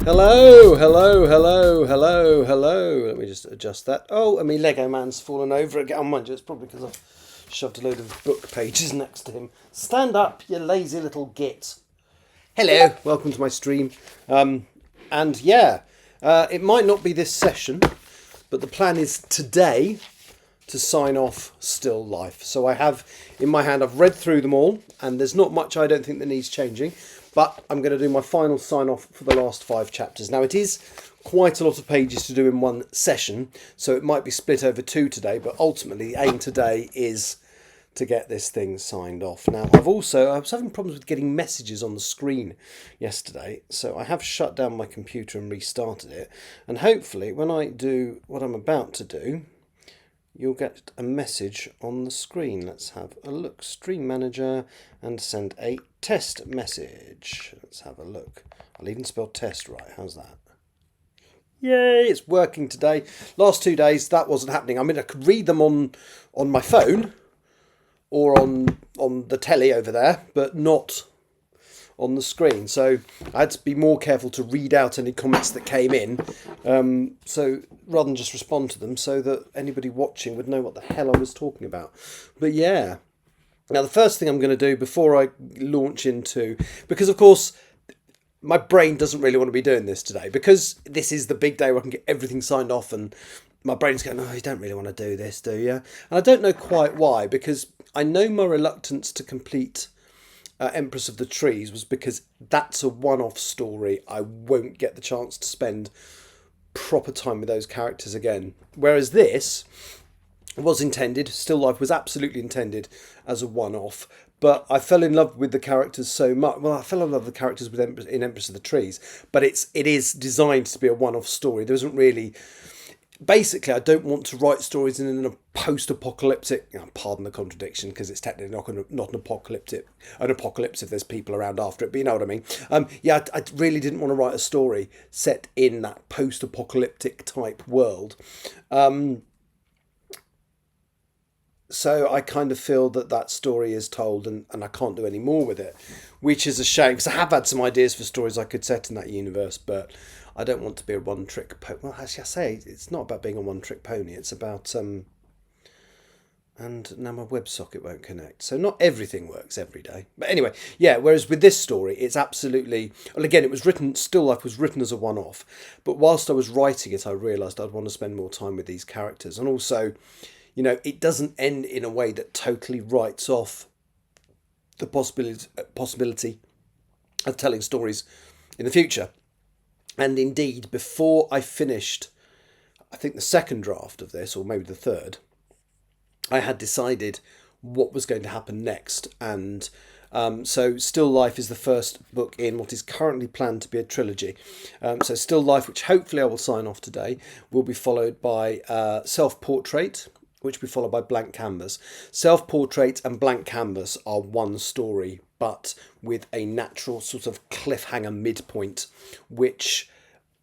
Hello, hello, hello, hello, hello. Let me just adjust that. Oh, and my Lego man's fallen over again. Oh, mind you, it's probably because I've shoved a load of book pages next to him. Stand up, you lazy little git. Hello, welcome to my stream. And yeah, it might not be this session, but the plan is today to sign off Still Life. So I have in my hand, I've read through them all, and there's not much I don't think that needs changing. But I'm going to do my final sign off for the last 5 chapters. Now, it is quite a lot of pages to do in one session, so it might be split over 2 today, but ultimately the aim today is to get this thing signed off. Now, I was having problems with getting messages on the screen yesterday, so I have shut down my computer and restarted it. And hopefully, when I do what I'm about to do, you'll get a message on the screen. Let's have a look. Stream Manager and send a test message. Let's have a look. I'll even spell test right. How's that? Yay, it's working today. Last 2 days, that wasn't happening. I mean, I could read them on my phone or on the telly over there, but not on the screen. So I had to be more careful to read out any comments that came in, so rather than just respond to them, so that anybody watching would know what the hell I was talking about. But yeah, now the first thing I'm going to do before I launch into, because of course my brain doesn't really want to be doing this today, because this is the big day where I can get everything signed off, and my brain's going, oh, you don't really want to do this, do you? And I don't know quite why, because I know my reluctance to complete Empress of the Trees was because that's a one-off story. I won't get the chance to spend proper time with those characters again. Whereas this was intended, Still Life was absolutely intended as a one-off. But I fell in love with the characters so much. Well, I fell in love with the characters in Empress of the Trees. But it is designed to be a one-off story. There isn't really... Basically, I don't want to write stories in a post-apocalyptic. Pardon the contradiction, because it's technically not an apocalypse if there's people around after it. But you know what I mean. I really didn't want to write a story set in that post-apocalyptic type world. So I kind of feel that story is told, and I can't do any more with it, which is a shame, because I have had some ideas for stories I could set in that universe, but I don't want to be a one-trick pony. Well, actually, I say it's not about being a one-trick pony. It's about and now my WebSocket won't connect. So not everything works every day. But anyway, yeah. Whereas with this story, it's absolutely. Well, again, it was written. Still Life was written as a one-off, but whilst I was writing it, I realised I'd want to spend more time with these characters, and also, it doesn't end in a way that totally writes off the possibility of telling stories in the future. And indeed, before I finished, I think the second draft of this, or maybe the third, I had decided what was going to happen next. And so Still Life is the first book in what is currently planned to be a trilogy. So Still Life, which hopefully I will sign off today, will be followed by Self-Portrait, which will be followed by Blank Canvas. Self-Portrait and Blank Canvas are one story, but with a natural sort of cliffhanger midpoint, which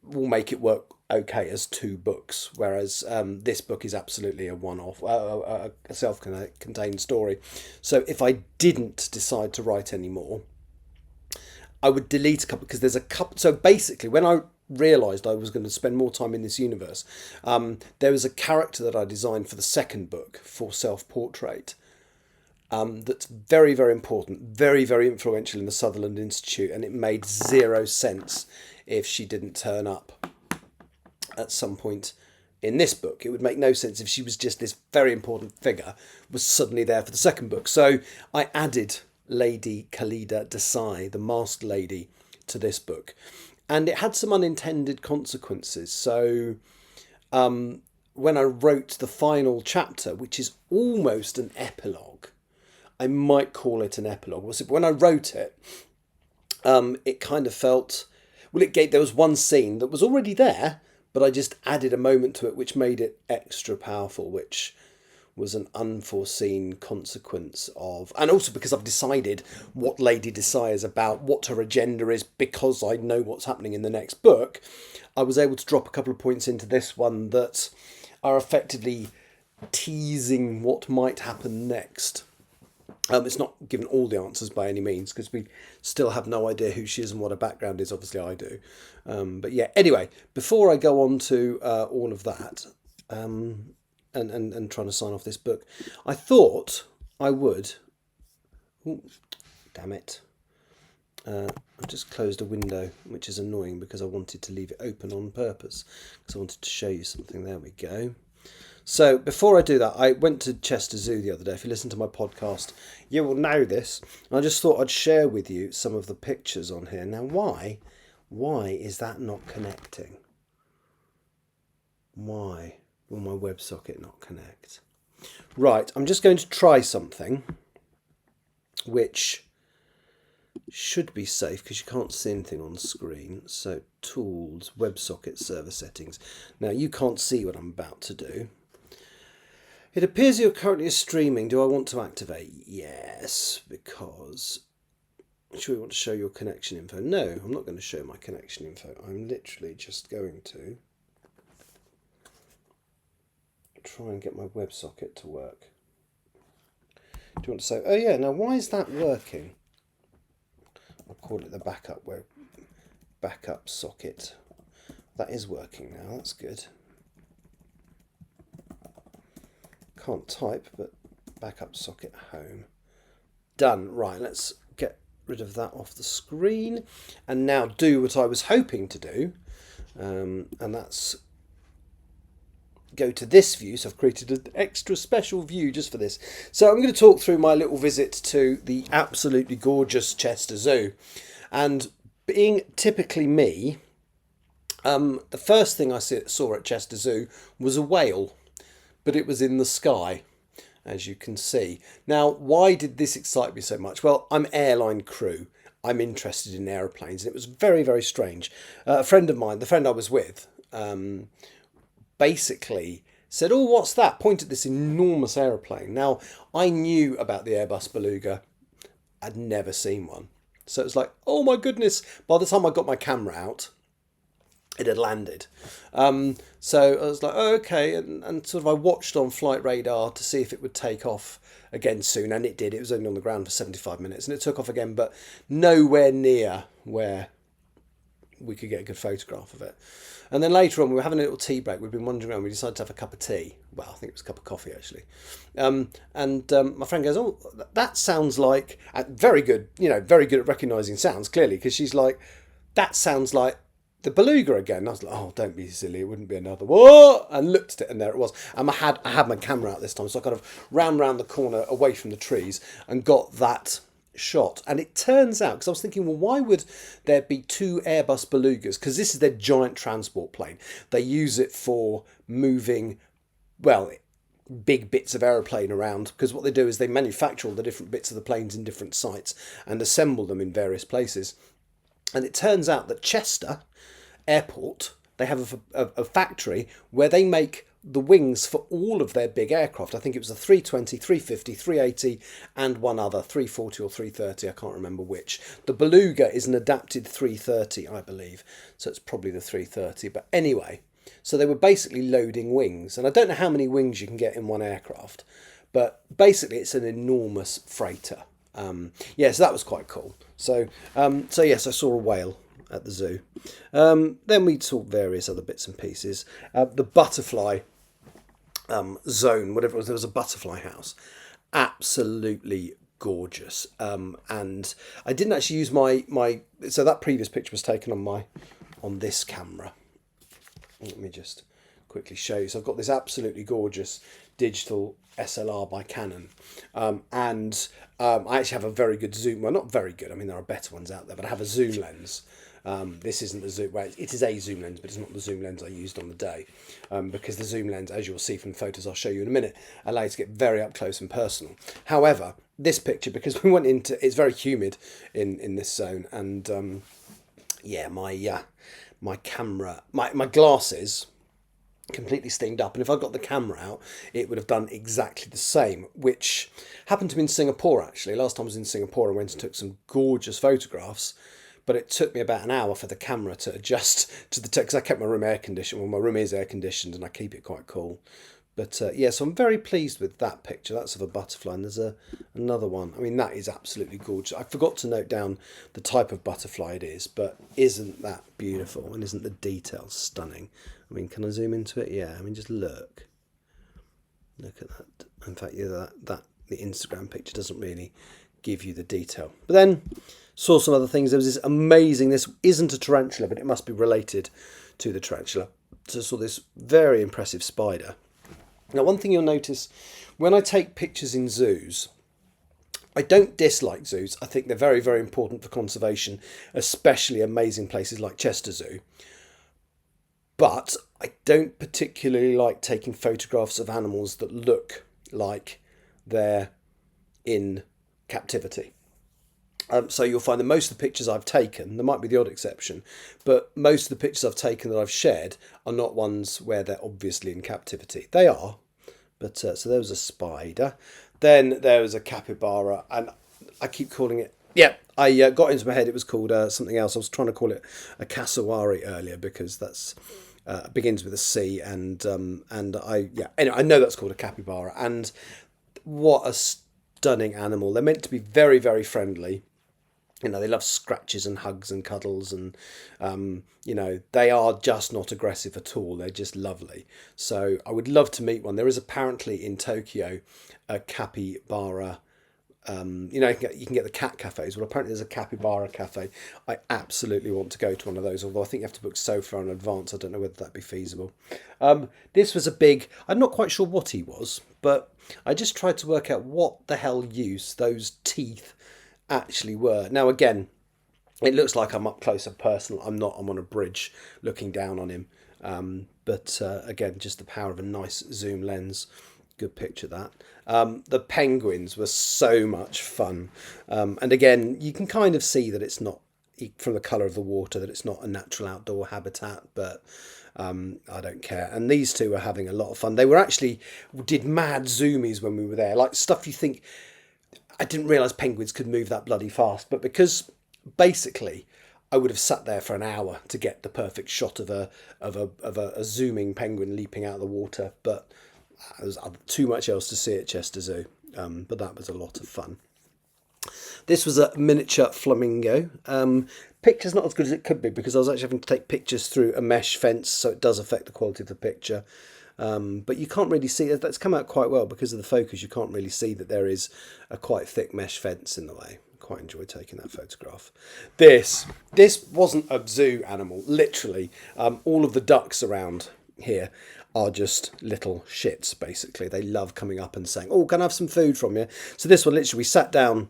will make it work okay as 2 books, whereas this book is absolutely a one-off, a self-contained story. So if I didn't decide to write any more, I would delete a couple, because there's a couple. So basically, when I realised I was going to spend more time in this universe, there was a character that I designed for the second book for Self-Portrait, that's very, very important, very, very influential in the Sutherland Institute, and it made 0 sense if she didn't turn up at some point in this book. It would make no sense if she was just this very important figure was suddenly there for the second book. So I added Lady Khalida Desai, the Masked Lady, to this book, and it had some unintended consequences. So when I wrote the final chapter, which is almost an epilogue, I might call it an epilogue. When I wrote it, it kind of felt, there was one scene that was already there, but I just added a moment to it which made it extra powerful, which was an unforeseen consequence of, and also because I've decided what Lady Desai is about, what her agenda is, because I know what's happening in the next book, I was able to drop a couple of points into this one that are effectively teasing what might happen next. It's not given all the answers by any means because we still have no idea who she is and what her background is. Obviously, I do. But yeah, anyway, before I go on to all of that and trying to sign off this book, I thought I would. Ooh, damn it. I've just closed a window, which is annoying because I wanted to leave it open on purpose because I wanted to show you something. There we go. So before I do that, I went to Chester Zoo the other day. If you listen to my podcast, you will know this. And I just thought I'd share with you some of the pictures on here. Now, why is that not connecting? Why will my WebSocket not connect? Right, I'm just going to try something which should be safe because you can't see anything on the screen. So tools, WebSocket server settings. Now you can't see what I'm about to do. It appears you're currently streaming. Do I want to activate? Yes, because should we want to show your connection info? No, I'm not going to show my connection info. I'm literally just going to try and get my WebSocket to work. Do you want to say, oh yeah, now why is that working? I'll call it the backup socket. That is working now, that's good. Can't type, but backup socket home. Done. Right, let's get rid of that off the screen and now do what I was hoping to do, and that's go to this view. So I've created an extra special view just for this. So I'm going to talk through my little visit to the absolutely gorgeous Chester Zoo, and being typically me, the first thing I saw at Chester Zoo was a whale, but it was in the sky, as you can see. Now, why did this excite me so much? Well, I'm airline crew. I'm interested in aeroplanes, and it was very, very strange. A friend of mine, the friend I was with, basically said, oh, what's that? Pointed at this enormous aeroplane. Now, I knew about the Airbus Beluga. I'd never seen one. So it was like, oh my goodness. By the time I got my camera out, it had landed. So I was like, oh, okay. And sort of I watched on Flight Radar to see if it would take off again soon. And it did. It was only on the ground for 75 minutes. And it took off again, but nowhere near where we could get a good photograph of it. And then later on, we were having a little tea break. We'd been wandering around. We decided to have a cup of tea. Well, I think it was a cup of coffee, actually. My friend goes, oh, that sounds like... very good, very good at recognising sounds, clearly, because she's like, that sounds like the Beluga again. And I was like, oh, don't be silly. It wouldn't be another. Whoa! And looked at it, and there it was. And I had my camera out this time, so I kind of ran round the corner away from the trees and got that shot. And it turns out, because I was thinking, well, why would there be two Airbus Belugas? Because this is their giant transport plane. They use it for moving, well, big bits of aeroplane around, because what they do is they manufacture all the different bits of the planes in different sites and assemble them in various places. And it turns out that Chester Airport, they have a factory where they make the wings for all of their big aircraft. I think it was a 320, 350, 380 and one other, 340 or 330, I can't remember which. The Beluga is an adapted 330, I believe, so it's probably the 330. But anyway, so they were basically loading wings, and I don't know how many wings you can get in one aircraft, but basically it's an enormous freighter. So that was quite cool. So yes, I saw a whale at the zoo. Then we saw various other bits and pieces. The butterfly zone, whatever it was, there was a butterfly house. Absolutely gorgeous. And I didn't actually use my so that previous picture was taken on this camera. Let me just quickly show you. So I've got this absolutely gorgeous digital SLR by Canon, and I actually have a very good zoom. Well, not very good. I mean, there are better ones out there, but I have a zoom lens. This isn't the zoom. Well, it is a zoom lens, but it's not the zoom lens I used on the day, because the zoom lens, as you'll see from the photos I'll show you in a minute, allows you to get very up close and personal. However, this picture, because we went into, it's very humid in this zone, and my camera, my glasses completely steamed up, and if I got the camera out it would have done exactly the same, which happened to me in Singapore actually. Last time I was in Singapore I went and took some gorgeous photographs, but it took me about an hour for the camera to adjust to the because I kept my room air conditioned. Well, my room is air conditioned and I keep it quite cool, But yeah, so I'm very pleased with that picture. That's of a butterfly, and there's another one. I mean, that is absolutely gorgeous. I forgot to note down the type of butterfly it is, but isn't that beautiful? And isn't the detail stunning? I mean, can I zoom into it? Yeah, I mean, just look. Look at that. In fact, yeah, that the Instagram picture doesn't really give you the detail. But then saw some other things. There was this amazing, this isn't a tarantula, but it must be related to the tarantula. So I saw this very impressive spider. Now, one thing you'll notice when I take pictures in zoos, I don't dislike zoos. I think they're very, very important for conservation, especially amazing places like Chester Zoo. But I don't particularly like taking photographs of animals that look like they're in captivity. So you'll find that most of the pictures I've taken, there might be the odd exception, but most of the pictures I've taken that I've shared are not ones where they're obviously in captivity. They are, but so there was a spider. Then there was a capybara, and I keep calling it, yeah, I got into my head it was called something else. I was trying to call it a cassowary earlier because that's begins with a C, and anyway, I know that's called a capybara, and what a stunning animal. They're meant to be very, very friendly. You know, they love scratches and hugs and cuddles, and you know, they are just not aggressive at all. They're just lovely. So I would love to meet one. There is apparently in Tokyo a capybara. You know, you can get the cat cafes. Well, apparently there's a capybara cafe. I absolutely want to go to one of those, although I think you have to book so far in advance. I don't know whether that'd be feasible. This was a big, I'm not quite sure what he was, but I just tried to work out what the hell use those teeth actually were. Now, again, it looks like I'm up close and personal. I'm not. I'm on a bridge looking down on him. But again, just the power of a nice zoom lens. Good picture that. The penguins were so much fun. And again, you can kind of see that it's not, from the colour of the water, that it's not a natural outdoor habitat, but I don't care. And these two were having a lot of fun. They were actually, did mad zoomies when we were there, like stuff you think, I didn't realise penguins could move that bloody fast, but because basically I would have sat there for an hour to get the perfect shot of a zooming penguin leaping out of the water, but there was too much else to see at Chester Zoo. But that was a lot of fun. This was a miniature flamingo. Picture's not as good as it could be because I was actually having to take pictures through a mesh fence, so it does affect the quality of the picture. But you can't really see, that's come out quite well because of the focus. You can't really see that there is a quite thick mesh fence in the way. Quite enjoyed taking that photograph. This wasn't a zoo animal, literally. All of the ducks around here are just little shits, basically. They love coming up and saying, oh, can I have some food from you? So this one, literally, we sat down.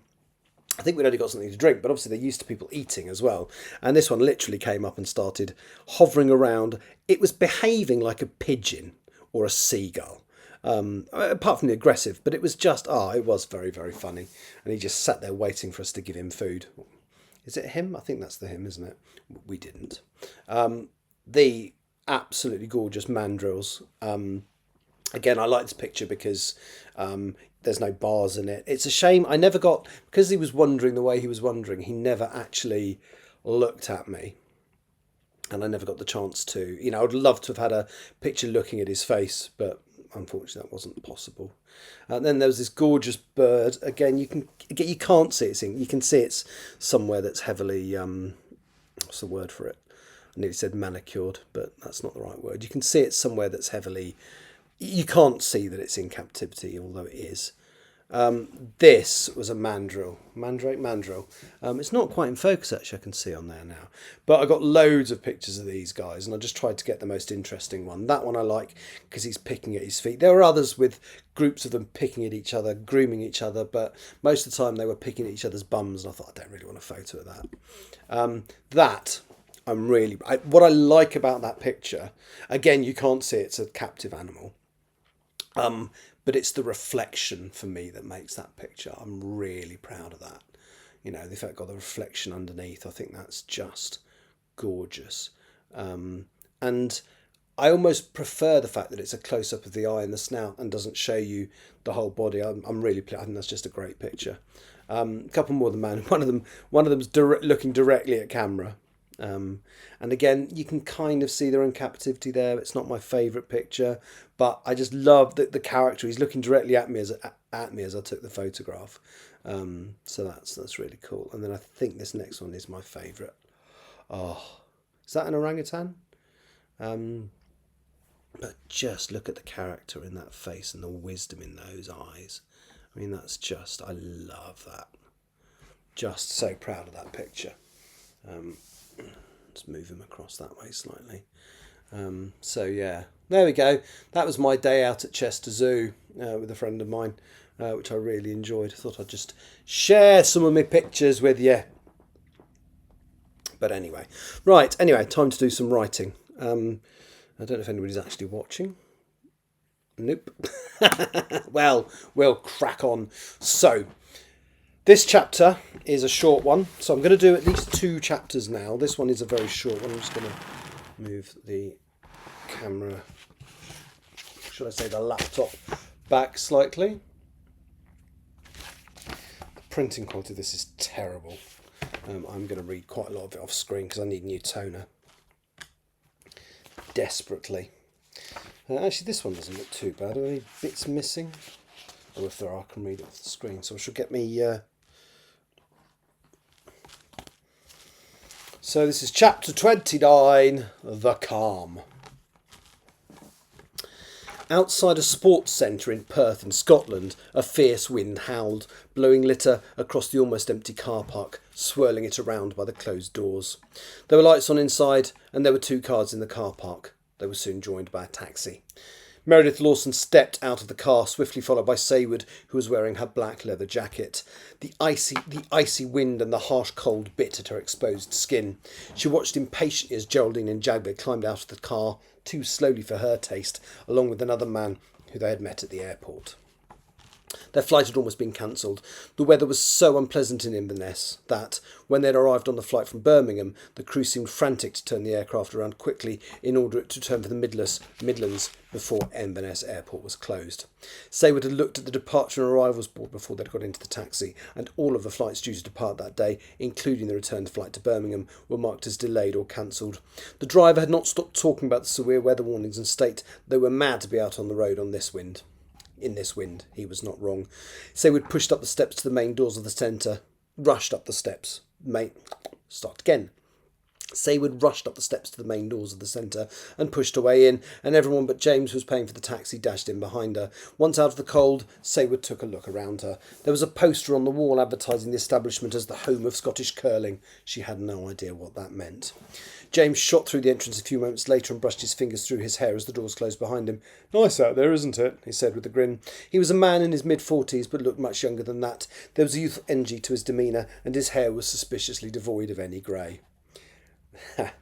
I think we'd only got something to drink, but obviously they're used to people eating as well. And this one literally came up and started hovering around. It was behaving like a pigeon or a seagull. Apart from the aggressive, but it was just, it was very, very funny. And he just sat there waiting for us to give him food. Is it him? I think that's the him, isn't it? We didn't. The absolutely gorgeous mandrills. Again, I like this picture because there's no bars in it. It's a shame I never got, because he was wandering the way he was wandering, he never actually looked at me. And I never got the chance to. You know, I would love to have had a picture looking at his face, but unfortunately that wasn't possible. And then there was this gorgeous bird. Again, you can't see it. You can see it's somewhere that's heavily, what's the word for it? I nearly said manicured, but that's not the right word. You can see it's somewhere that's heavily, you can't see that it's in captivity, although it is. This was a mandrill. Mandrill. It's not quite in focus, actually, I can see on there now. But I got loads of pictures of these guys, and I just tried to get the most interesting one. That one I like because he's picking at his feet. There were others with groups of them picking at each other, grooming each other, but most of the time they were picking at each other's bums, and I thought, I don't really want a photo of that. What I like about that picture, again, you can't see it's a captive animal. But it's the reflection for me that makes that picture. I'm really proud of that. You know, the fact got the reflection underneath, I think that's just gorgeous. And I almost prefer the fact that it's a close-up of the eye and the snout and doesn't show you the whole body. I'm really pleased. I think that's just a great picture. A couple more than man. One of them's looking directly at camera. And again, you can kind of see their own captivity there. It's not my favourite picture, but I just love that the character. He's looking directly at me as I took the photograph. So that's really cool. And then I think this next one is my favourite. Oh, is that an orangutan? But just look at the character in that face and the wisdom in those eyes. I mean, that's just, I love that. Just so proud of that picture. Let's move him across that way slightly. So yeah, there we go. That was my day out at Chester Zoo with a friend of mine, which I really enjoyed. I thought I'd just share some of my pictures with you. But anyway, right, time to do some writing. I don't know if anybody's actually watching. Nope. Well, we'll crack on. So, this chapter is a short one, so I'm going to do at least 2 chapters now. This one is a very short one. I'm just going to move the camera, should I say the laptop, back slightly. The printing quality of this is terrible. I'm going to read quite a lot of it off screen because I need a new toner. Desperately. Actually, this one doesn't look too bad. Are there any bits missing? Or if there are, I can read it off the screen. So I shall get me... So this is chapter 29, The Calm. Outside a sports centre in Perth in Scotland, a fierce wind howled, blowing litter across the almost empty car park, swirling it around by the closed doors. There were lights on inside, and there were 2 cars in the car park. They were soon joined by a taxi. Meredith Lawson stepped out of the car, swiftly followed by Saywood, who was wearing her black leather jacket. The icy wind and the harsh cold bit at her exposed skin. She watched impatiently as Geraldine and Jagbir climbed out of the car, too slowly for her taste, along with another man who they had met at the airport. Their flight had almost been cancelled. The weather was so unpleasant in Inverness that, when they had arrived on the flight from Birmingham, the crew seemed frantic to turn the aircraft around quickly in order to return for the Midlands before Inverness Airport was closed. Saywood had looked at the departure and arrivals board before they'd got into the taxi, and all of the flights due to depart that day, including the return flight to Birmingham, were marked as delayed or cancelled. The driver had not stopped talking about the severe weather warnings and state they were mad to be out on the road on this wind. In this wind, he was not wrong. Saywood pushed up the steps to the main doors of the centre. Rushed up the steps. Saywood rushed up the steps to the main doors of the centre and pushed her way in, and everyone but James, who was paying for the taxi, dashed in behind her. Once out of the cold, Saywood took a look around her. There was a poster on the wall advertising the establishment as the home of Scottish curling. She had no idea what that meant. James shot through the entrance a few moments later and brushed his fingers through his hair as the doors closed behind him. "Nice out there, isn't it?" he said with a grin. He was a man in his mid-40s, but looked much younger than that. There was a youthful energy to his demeanour, and his hair was suspiciously devoid of any grey. A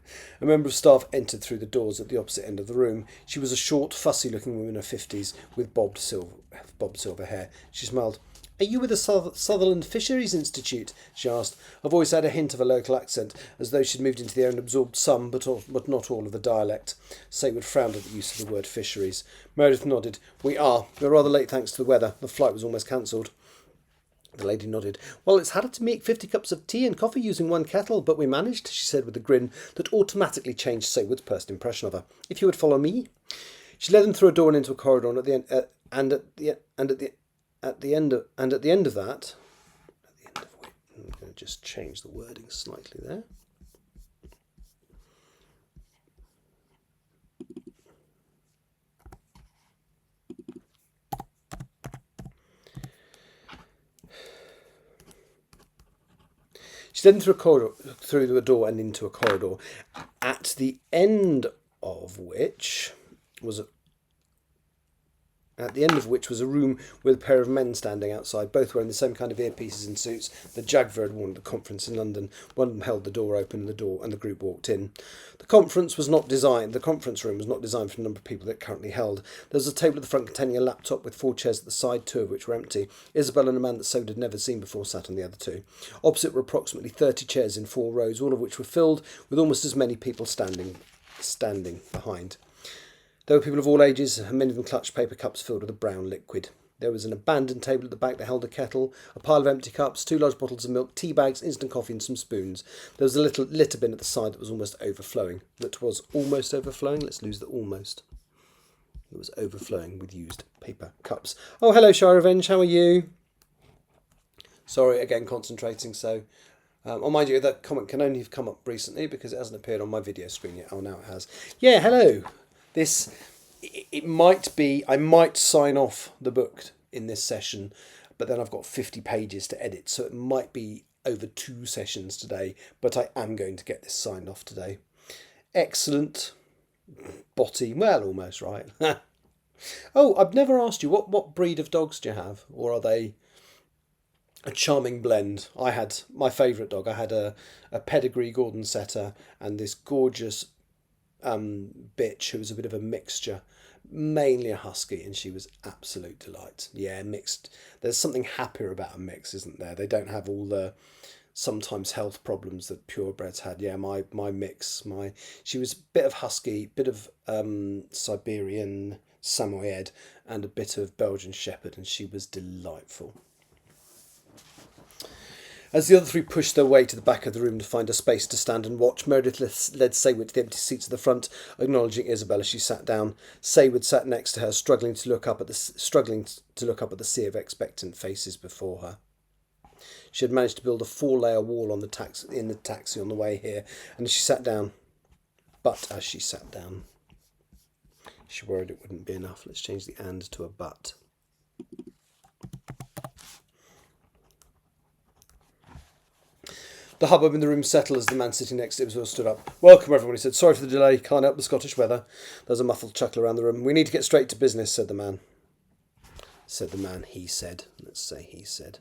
member of staff entered through the doors at the opposite end of the room. She was a short, fussy-looking woman in her 50s with bobbed silver hair. She smiled. "Are you with the Sutherland Fisheries Institute?" she asked. Her voice had a hint of a local accent, as though she'd moved into the air and absorbed some, but not all, of the dialect. Saywood frowned at the use of the word fisheries. Meredith nodded. "We are. We're rather late thanks to the weather. The flight was almost cancelled." The lady nodded. "Well, it's harder to make 50 cups of tea and coffee using one kettle, but we managed," she said with a grin that automatically changed Saywood's first impression of her. "If you would follow me." She led them through a door and into a corridor, and at the end of that, I'm going to just change the wording slightly there. She led them through the door and into a corridor, at the end of which was a room with a pair of men standing outside, both wearing the same kind of earpieces and suits that Jagbir had worn at the conference in London. One of them held the door open, and the group walked in. The conference room was not designed for the number of people that it currently held. There was a table at the front containing a laptop with 4 chairs at the side, 2 of which were empty. Isabel and a man that Saywood had never seen before sat on the other 2. Opposite were approximately 30 chairs in 4 rows, all of which were filled with almost as many people standing behind. There were people of all ages, and many of them clutched paper cups filled with a brown liquid. There was an abandoned table at the back that held a kettle, a pile of empty cups, 2 large bottles of milk, tea bags, instant coffee and some spoons. There was a little litter bin at the side that was almost overflowing. Let's lose the almost. It was overflowing with used paper cups. Oh, hello, Shire Revenge. How are you? Sorry, again, concentrating. So, mind you, that comment can only have come up recently because it hasn't appeared on my video screen yet. Oh, now it has. Yeah, hello. It might be, I might sign off the book in this session, but then I've got 50 pages to edit, so it might be over 2 sessions today, but I am going to get this signed off today. Excellent. Botty, well, almost right. Oh, I've never asked you, what breed of dogs do you have? Or are they a charming blend? I had my favourite dog. I had a pedigree Gordon Setter and this gorgeous bitch who was a bit of a mixture, mainly a husky, and she was absolute delight. Yeah, mixed. There's something happier about a mix, isn't there? They don't have all the sometimes health problems that purebreds had. Yeah, my mix, she was a bit of husky, bit of Siberian Samoyed, and a bit of Belgian Shepherd, and she was delightful. As the other 3 pushed their way to the back of the room to find a space to stand and watch, Meredith led Saywood to the empty seats at the front, acknowledging Isabel as she sat down. Saywood sat next to her, struggling to look up at the sea of expectant faces before her. She had managed to build a 4-layer wall in the taxi on the way here, and as she sat down, she worried it wouldn't be enough. Let's change the and to a but. The hubbub in the room settled as the man sitting next to him stood up. "Welcome, everyone," he said. "Sorry for the delay. Can't help the Scottish weather." There was a muffled chuckle around the room. "We need to get straight to business," said the man. He said. Let's say he said.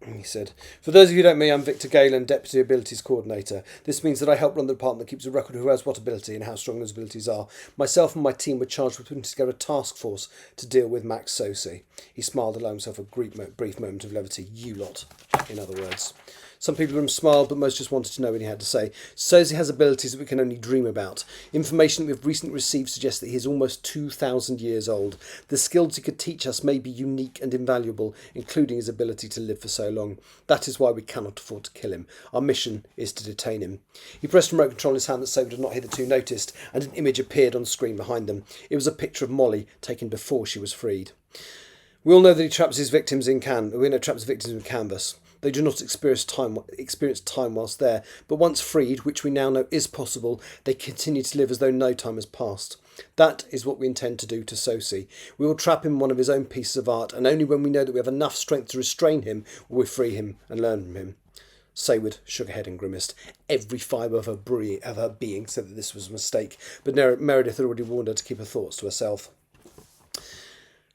He said, "For those of you who don't know me, I'm Victor Galen, Deputy Abilities Coordinator. This means that I help run the department that keeps a record of who has what ability and how strong those abilities are. Myself and my team were charged with putting together a task force to deal with Max Sosi." He smiled, allowing himself a brief moment of levity. "You lot," in other words. Some people in the room smiled, but most just wanted to know what he had to say. "Sosi has abilities that we can only dream about. Information that we've recently received suggests that he is almost 2,000 years old. The skills he could teach us may be unique and invaluable, including his ability to live for so long. That is why we cannot afford to kill him. Our mission is to detain him." He pressed a remote control in his hand that Saywood had not hitherto noticed, and an image appeared on the screen behind them. It was a picture of Molly, taken before she was freed. "We all know that he traps his victims in canvas. They do not experience time whilst there, but once freed, which we now know is possible, they continue to live as though no time has passed. That is what we intend to do to Sosi. We will trap him in one of his own pieces of art, and only when we know that we have enough strength to restrain him will we free him and learn from him." Saywood shook her head and grimaced. Every fibre of her being said that this was a mistake, but Meredith had already warned her to keep her thoughts to herself.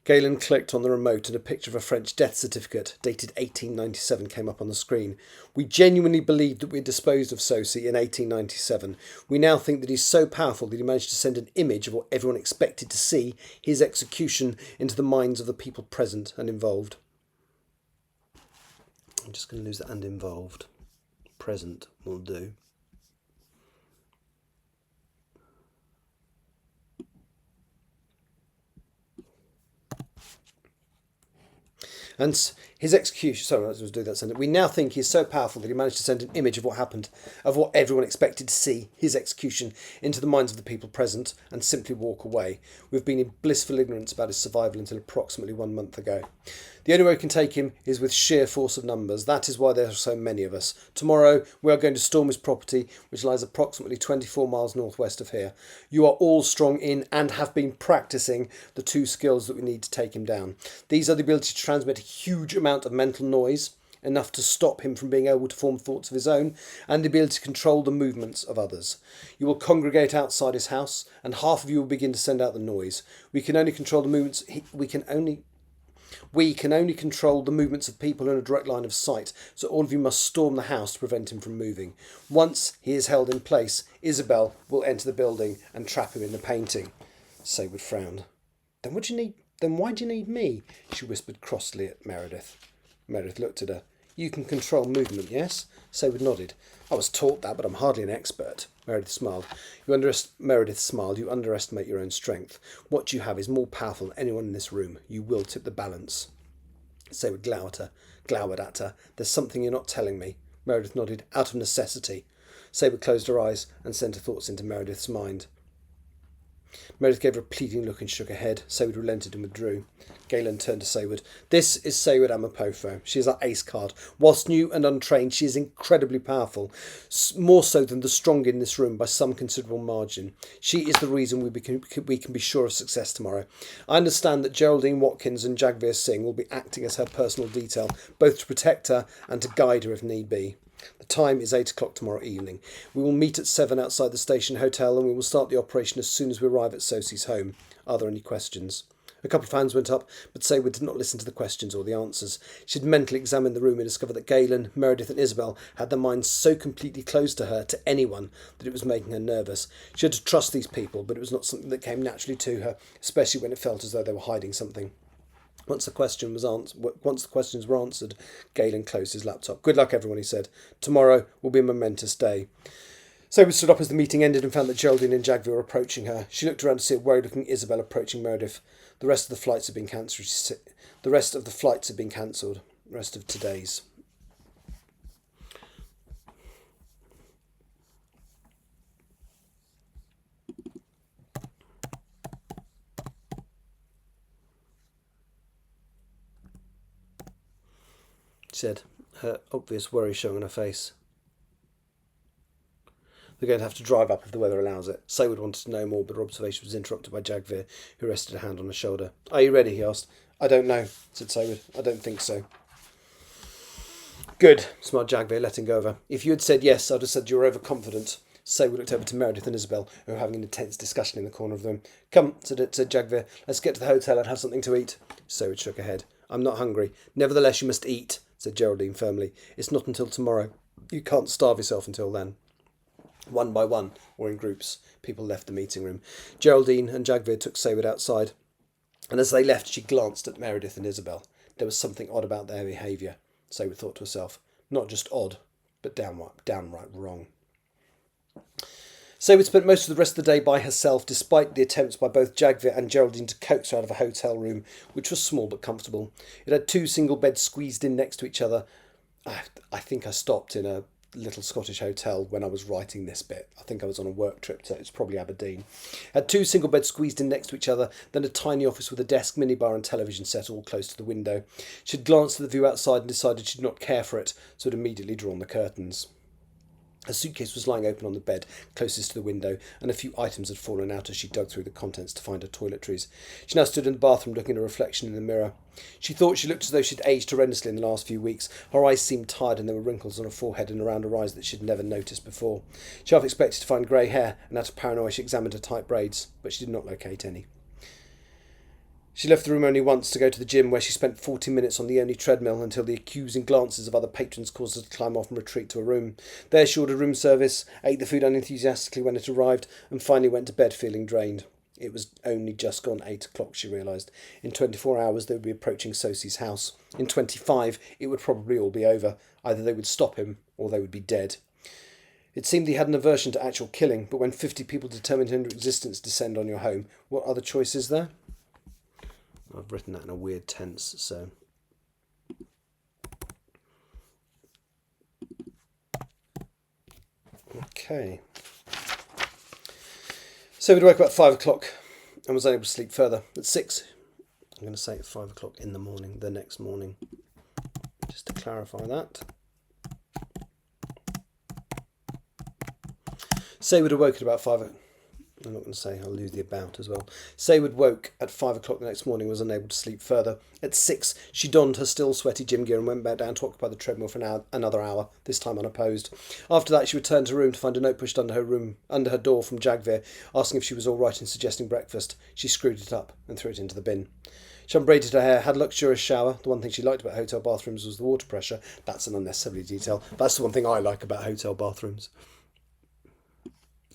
Galen clicked on the remote and a picture of a French death certificate, dated 1897, came up on the screen. "We genuinely believed that we had disposed of Sosi in 1897. We now think that he's so powerful that he managed to send an image of what everyone expected to see, his execution, into the minds of the people present and involved." I'm just going to lose the "and involved." Present will do. And his execution, sorry, I was doing that sentence. "We now think he is so powerful that he managed to send an image of what happened, of what everyone expected to see, his execution, into the minds of the people present, and simply walk away. We've been in blissful ignorance about his survival until approximately 1 month ago. The only way we can take him is with sheer force of numbers. That is why there are so many of us. Tomorrow we are going to storm his property, which lies approximately 24 miles northwest of here. You are all strong in and have been practicing the 2 skills that we need to take him down. These are the ability to transmit a huge amount of mental noise, enough to stop him from being able to form thoughts of his own, and the ability to control the movements of others. You will congregate outside his house, and half of you will begin to send out the noise. We can only control the movements. We can only control the movements of people in a direct line of sight, so all of you must storm the house to prevent him from moving. Once he is held in place, Isabel will enter the building and trap him in the painting." Saywood frowned. Then why do you need me?" she whispered crossly at Meredith. Meredith looked at her. You can control movement, yes? Saywood nodded. I was taught that, but I'm hardly an expert. Meredith smiled. You underestimate your own strength. What you have is more powerful than anyone in this room. You will tip the balance. Saywood glowered at her. There's something you're not telling me. Meredith nodded. Out of necessity. Saywood closed her eyes and sent her thoughts into Meredith's mind. Meredith gave her a pleading look and shook her head. Saywood relented and withdrew. Galen turned to Saywood. This is Saywood Amapofo. She is our ace card. Whilst new and untrained, she is incredibly powerful, more so than the strong in this room by some considerable margin. She is the reason we can be sure of success tomorrow. I understand that Geraldine Watkins and Jagveer Singh will be acting as her personal detail, both to protect her and to guide her if need be. The time is 8 o'clock tomorrow evening. We will meet at 7 outside the station hotel and we will start the operation as soon as we arrive at Sosie's home. Are there any questions? A couple of hands went up, but Saywood did not listen to the questions or the answers. She had mentally examined the room and discovered that Galen, Meredith and Isabel had their minds so completely closed to her, to anyone, that it was making her nervous. She had to trust these people, but it was not something that came naturally to her, especially when it felt as though they were hiding something. Once the questions were answered, Galen closed his laptop. Good luck, everyone, he said. Tomorrow will be a momentous day. Saywood stood up as the meeting ended and found that Geraldine and Jagveer were approaching her. She looked around to see a worried-looking Isabel approaching Meredith. The rest of the flights had been cancelled. The rest of today's. She said, her obvious worry showing on her face. They're going to have to drive up if the weather allows it. Saywood wanted to know more, but her observation was interrupted by Jagveer, who rested a hand on her shoulder. Are you ready? He asked. I don't know, said Saywood. I don't think so. Good, smiled Jagveer, letting go of her. If you had said yes, I'd have said you were overconfident. Saywood looked over to Meredith and Isabel, who were having an intense discussion in the corner of the room. Come, said Jagveer. Let's get to the hotel and have something to eat. Saywood shook her head. I'm not hungry. Nevertheless, you must eat, said Geraldine firmly. It's not until tomorrow. You can't starve yourself until then. One by one, or in groups, people left the meeting room. Geraldine and Jagveer took Saywood outside, and as they left, she glanced at Meredith and Isabel. There was something odd about their behaviour, Saywood thought to herself. Not just odd, but downright wrong. Saywood spent most of the rest of the day by herself, despite the attempts by both Jagveer and Geraldine to coax her out of a hotel room, which was small but comfortable. It had 2 single beds squeezed in next to each other. I think I stopped in a little Scottish hotel when I was writing this bit. I think I was on a work trip, so it's probably Aberdeen. It had 2 single beds squeezed in next to each other, then a tiny office with a desk, minibar and television set all close to the window. She had glanced at the view outside and decided she did not care for it, so had immediately drawn the curtains. Her suitcase was lying open on the bed, closest to the window, and a few items had fallen out as she dug through the contents to find her toiletries. She now stood in the bathroom looking at her reflection in the mirror. She thought she looked as though she'd aged horrendously in the last few weeks. Her eyes seemed tired and there were wrinkles on her forehead and around her eyes that she'd never noticed before. She half expected to find grey hair, and out of paranoia she examined her tight braids, but she did not locate any. She left the room only once to go to the gym, where she spent 40 minutes on the only treadmill until the accusing glances of other patrons caused her to climb off and retreat to her room. There she ordered room service, ate the food unenthusiastically when it arrived, and finally went to bed feeling drained. It was only just gone 8 o'clock, she realised. In 24 hours they would be approaching Sosie's house. In 25 it would probably all be over. Either they would stop him, or they would be dead. It seemed he had an aversion to actual killing, but when 50 people determined to end your existence descend on your home, what other choice is there? I've written that in a weird tense, so... Okay. So we'd woke up at 5 o'clock and was unable to sleep further. At 6, I'm going to say at 5 o'clock in the morning, the next morning. Just to clarify that. Saywood awoke at about 5 o'clock. I'm not going to say, I'll lose the about as well. Saywood woke at 5 o'clock the next morning and was unable to sleep further. At 6, she donned her still sweaty gym gear and went back down to occupy the treadmill for another hour, this time unopposed. After that, she returned to her room to find a note pushed under her door from Jagveer, asking if she was all right and suggesting breakfast. She screwed it up and threw it into the bin. She unbraided her hair, had a luxurious shower. The one thing she liked about hotel bathrooms was the water pressure. That's an unnecessary detail. That's the one thing I like about hotel bathrooms.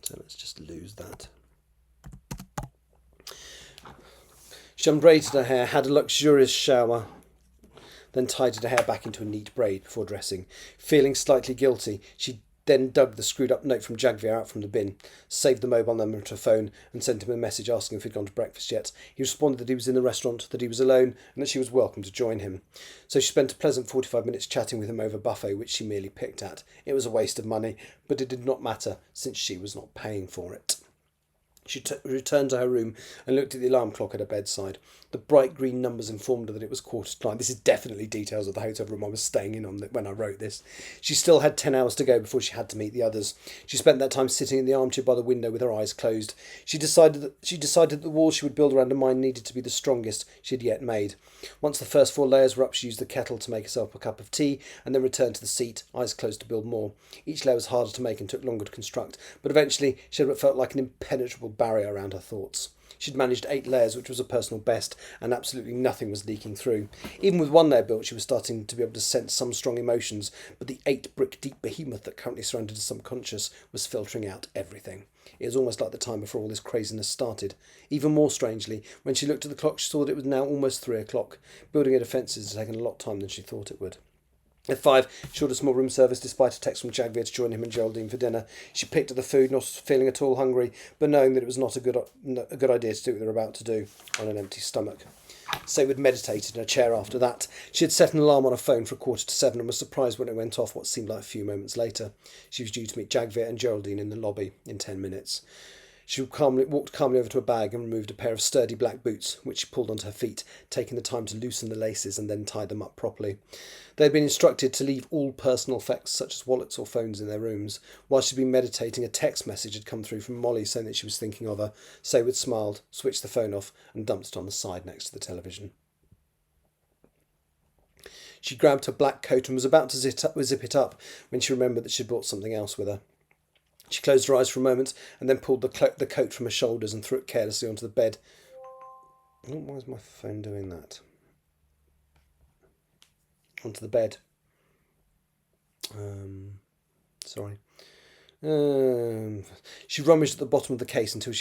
So let's just lose that. She unbraided her hair, had a luxurious shower. then tidied her hair back into a neat braid before dressing. Feeling slightly guilty, she then dug the screwed up note from Jagvir out from the bin, saved the mobile number to her phone, and sent him a message asking if he'd gone to breakfast yet. He responded that he was in the restaurant, that he was alone, and that she was welcome to join him. So she spent a pleasant 45 minutes chatting with him over a buffet, which she merely picked at. It was a waste of money, but it did not matter, since she was not paying for it. She returned to her room and looked at the alarm clock at her bedside. The bright green numbers informed her that it was 9:15. This is definitely details of the hotel room I was staying in on when I wrote this. She still had 10 hours to go before she had to meet the others. She spent that time sitting in the armchair by the window with her eyes closed. She decided that the walls she would build around her mind needed to be the strongest she had yet made. Once the first 4 layers were up, she used the kettle to make herself a cup of tea and then returned to the seat, eyes closed to build more. Each layer was harder to make and took longer to construct, but eventually she had what felt like an impenetrable barrier around her thoughts. She'd managed 8 layers, which was a personal best, and absolutely nothing was leaking through. Even with 1 layer built, she was starting to be able to sense some strong emotions, but the 8-brick-deep behemoth that currently surrounded her subconscious was filtering out everything. It was almost like the time before all this craziness started. Even more strangely, when she looked at the clock, she saw that it was now almost 3 o'clock. Building her defences had taken a lot of time than she thought it would. At 5, she ordered small room service despite a text from Jagvir to join him and Geraldine for dinner. She picked at the food, not feeling at all hungry, but knowing that it was not a good idea to do what they were about to do on an empty stomach. Saywood meditated in a chair after that. She had set an alarm on her phone for 7:15 and was surprised when it went off what seemed like a few moments later. She was due to meet Jagvir and Geraldine in the lobby in 10 minutes. She walked calmly over to a bag and removed a pair of sturdy black boots, which she pulled onto her feet, taking the time to loosen the laces and then tie them up properly. They had been instructed to leave all personal effects, such as wallets or phones, in their rooms. While she'd been meditating, a text message had come through from Molly saying that she was thinking of her. Saywood smiled, switched the phone off, and dumped it on the side next to the television. She grabbed her black coat and was about to zip it up when she remembered that she'd brought something else with her. She closed her eyes for a moment and then pulled the coat from her shoulders and threw it carelessly onto the bed. Oh, why is my phone doing that? Onto the bed. Sorry. She rummaged at the bottom of the case until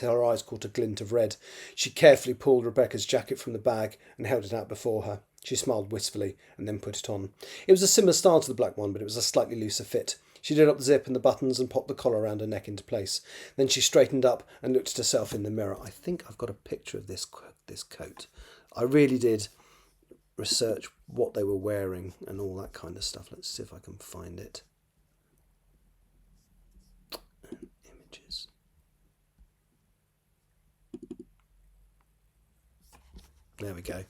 her eyes caught a glint of red. She carefully pulled Rebecca's jacket from the bag and held it out before her. She smiled wistfully and then put it on. It was a similar style to the black one, but it was a slightly looser fit. She did up the zip and the buttons and popped the collar around her neck into place. Then she straightened up and looked at herself in the mirror. I think I've got a picture of this coat. I really did research what they were wearing and all that kind of stuff. Let's see if I can find it. Images. There we go.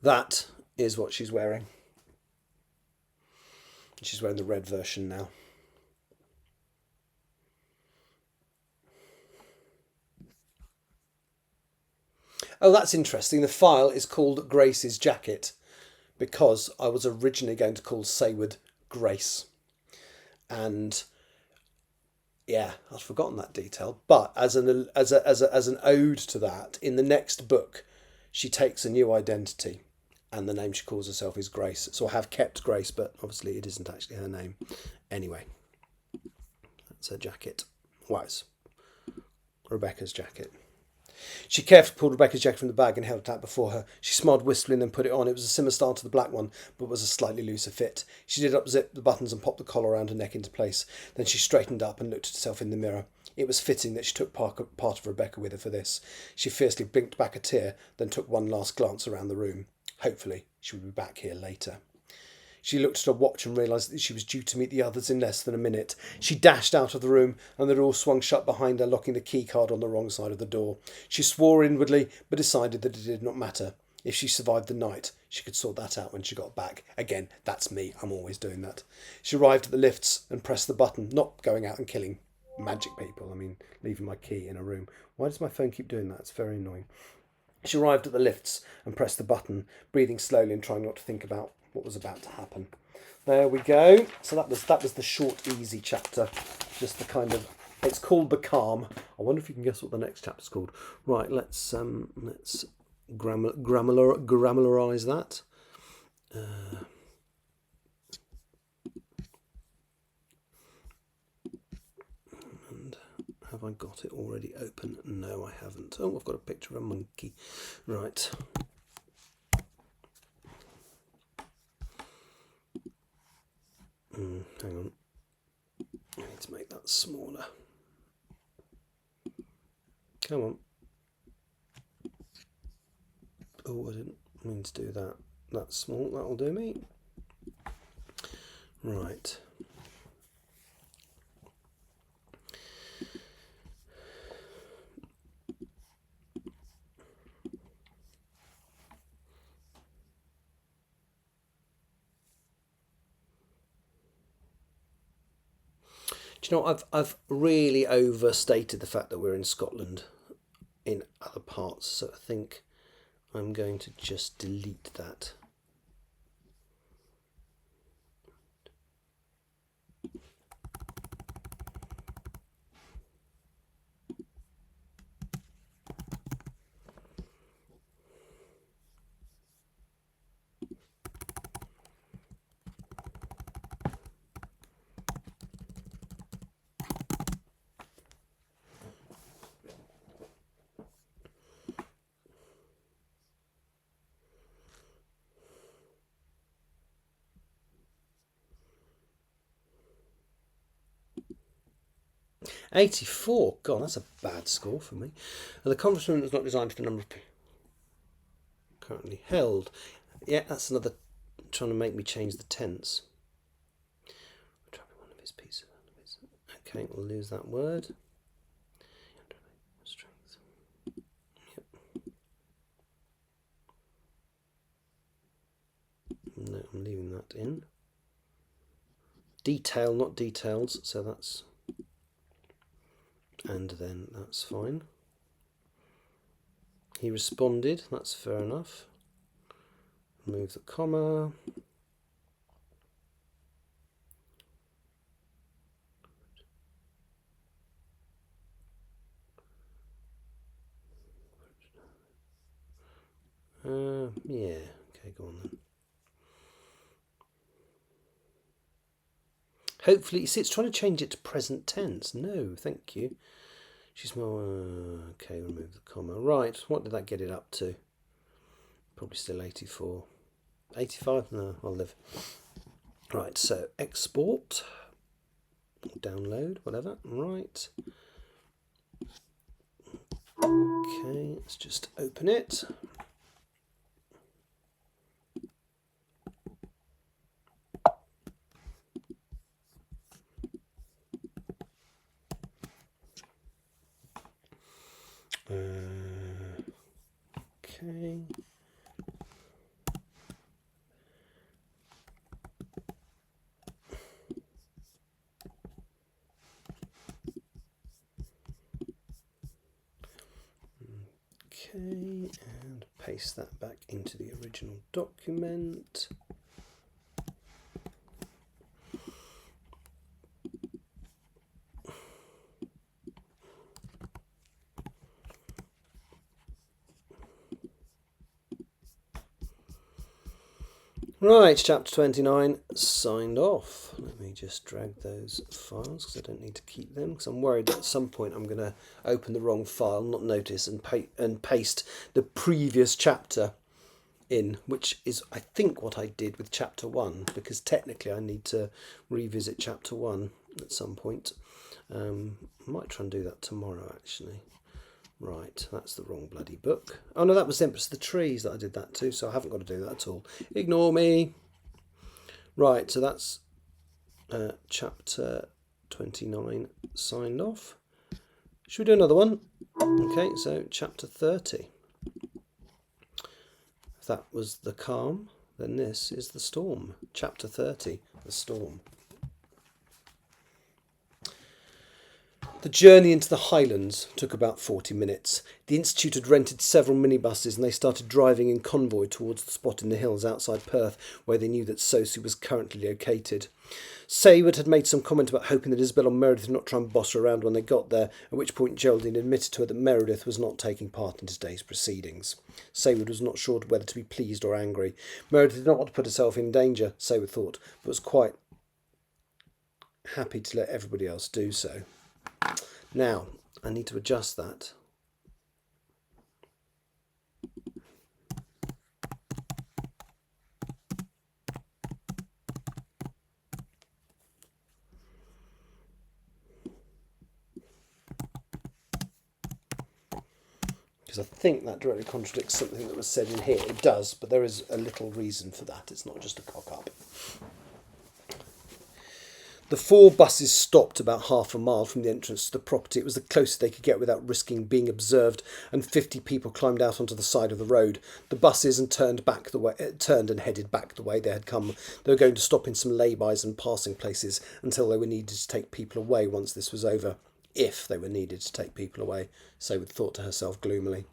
That is what she's wearing. She's wearing the red version now. Oh, that's interesting. The file is called Grace's Jacket because I was originally going to call Saywood Grace. And yeah, I'd forgotten that detail. But as an ode to that, in the next book, she takes a new identity. And the name she calls herself is Grace. So I have kept Grace, but obviously it isn't actually her name. Anyway, that's her jacket. Well, it's Rebecca's jacket. She carefully pulled Rebecca's jacket from the bag and held it out before her. She smiled wistfully and then put it on. It was a similar style to the black one, but was a slightly looser fit. She did unzip the buttons and popped the collar around her neck into place. Then she straightened up and looked at herself in the mirror. It was fitting that she took part of Rebecca with her for this. She fiercely blinked back a tear, then took one last glance around the room. Hopefully, she would be back here later. She looked at her watch and realised that she was due to meet the others in less than a minute. She dashed out of the room and the door swung shut behind her, locking the key card on the wrong side of the door. She swore inwardly, but decided that it did not matter. If she survived the night, she could sort that out when she got back. Again, that's me. I'm always doing that. She arrived at the lifts and pressed the button, not going out and killing magic people. I mean, leaving my key in a room. Why does my phone keep doing that? It's very annoying. She arrived at the lifts and pressed the button, breathing slowly and trying not to think about what was about to happen. There we go. So that was the short, easy chapter. Just the kind of, it's called The Calm. I wonder if you can guess what the next chapter's called. Right, let's grammarise that. And have I got it already open? No, I haven't. Oh, I've got a picture of a monkey. Right. Hang on. I need to make that smaller. Come on. Oh, I didn't mean to do that. That's small. That'll do me. Right. Do you know what? I've really overstated the fact that we're in Scotland in other parts, so I think I'm going to just delete that. '84. God, that's a bad score for me. The conference room is not designed for the number of people currently held. Yeah, that's another trying to make me change the tense. One of his pieces. Okay, we'll lose that word. Strength. Yep. No, I'm leaving that in. Detail, not details, so that's... And then that's fine. He responded, that's fair enough. Move the comma. Yeah, okay, go on then. Hopefully, you see, it's trying to change it to present tense. No, thank you. She's more... okay, remove the comma. Right, what did that get it up to? Probably still 84. 85? No, I'll live. Right, so export. Download, whatever. Right. Okay, let's just open it. Okay. Okay, and paste that back into the original document. Right, chapter 29, signed off. Let me just drag those files because I don't need to keep them because I'm worried that at some point I'm going to open the wrong file, not notice, and paste the previous chapter in, which is, I think, what I did with chapter 1, because technically I need to revisit chapter 1 at some point. I might try and do that tomorrow, actually. Right, that's the wrong bloody book. Oh no, that was Empress of the Trees that I did that to, so I haven't got to do that at all. Ignore me. Right, so that's chapter 29 signed off. Should we do another one? Okay, so chapter 30. If that was the calm, then this is the storm. Chapter 30, the storm. The journey into the Highlands took about 40 minutes. The Institute had rented several minibuses and they started driving in convoy towards the spot in the hills outside Perth where they knew that Sosie was currently located. Sayward had made some comment about hoping that Isabel and Meredith would not try and boss her around when they got there, at which point Geraldine admitted to her that Meredith was not taking part in today's proceedings. Sayward was not sure whether to be pleased or angry. Meredith did not want to put herself in danger, Sayward thought, but was quite happy to let everybody else do so. Now, I need to adjust that. because I think that directly contradicts something that was said in here. It does, but there is a little reason for that. It's not just a cock-up. The 4 buses stopped about half a mile from the entrance to the property. It was the closest they could get without risking being observed, and 50 people climbed out onto the side of the road. The buses turned and headed back the way they had come. They were going to stop in some lay-bys and passing places until they were needed to take people away once this was over. If they were needed to take people away, Saywood thought to herself gloomily.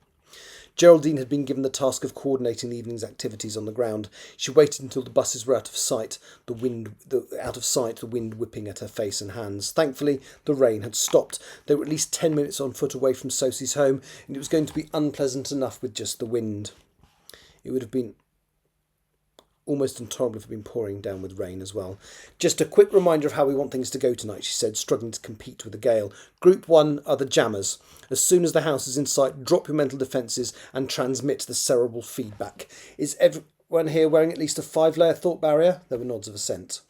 Geraldine had been given the task of coordinating the evening's activities on the ground. She waited until the buses were out of sight, the wind whipping at her face and hands. Thankfully, the rain had stopped. They were at least 10 minutes on foot away from Sosie's home, and it was going to be unpleasant enough with just the wind. It would have been almost intolerable if it had been pouring down with rain as well. Just a quick reminder of how we want things to go tonight, she said, struggling to compete with the gale. Group 1 are the jammers. As soon as the house is in sight, drop your mental defences and transmit the cerebral feedback. Is everyone here wearing at least a 5-layer thought barrier? There were nods of assent.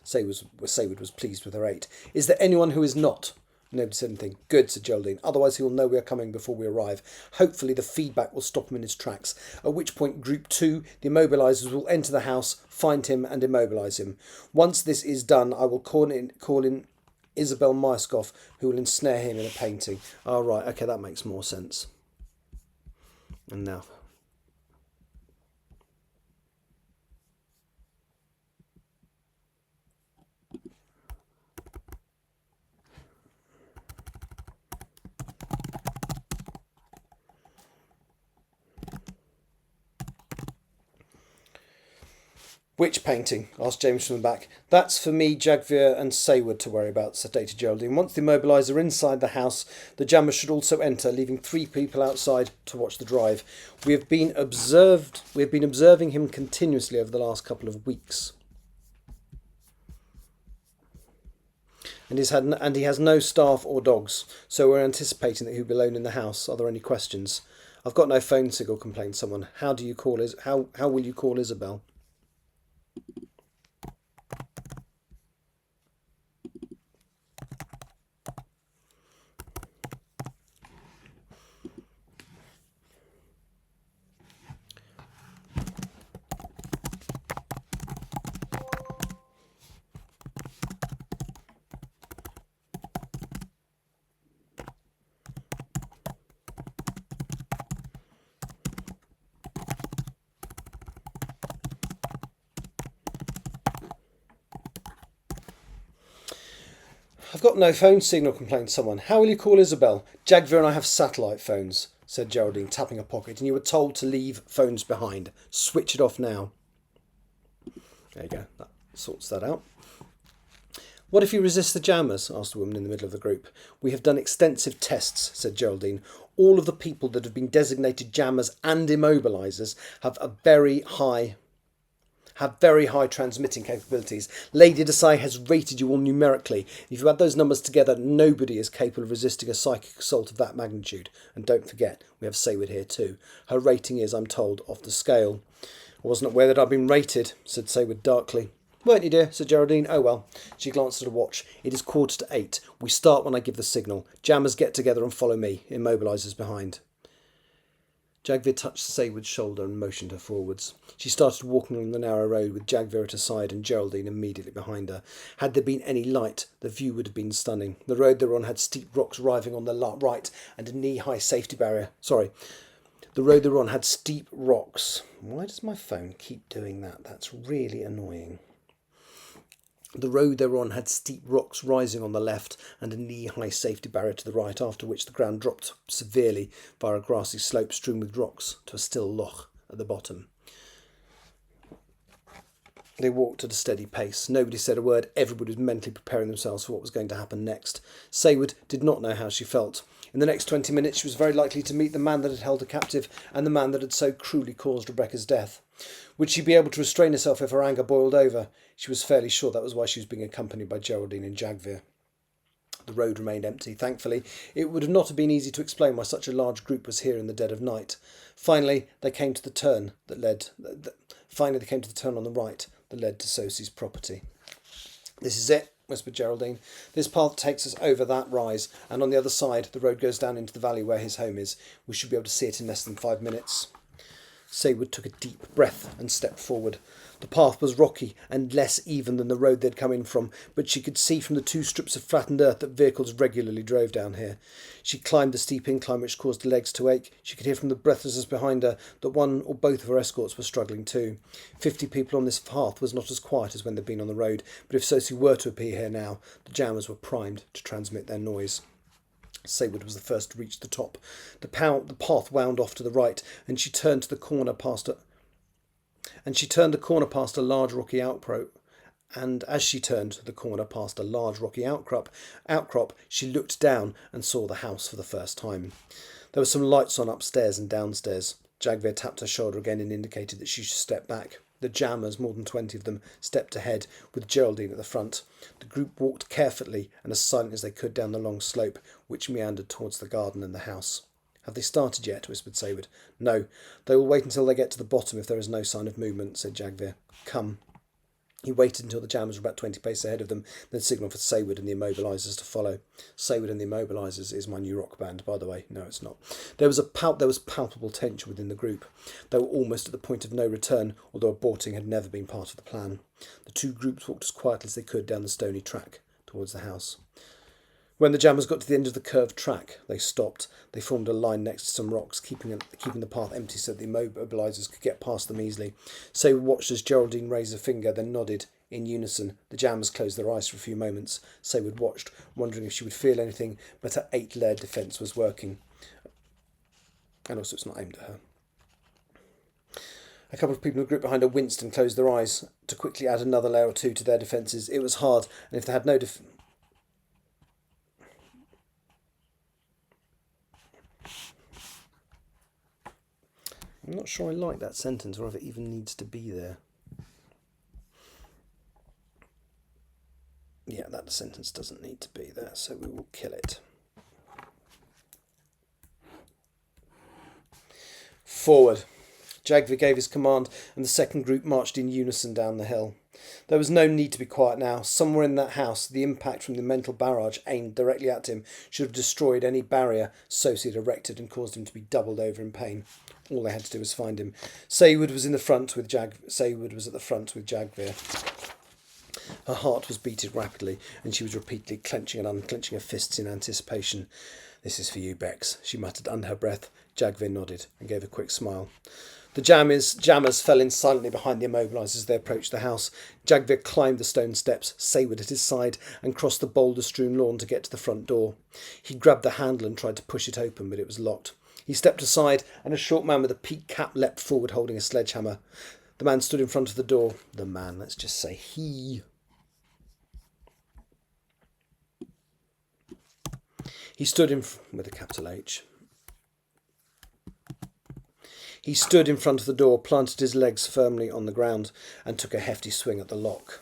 Saywood was pleased with her 8. Is there anyone who is not? Nobody said anything. Good, said Geraldine. Otherwise he will know we are coming before we arrive. Hopefully the feedback will stop him in his tracks. At which point Group 2, the immobilisers, will enter the house, find him and immobilise him. Once this is done, I will call in Isabel Myerscough, who will ensnare him in a painting. Oh, right, okay, that makes more sense. And now... Which painting? Asked James from the back. That's for me, Jagvir and Saywood to worry about, stated Geraldine. Once the immobiliser inside the house, the jammers should also enter, leaving 3 people outside to watch the drive. We have been observing him continuously over the last couple of weeks. And he has no staff or dogs, so we're anticipating that he'll be alone in the house. Are there any questions? I've got no phone signal, complained someone. How will you call Isabel? I've got no phone signal, complained someone. How will you call Isabel? Jagvir and I have satellite phones, said Geraldine, tapping a pocket, and you were told to leave phones behind. Switch it off now. There you go, that sorts that out. What if you resist the jammers? Asked the woman in the middle of the group. We have done extensive tests, said Geraldine. All of the people that have been designated jammers and immobilisers have very high transmitting capabilities. Lady Desai has rated you all numerically. If you add those numbers together, nobody is capable of resisting a psychic assault of that magnitude. And don't forget, we have Saywood here too. Her rating is, I'm told, off the scale. I wasn't aware that I'd been rated, said Saywood darkly. Weren't you, dear? Said Geraldine. Oh well. She glanced at her watch. It is 8:15. We start when I give the signal. Jammers get together and follow me. Immobilisers behind. Jagvir touched Saywood's shoulder and motioned her forwards. She started walking along the narrow road with Jagvir at her side and Geraldine immediately behind her. Had there been any light, the view would have been stunning. The road they were on had steep rocks rising on the right and a knee-high safety barrier. The road they were on had steep rocks. Why does my phone keep doing that? That's really annoying. The road they were on had steep rocks rising on the left and a knee-high safety barrier to the right, after which the ground dropped severely via a grassy slope strewn with rocks to a still loch at the bottom. They walked at a steady pace. Nobody said a word. Everybody was mentally preparing themselves for what was going to happen next. Saywood did not know how she felt. In the next 20 minutes she was very likely to meet the man that had held her captive and the man that had so cruelly caused Rebecca's death. Would she be able to restrain herself if her anger boiled over? She was fairly sure that was why she was being accompanied by Geraldine and Jagvir. The road remained empty. Thankfully, it would not have been easy to explain why such a large group was here in the dead of night. Finally, they came to the turn on the right that led to Sosie's property. This is it. whispered Geraldine. "This path takes us over that rise, and on the other side the road goes down into the valley where his home is. We should be able to see it in less than 5 minutes." Saywood took a deep breath and stepped forward. The path was rocky and less even than the road they'd come in from, but she could see from the 2 strips of flattened earth that vehicles regularly drove down here. She climbed the steep incline which caused her legs to ache. She could hear from the breathlessness behind her that one or both of her escorts were struggling too. 50 people on this path was not as quiet as when they'd been on the road, but if Sosie were to appear here now, the jammers were primed to transmit their noise. Saywood was the first to reach the top. The path wound off to the right, and she turned the corner past a large rocky outcrop. And as she turned the corner past a large rocky outcrop, she looked down and saw the house for the first time. There were some lights on upstairs and downstairs. Jagvir tapped her shoulder again and indicated that she should step back. The jammers, more than 20 of them, stepped ahead, with Geraldine at the front. The group walked carefully and as silently as they could down the long slope, which meandered towards the garden and the house. "Have they started yet?" whispered Saywood. "No. They will wait until they get to the bottom if there is no sign of movement," said Jagvir. "Come." He waited until the jammers were about 20 paces ahead of them, then signalled for Saywood and the Immobilisers to follow. Saywood and the Immobilisers is my new rock band, by the way. No, it's not. There was palpable tension within the group. They were almost at the point of no return, although aborting had never been part of the plan. The 2 groups walked as quietly as they could down the stony track towards the house. When the jammers got to the end of the curved track, they stopped. They formed a line next to some rocks, keeping the path empty so that the Immobilisers could get past them easily. Saywood watched as Geraldine raised a finger, then nodded. In unison, the jammers closed their eyes for a few moments. Saywood watched, wondering if she would feel anything, but her 8-layer defence was working. And also it's not aimed at her. A couple of people in the group behind her winced and closed their eyes to quickly add another layer or 2 to their defences. It was hard, and if they had no I'm not sure I like that sentence, or if it even needs to be there. Yeah, that sentence doesn't need to be there, so we will kill it. Forward. Jagvir gave his command, and the second group marched in unison down the hill. There was no need to be quiet now. Somewhere in that house, the impact from the mental barrage aimed directly at him should have destroyed any barrier Sosie had erected and caused him to be doubled over in pain. All they had to do was find him. Saywood was at the front with Jagvir. Her heart was beating rapidly, and she was repeatedly clenching and unclenching her fists in anticipation. "This is for you, Bex," she muttered under her breath. Jagvir nodded and gave a quick smile. The jammers fell in silently behind the Immobilisers as they approached the house. Jagvir climbed the stone steps, Saywood at his side, and crossed the boulder-strewn lawn to get to the front door. He grabbed the handle and tried to push it open, but it was locked. He stepped aside, and a short man with a peaked cap leapt forward holding a sledgehammer. The man stood in front of the door. The man, let's just say he. He stood with a capital H. He stood in front of the door, planted his legs firmly on the ground, and took a hefty swing at the lock.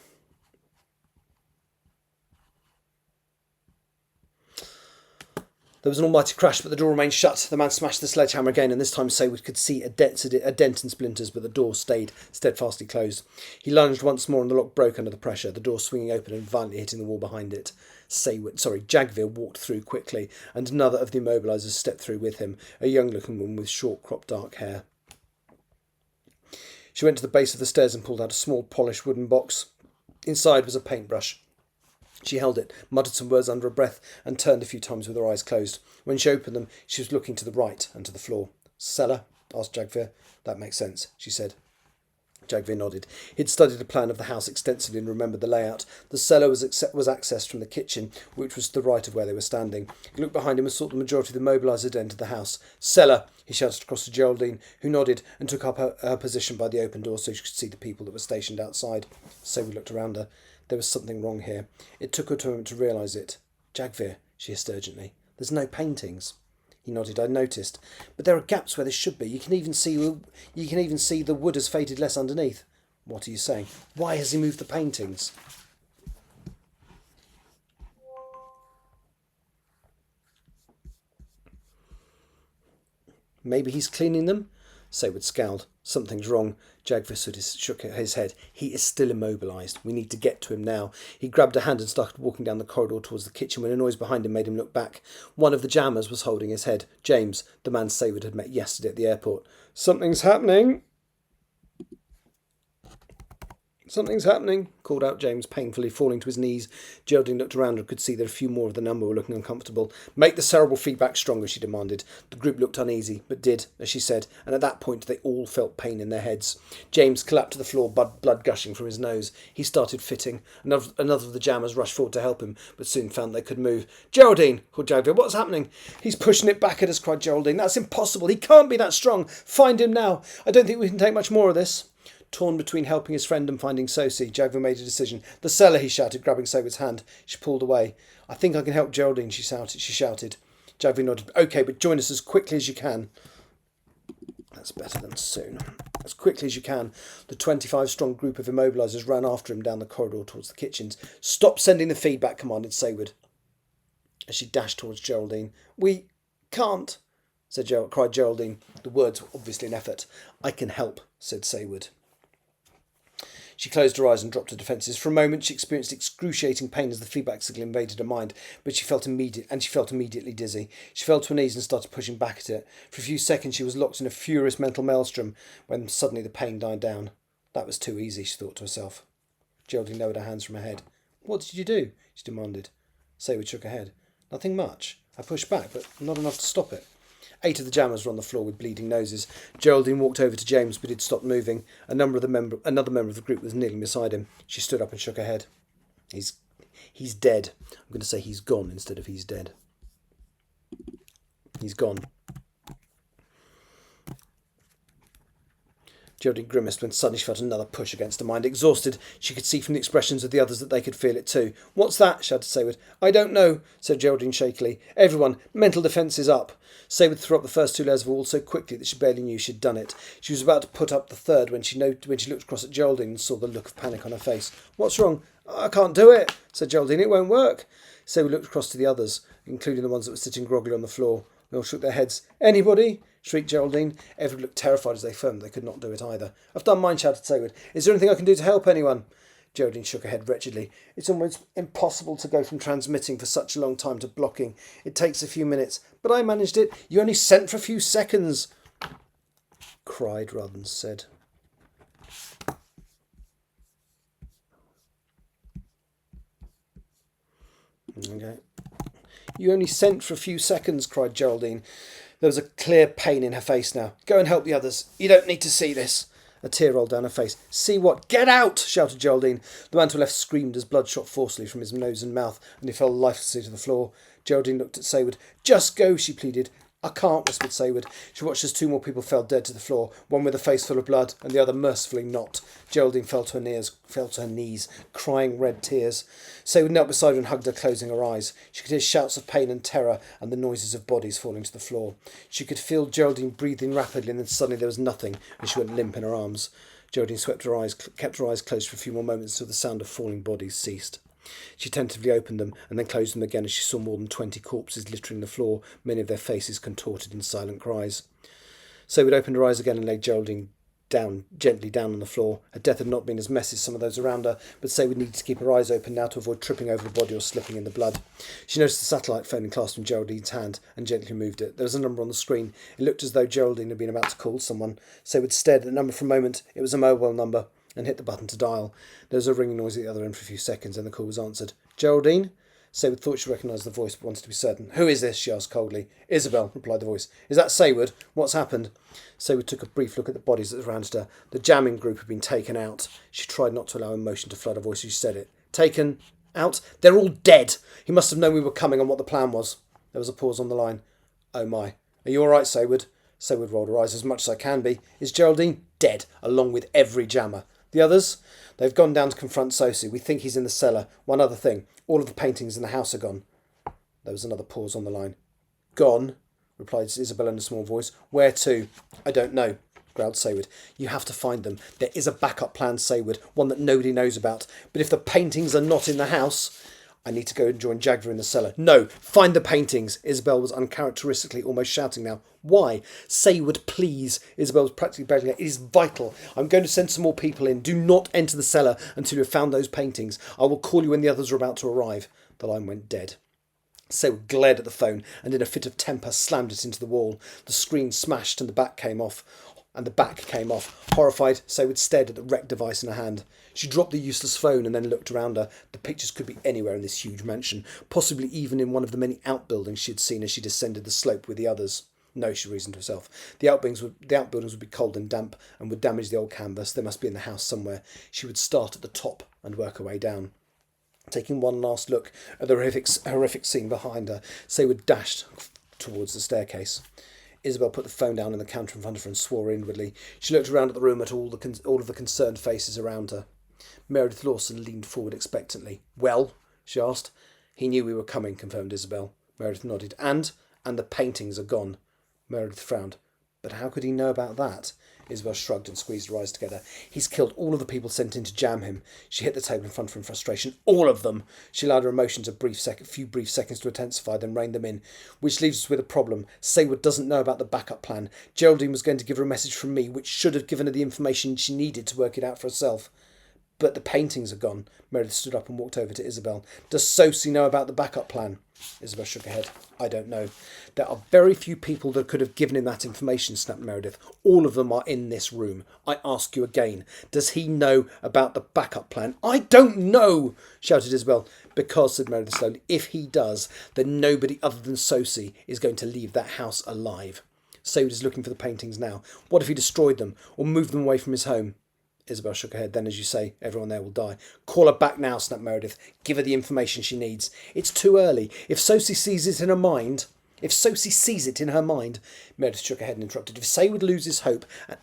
There was an almighty crash, but the door remained shut. The man smashed the sledgehammer again, and this time Saywood could see a dent in splinters, but the door stayed steadfastly closed. He lunged once more, and the lock broke under the pressure, the door swinging open and violently hitting the wall behind it. Jagvir walked through quickly, and another of the Immobilisers stepped through with him, a young-looking woman with short, cropped dark hair. She went to the base of the stairs and pulled out a small, polished wooden box. Inside was a paintbrush. She held it, muttered some words under her breath, and turned a few times with her eyes closed. When she opened them, she was looking to the right and to the floor. "Cellar?" asked Jagvir. "That makes sense," she said. Jagvir nodded. He'd studied the plan of the house extensively and remembered the layout. The cellar was accessed from the kitchen, which was to the right of where they were standing. He looked behind him and saw the majority of the Immobilisers had entered the house. "Cellar!" he shouted across to Geraldine, who nodded and took up her position by the open door so she could see the people that were stationed outside. Saywood looked around her. There was something wrong here. It took her a moment to realise it. "Jagvir," she hissed urgently, "there's no paintings." He nodded. "I noticed. But there are gaps where there should be. You can even see the wood has faded less underneath." "What are you saying?" "Why has he moved the paintings?" "Maybe he's cleaning them?" Saywood scowled. Something's wrong. Jagger shook his head. He is still immobilised. We need to get to him now. He grabbed a hand and started walking down the corridor towards the kitchen when a noise behind him made him look back. One of the jammers was holding his head. James, the man Saywood had met yesterday at the airport. Something's happening. Something's happening, called out James, painfully falling to his knees. Geraldine looked around and could see that a few more of the number were looking uncomfortable. Make the cerebral feedback stronger, she demanded. The group looked uneasy, but did, as she said, and at that point they all felt pain in their heads. James collapsed to the floor, blood gushing from his nose. He started fitting. Another of the jammers rushed forward to help him, but soon found they could move. Geraldine, called Jagger, what's happening? He's pushing it back at us, cried Geraldine. That's impossible. He can't be that strong. Find him now. I don't think we can take much more of this. Torn between helping his friend and finding Sosie, Jagger made a decision. The cellar, he shouted, grabbing Saywood's hand. She pulled away. I think I can help Geraldine, she shouted. Jagger nodded. OK, but join us as quickly as you can. That's better than soon. As quickly as you can. The 25-strong group of immobilisers ran after him down the corridor towards the kitchens. Stop sending the feedback, commanded Saywood, as she dashed towards Geraldine. We can't, cried Geraldine. The words were obviously an effort. I can help, said Saywood. She closed her eyes and dropped her defences. For a moment she experienced excruciating pain as the feedback signal invaded her mind, but she felt immediately dizzy. She fell to her knees and started pushing back at it. For a few seconds she was locked in a furious mental maelstrom when suddenly the pain died down. That was too easy, she thought to herself. Geraldine lowered her hands from her head. What did you do? She demanded. Saywood shook her head. Nothing much. I pushed back, but not enough to stop it. 8 of the jammers were on the floor with bleeding noses. Geraldine walked over to James, but he'd stopped moving. Another member of the group was kneeling beside him. She stood up and shook her head. He's dead. I'm going to say he's gone instead of he's dead. He's gone. Geraldine grimaced when suddenly she felt another push against her mind. Exhausted, she could see from the expressions of the others that they could feel it too. What's that? Shouted Saywood. I don't know, said Geraldine shakily. Everyone, mental defences up. Saywood threw up the first 2 layers of wall so quickly that she barely knew she'd done it. She was about to put up the third when she looked across at Geraldine and saw the look of panic on her face. What's wrong? I can't do it, said Geraldine. It won't work. Saywood looked across to the others, including the ones that were sitting groggily on the floor. They all shook their heads. Anybody? Shrieked Geraldine. Everyone looked terrified as they affirmed they could not do it either. I've done mine, shouted Saywood. Is there anything I can do to help anyone? Geraldine shook her head wretchedly. It's almost impossible to go from transmitting for such a long time to blocking. It takes a few minutes. But I managed it. You only sent for a few seconds. Cried rather than said. Okay. You only sent for a few seconds, cried Geraldine. There was a clear pain in her face now. Go and help the others. You don't need to see this. A tear rolled down her face. See what? Get out! Shouted Geraldine. The man to the left screamed as blood shot forcefully from his nose and mouth, and he fell lifelessly to the floor. Geraldine looked at Saywood. Just go, she pleaded. I can't, whispered Saywood. She watched as 2 more people fell dead to the floor, one with a face full of blood, and the other mercifully not. Geraldine fell to her knees, crying red tears. Saywood knelt beside her and hugged her, closing her eyes. She could hear shouts of pain and terror and the noises of bodies falling to the floor. She could feel Geraldine breathing rapidly, and then suddenly there was nothing, and she went limp in her arms. Geraldine kept her eyes closed for a few more moments until the sound of falling bodies ceased. She tentatively opened them and then closed them again as she saw more than 20 corpses littering the floor, many of their faces contorted in silent cries. Saywood opened her eyes again and laid Geraldine gently down on the floor. Her death had not been as messy as some of those around her, but Saywood needed to keep her eyes open now to avoid tripping over the body or slipping in the blood. She noticed the satellite phone clasped in Geraldine's hand and gently moved it. There was a number on the screen. It looked as though Geraldine had been about to call someone. Saywood stared at the number for a moment. It was a mobile number, and hit the button to dial. There was a ringing noise at the other end for a few seconds, and the call was answered. Geraldine? Saywood thought she recognised the voice, but wanted to be certain. Who is this? She asked coldly. Isabel, replied the voice. Is that Saywood? What's happened? Saywood took a brief look at the bodies that surrounded her. The jamming group had been taken out. She tried not to allow emotion to flood her voice as she said it. Taken out? They're all dead! He must have known we were coming and what the plan was. There was a pause on the line. Oh my. Are you all right, Saywood? Saywood rolled her eyes. As much as I can be. Is Geraldine? Dead, along with every jammer. The others? They've gone down to confront Sosie. We think he's in the cellar. One other thing. All of the paintings in the house are gone. There was another pause on the line. Gone, replied Isabel in a small voice. Where to? I don't know, growled Saywood. You have to find them. There is a backup plan, Saywood, one that nobody knows about. But if the paintings are not in the house... I need to go and join Jagver in the cellar. No, find the paintings. Isabel was uncharacteristically almost shouting now. Why? Saywood, please. Isabel was practically begging her. It is vital. I'm going to send some more people in. Do not enter the cellar until you have found those paintings. I will call you when the others are about to arrive. The line went dead. Saywood glared at the phone and in a fit of temper slammed it into the wall. The screen smashed and the back came off. Horrified, Saywood stared at the wrecked device in her hand. She dropped the useless phone and then looked around her. The pictures could be anywhere in this huge mansion, possibly even in one of the many outbuildings she had seen as she descended the slope with the others. No, she reasoned to herself. The outbuildings would be cold and damp and would damage the old canvas. They must be in the house somewhere. She would start at the top and work her way down. Taking one last look at the horrific scene behind her, Saywood dashed towards the staircase. Isabel put the phone down on the counter in front of her and swore inwardly. She looked around at the room at all of the concerned faces around her. Meredith Lawson leaned forward expectantly. Well? She asked. He knew we were coming, confirmed Isabel. Meredith nodded. And the paintings are gone. Meredith frowned. But how could he know about that? Isabel shrugged and squeezed her eyes together. He's killed all of the people sent in to jam him. She hit the table in front of her in frustration. All of them! She allowed her emotions a few brief seconds to intensify, then reined them in. Which leaves us with a problem. Saywood doesn't know about the backup plan. Geraldine was going to give her a message from me, which should have given her the information she needed to work it out for herself. But the paintings are gone. Meredith stood up and walked over to Isabel. Does Sosie know about the backup plan? Isabel shook her head. I don't know. There are very few people that could have given him that information, snapped Meredith. All of them are in this room. I ask you again. Does he know about the backup plan? I don't know, shouted Isabel. Because, said Meredith slowly, if he does, then nobody other than Sosie is going to leave that house alive. Saywood is looking for the paintings now. What if he destroyed them or moved them away from his home? Isabel shook her head. Then, as you say, everyone there will die. Call her back now, snapped Meredith. Give her the information she needs. It's too early. If Sosie sees it in her mind... Meredith shook her head and interrupted. If Saywood loses hope and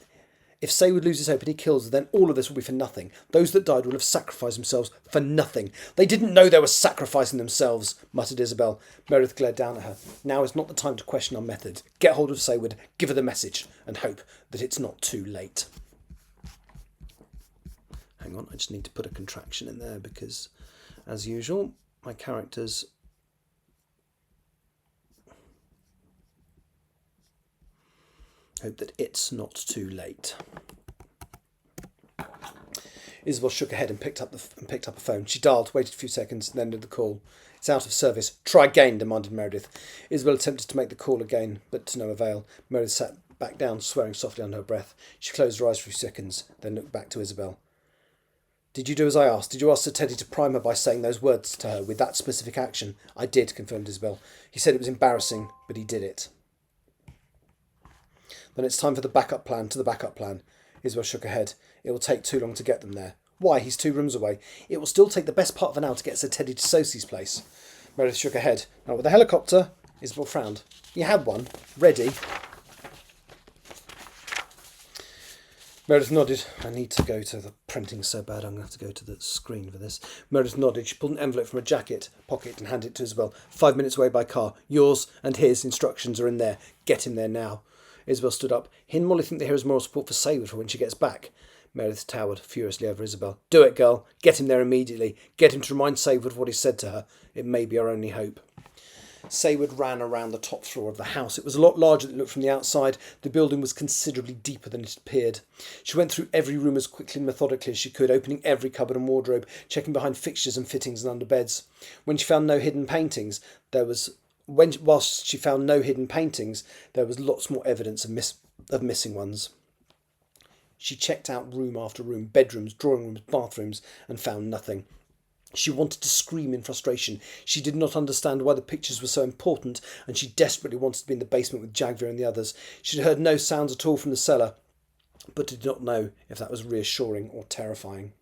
he kills her, then all of this will be for nothing. Those that died will have sacrificed themselves for nothing. They didn't know they were sacrificing themselves, muttered Isabel. Meredith glared down at her. Now is not the time to question our methods. Get hold of Saywood, give her the message, and hope that it's not too late. Hang on, I just need to put a contraction in there because, as usual, my characters hope that it's not too late. Isabel shook her head and picked up a phone. She dialed, waited a few seconds, and ended the call. It's out of service. Try again, demanded Meredith. Isabel attempted to make the call again, but to no avail. Meredith sat back down, swearing softly under her breath. She closed her eyes for a few seconds, then looked back to Isabel. Did you do as I asked? Did you ask Sir Teddy to prime her by saying those words to her with that specific action? I did, confirmed Isabel. He said it was embarrassing, but he did it. Then it's time for the backup plan. Isabel shook her head. It will take too long to get them there. Why? He's 2 rooms away. It will still take the best part of an hour to get Sir Teddy to Sosie's place. Meredith shook her head. Not with the helicopter. Isabel frowned. You had one. Ready. Meredith nodded. I need to go to the printing's so bad I'm going to have to go to the screen for this. Meredith nodded. She pulled an envelope from her jacket pocket and handed it to Isabel. 5 minutes away by car. Yours and his instructions are in there. Get him there now. Isabel stood up. He and Molly think that here is moral support for Saywood for when she gets back. Meredith towered furiously over Isabel. Do it, girl. Get him there immediately. Get him to remind Saywood of what he said to her. It may be our only hope. Saywood ran around the top floor of the house. It was a lot larger than it looked from the outside. The building was considerably deeper than it appeared. She went through every room as quickly and methodically as she could, opening every cupboard and wardrobe, checking behind fixtures and fittings and under beds. Whilst she found no hidden paintings, there was lots more evidence of missing ones. She checked out room after room, bedrooms, drawing rooms, bathrooms, and found nothing. She wanted to scream in frustration. She did not understand why the pictures were so important, and she desperately wanted to be in the basement with Jagver and the others. She had heard no sounds at all from the cellar, but did not know if that was reassuring or terrifying.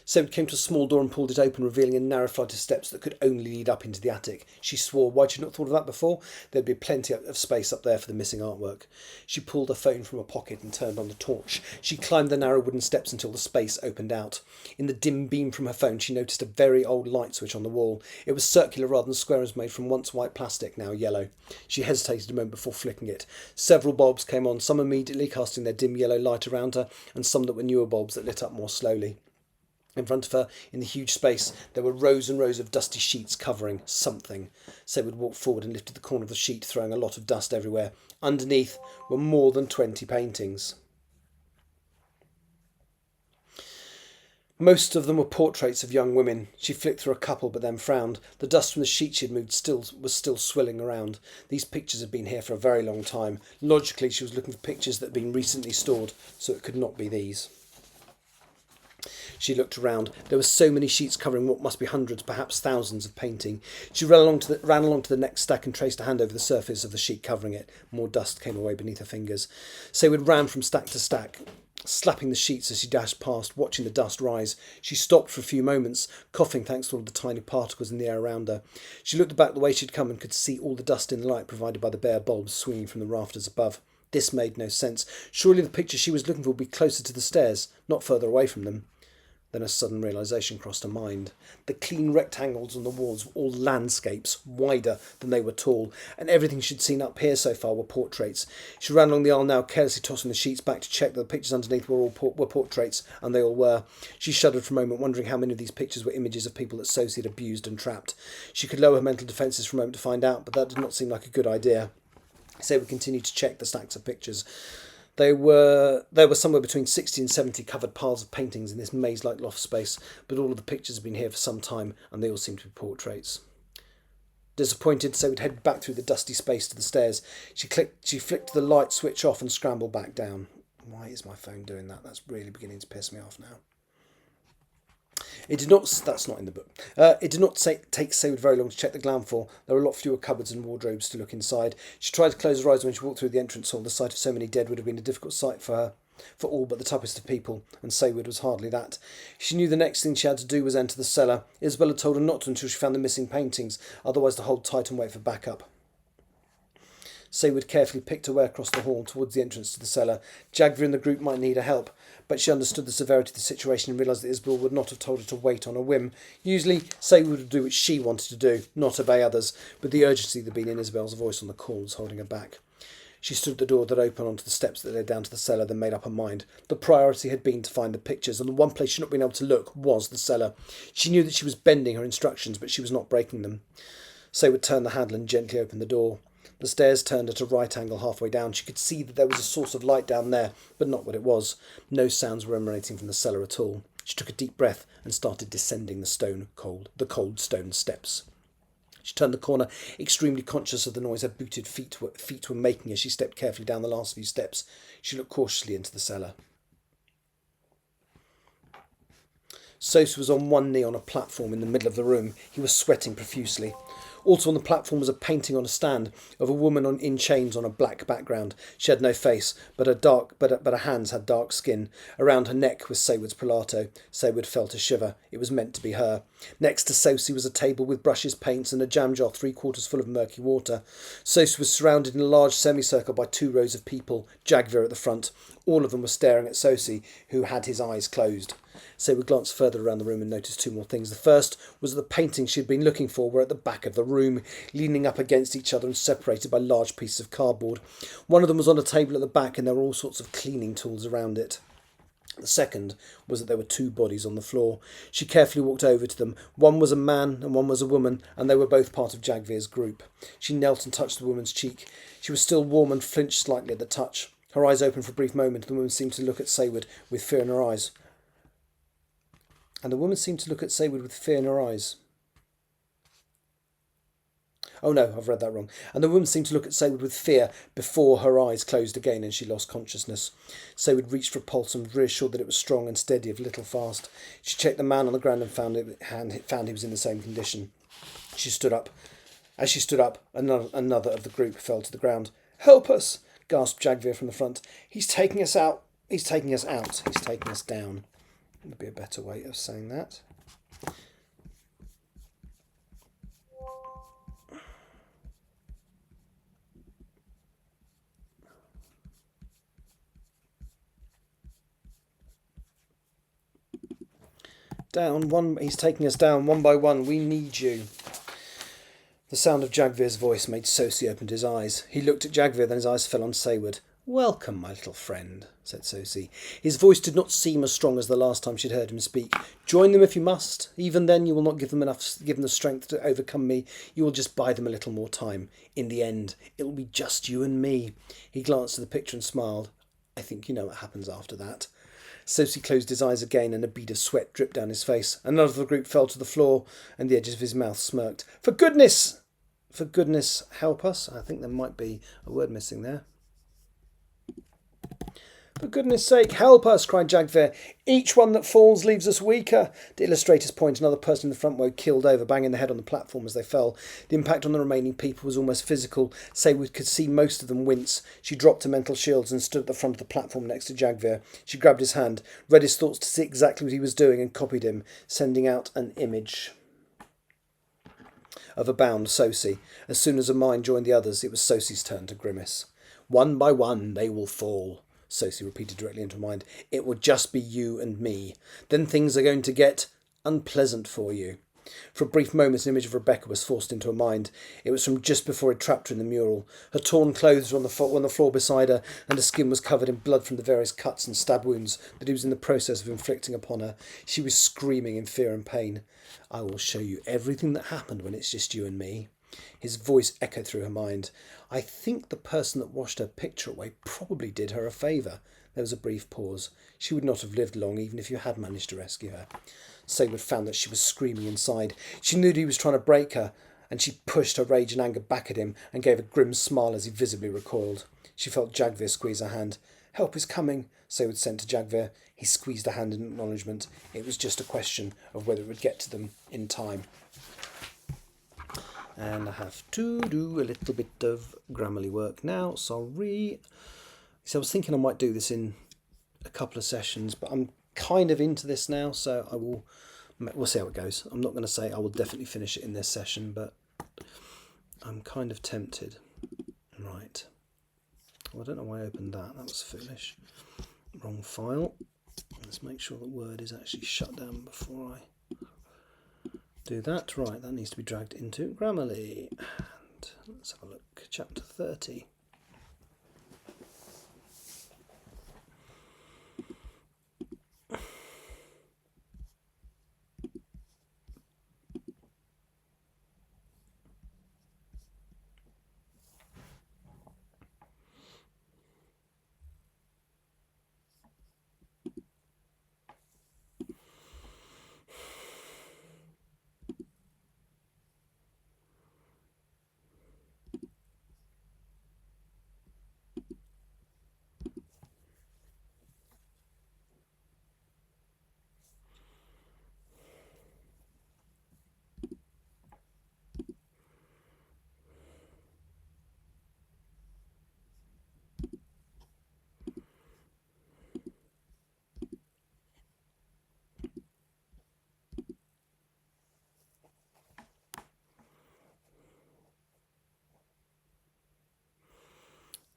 Saywood came to a small door and pulled it open, revealing a narrow flight of steps that could only lead up into the attic. She swore. Why had she not thought of that before? There'd be plenty of space up there for the missing artwork. She pulled her phone from her pocket and turned on the torch. She climbed the narrow wooden steps until the space opened out. In the dim beam from her phone, she noticed a very old light switch on the wall. It was circular rather than square and was made from once white plastic, now yellow. She hesitated a moment before flicking it. Several bulbs came on, some immediately casting their dim yellow light around her, and some that were newer bulbs that lit up more slowly. In front of her, in the huge space, there were rows and rows of dusty sheets covering something. Saywood walked forward and lifted the corner of the sheet, throwing a lot of dust everywhere. Underneath were more than 20 paintings. Most of them were portraits of young women. She flicked through a couple, but then frowned. The dust from the sheet she had moved was still swilling around. These pictures had been here for a very long time. Logically, she was looking for pictures that had been recently stored, so it could not be these. She looked around. There were so many sheets covering what must be hundreds, perhaps thousands of painting. She ran along to the next stack and traced a hand over the surface of the sheet covering it. More dust came away beneath her fingers. Saywood ran from stack to stack, slapping the sheets as she dashed past, watching the dust rise. She stopped for a few moments, coughing thanks to all the tiny particles in the air around her. She looked back the way she'd come and could see all the dust in the light provided by the bare bulbs swinging from the rafters above. This made no sense. Surely the picture she was looking for would be closer to the stairs, not further away from them. Then a sudden realisation crossed her mind. The clean rectangles on the walls were all landscapes, wider than they were tall, and everything she'd seen up here so far were portraits. She ran along the aisle now, carelessly tossing the sheets back to check that the pictures underneath were portraits, and they all were. She shuddered for a moment, wondering how many of these pictures were images of people that Sosie had abused and trapped. She could lower her mental defences for a moment to find out, but that did not seem like a good idea. Saywood continued to check the stacks of pictures. There were somewhere between 60 and 70 covered piles of paintings in this maze-like loft space, but all of the pictures had been here for some time, and they all seemed to be portraits. Disappointed, Saywood headed back through the dusty space to the stairs. She flicked the light switch off and scrambled back down. Why is my phone doing that? That's really beginning to piss me off now. That's not in the book. It did not take Saywood very long to check the ground floor. There were a lot fewer cupboards and wardrobes to look inside. She tried to close her eyes when she walked through the entrance hall. The sight of so many dead would have been a difficult sight for her, for all but the toughest of people, and Saywood was hardly that. She knew the next thing she had to do was enter the cellar. Isabel had told her not to until she found the missing paintings, otherwise to hold tight and wait for backup. Saywood carefully picked her way across the hall towards the entrance to the cellar. Jagvir and the group might need her help, but she understood the severity of the situation and realised that Isabel would not have told her to wait on a whim. Usually, Saywood would do what she wanted to do, not obey others, but the urgency that had been in Isabel's voice on the call was holding her back. She stood at the door that opened onto the steps that led down to the cellar, then made up her mind. The priority had been to find the pictures, and the one place she had not been able to look was the cellar. She knew that she was bending her instructions, but she was not breaking them. Saywood turned the handle and gently opened the door. The stairs turned at a right angle halfway down. She could see that there was a source of light down there, but not what it was. No sounds were emanating from the cellar at all. She took a deep breath and started descending the cold stone steps. She turned the corner, extremely conscious of the noise her booted feet were making as she stepped carefully down the last few steps. She looked cautiously into the cellar. Sosie was on one knee on a platform in the middle of the room. He was sweating profusely. Also on the platform was a painting on a stand of a woman in chains on a black background. She had no face, but her hands had dark skin. Around her neck was Saywood's Pilato. Saywood felt a shiver. It was meant to be her. Next to Sosie was a table with brushes, paints, and a jam jar 3/4 full of murky water. Sosie was surrounded in a large semicircle by 2 rows of people, Jagvir at the front. All of them were staring at Sosie, who had his eyes closed. Saywood glanced further around the room and noticed 2 more things. The first was that the paintings she had been looking for were at the back of the room, leaning up against each other and separated by large pieces of cardboard. One of them was on a table at the back, and there were all sorts of cleaning tools around it. The second was that there were 2 bodies on the floor. She carefully walked over to them. One was a man and one was a woman, and they were both part of Jagvir's group. She knelt and touched the woman's cheek. She was still warm and flinched slightly at the touch. Her eyes opened for a brief moment, and the woman seemed to look at Saywood with fear in her eyes. Oh no, I've read that wrong. And the woman seemed to look at Saywood with fear before her eyes closed again and she lost consciousness. Saywood reached for a pulse and was reassured that it was strong and steady, if a little fast. She checked the man on the ground and found he was in the same condition. She stood up. As she stood up, another of the group fell to the ground. "Help us!" gasped Jagvir from the front. He's taking us out. He's taking us out. He's taking us down. Would be a better way of saying that. He's taking us down one by one. We need you. The sound of Jagvir's voice made Sosie open his eyes. He looked at Jagvir, then his eyes fell on Saywood. Welcome, my little friend, said Sosie. His voice did not seem as strong as the last time she'd heard him speak. Join them if you must. Even then you will not give them the strength to overcome me. You will just buy them a little more time. In the end, it will be just you and me. He glanced at the picture and smiled. I think you know what happens after that. Sosie closed his eyes again and a bead of sweat dripped down his face. Another of the group fell to the floor and the edges of his mouth smirked. For goodness, help us. I think there might be a word missing there. For goodness sake, help us, cried Jagvir. Each one that falls leaves us weaker. The illustrator's point, another person in the front row keeled over, banging their head on the platform as they fell. The impact on the remaining people was almost physical. Saywood could see most of them wince. She dropped her mental shields and stood at the front of the platform next to Jagvir. She grabbed his hand, read his thoughts to see exactly what he was doing, and copied him, sending out an image of a bound Sosie. As soon as her mind joined the others, it was Sosie's turn to grimace. One by one they will fall, Sosie repeated directly into her mind. It will just be you and me. Then things are going to get unpleasant for you. For a brief moment, an image of Rebecca was forced into her mind. It was from just before it trapped her in the mural. Her torn clothes were on the floor beside her, and her skin was covered in blood from the various cuts and stab wounds that he was in the process of inflicting upon her. She was screaming in fear and pain. I will show you everything that happened when it's just you and me. His voice echoed through her mind. I think the person that washed her picture away probably did her a favour. There was a brief pause. She would not have lived long, even if you had managed to rescue her. Saywood found that she was screaming inside. She knew that he was trying to break her, and she pushed her rage and anger back at him and gave a grim smile as he visibly recoiled. She felt Jagvir squeeze her hand. Help is coming, Saywood sent to Jagvir. He squeezed her hand in acknowledgement. It was just a question of whether it would get to them in time. And I have to do a little bit of Grammarly work now. Sorry. So I was thinking I might do this in a couple of sessions, but I'm kind of into this now, so we'll see how it goes. I'm not going to say I will definitely finish it in this session, but I'm kind of tempted. Right. Well, I don't know why I opened that. That was foolish. Wrong file. Let's make sure the Word is actually shut down before I do that. Right, that needs to be dragged into Grammarly. And let's have a look. Chapter 30.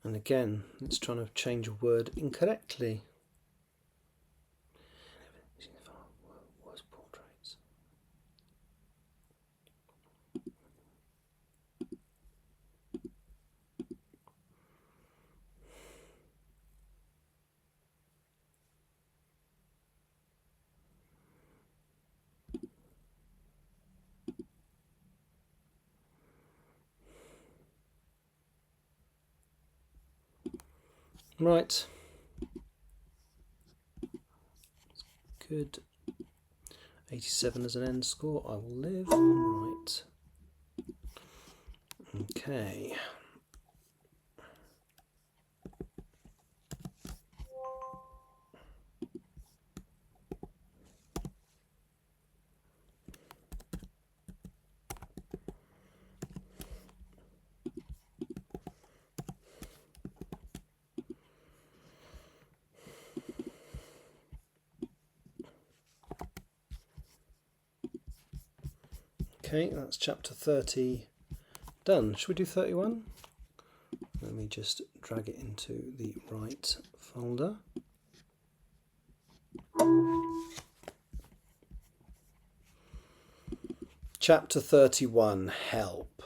And again, it's trying to change a word incorrectly. Was portraits. Right. Good. 87 as an end score. I will live. Right. Okay. Okay, that's chapter 30 done. Should we do 31? Let me just drag it into the right folder. Chapter 31, Help.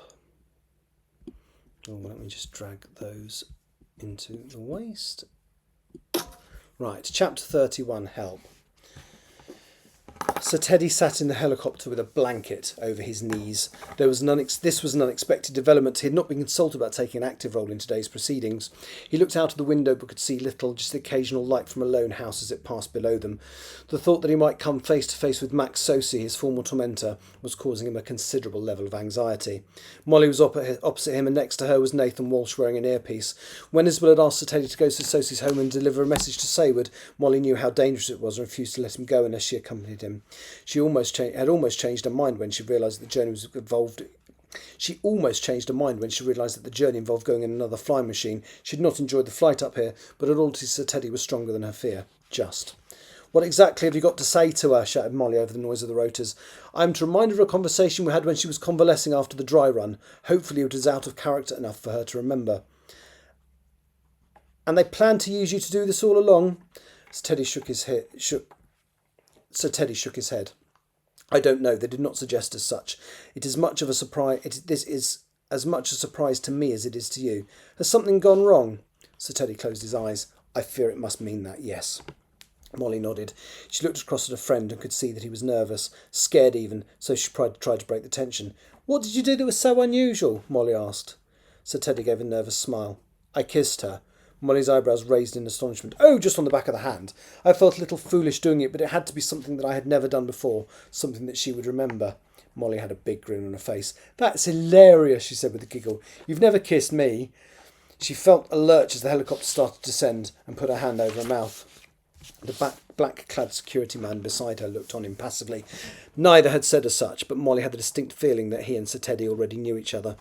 Oh, let me just drag those into the waste. Right, chapter 31, Help. Sir Teddy sat in the helicopter with a blanket over his knees. This was an unexpected development. He had not been consulted about taking an active role in today's proceedings. He looked out of the window but could see little, just the occasional light from a lone house as it passed below them. The thought that he might come face to face with Max Sosi, his former tormentor, was causing him a considerable level of anxiety. Molly was opposite him, and next to her was Nathan Walsh wearing an earpiece. When Isabel had asked Sir Teddy to go to Sosi's home and deliver a message to Sayward, Molly knew how dangerous it was and refused to let him go unless she accompanied him. She had almost changed her mind when she realised that the journey was involved. She almost changed her mind when she realised that the journey involved going in another flying machine. She had not enjoyed the flight up here, but her loyalty to Sir Teddy was stronger than her fear. Just. What exactly have you got to say to her? Shouted Molly over the noise of the rotors. I am to remind her of a conversation we had when she was convalescing after the dry run. Hopefully it was out of character enough for her to remember. And they planned to use you to do this all along? Sir Teddy shook his head. I don't know. They did not suggest as such. It is much of a surprise. This is as much a surprise to me as it is to you. Has something gone wrong? Sir Teddy closed his eyes. I fear it must mean that, yes. Molly nodded. She looked across at her friend and could see that he was nervous, scared even, so she tried to break the tension. What did you do that was so unusual? Molly asked. Sir Teddy gave a nervous smile. I kissed her. Molly's eyebrows raised in astonishment. Oh, just on the back of the hand. I felt a little foolish doing it, but it had to be something that I had never done before, something that she would remember. Molly had a big grin on her face. That's hilarious, she said with a giggle. You've never kissed me. She felt a lurch as the helicopter started to descend and put her hand over her mouth. The black-clad security man beside her looked on impassively. Neither had said as such, but Molly had the distinct feeling that he and Sir Teddy already knew each other.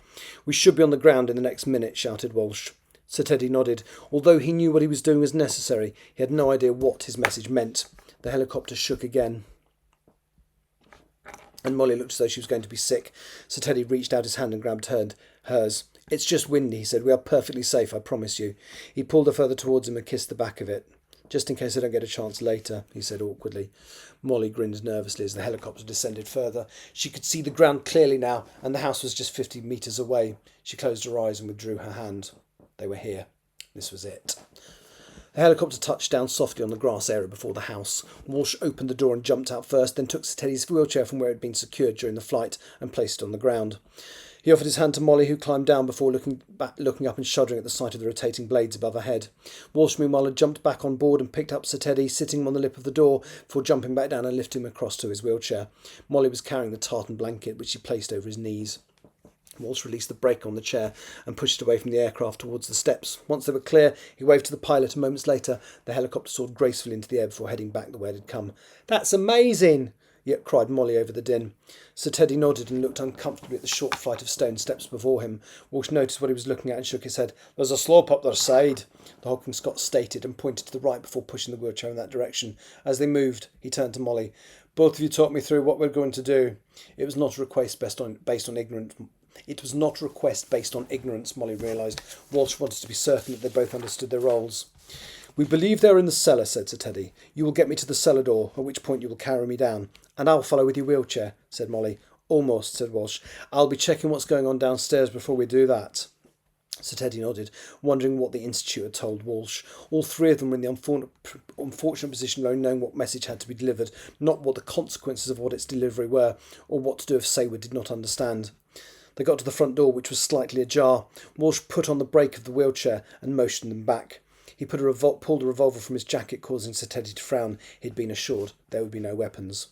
We should be on the ground in the next minute, shouted Walsh. Sir Teddy nodded. Although he knew what he was doing was necessary, he had no idea what his message meant. The helicopter shook again, and Molly looked as though she was going to be sick. Sir Teddy reached out his hand and grabbed hers. It's just windy, he said. We are perfectly safe, I promise you. He pulled her further towards him and kissed the back of it. Just in case I don't get a chance later, he said awkwardly. Molly grinned nervously as the helicopter descended further. She could see the ground clearly now, and the house was just 50 metres away. She closed her eyes and withdrew her hand. They were here. This was it. The helicopter touched down softly on the grass area before the house. Walsh opened the door and jumped out first, then took Sir Teddy's wheelchair from where it had been secured during the flight and placed it on the ground. He offered his hand to Molly, who climbed down before looking up and shuddering at the sight of the rotating blades above her head. Walsh, meanwhile, had jumped back on board and picked up Sir Teddy, sitting him on the lip of the door, before jumping back down and lifting him across to his wheelchair. Molly was carrying the tartan blanket, which she placed over his knees. Walsh released the brake on the chair and pushed it away from the aircraft towards the steps. Once they were clear, he waved to the pilot, and moments later the helicopter soared gracefully into the air before heading back the way it had come. That's amazing! Yet cried Molly over the din. Sir Teddy nodded and looked uncomfortably at the short flight of stone steps before him. Walsh noticed what he was looking at and shook his head. There's a slope up their side, the hulking Scot stated, and pointed to the right before pushing the wheelchair in that direction. As they moved, he turned to Molly. Both of you talk me through what we're going to do. It was not a request based on ignorance. It was not a request based on ignorance, Molly realised. Walsh wanted to be certain that they both understood their roles. We believe they're in the cellar, said Sir Teddy. You will get me to the cellar door, at which point you will carry me down. And I'll follow with your wheelchair, said Molly. Almost, said Walsh. I'll be checking what's going on downstairs before we do that. Sir Teddy nodded, wondering what the Institute had told Walsh. All three of them were in the unfortunate position of only knowing what message had to be delivered, not what the consequences of what its delivery were, or what to do if Sayward did not understand. They got to the front door, which was slightly ajar. Walsh put on the brake of the wheelchair and motioned them back. He pulled a revolver from his jacket, causing Sir Teddy to frown. He had been assured there would be no weapons.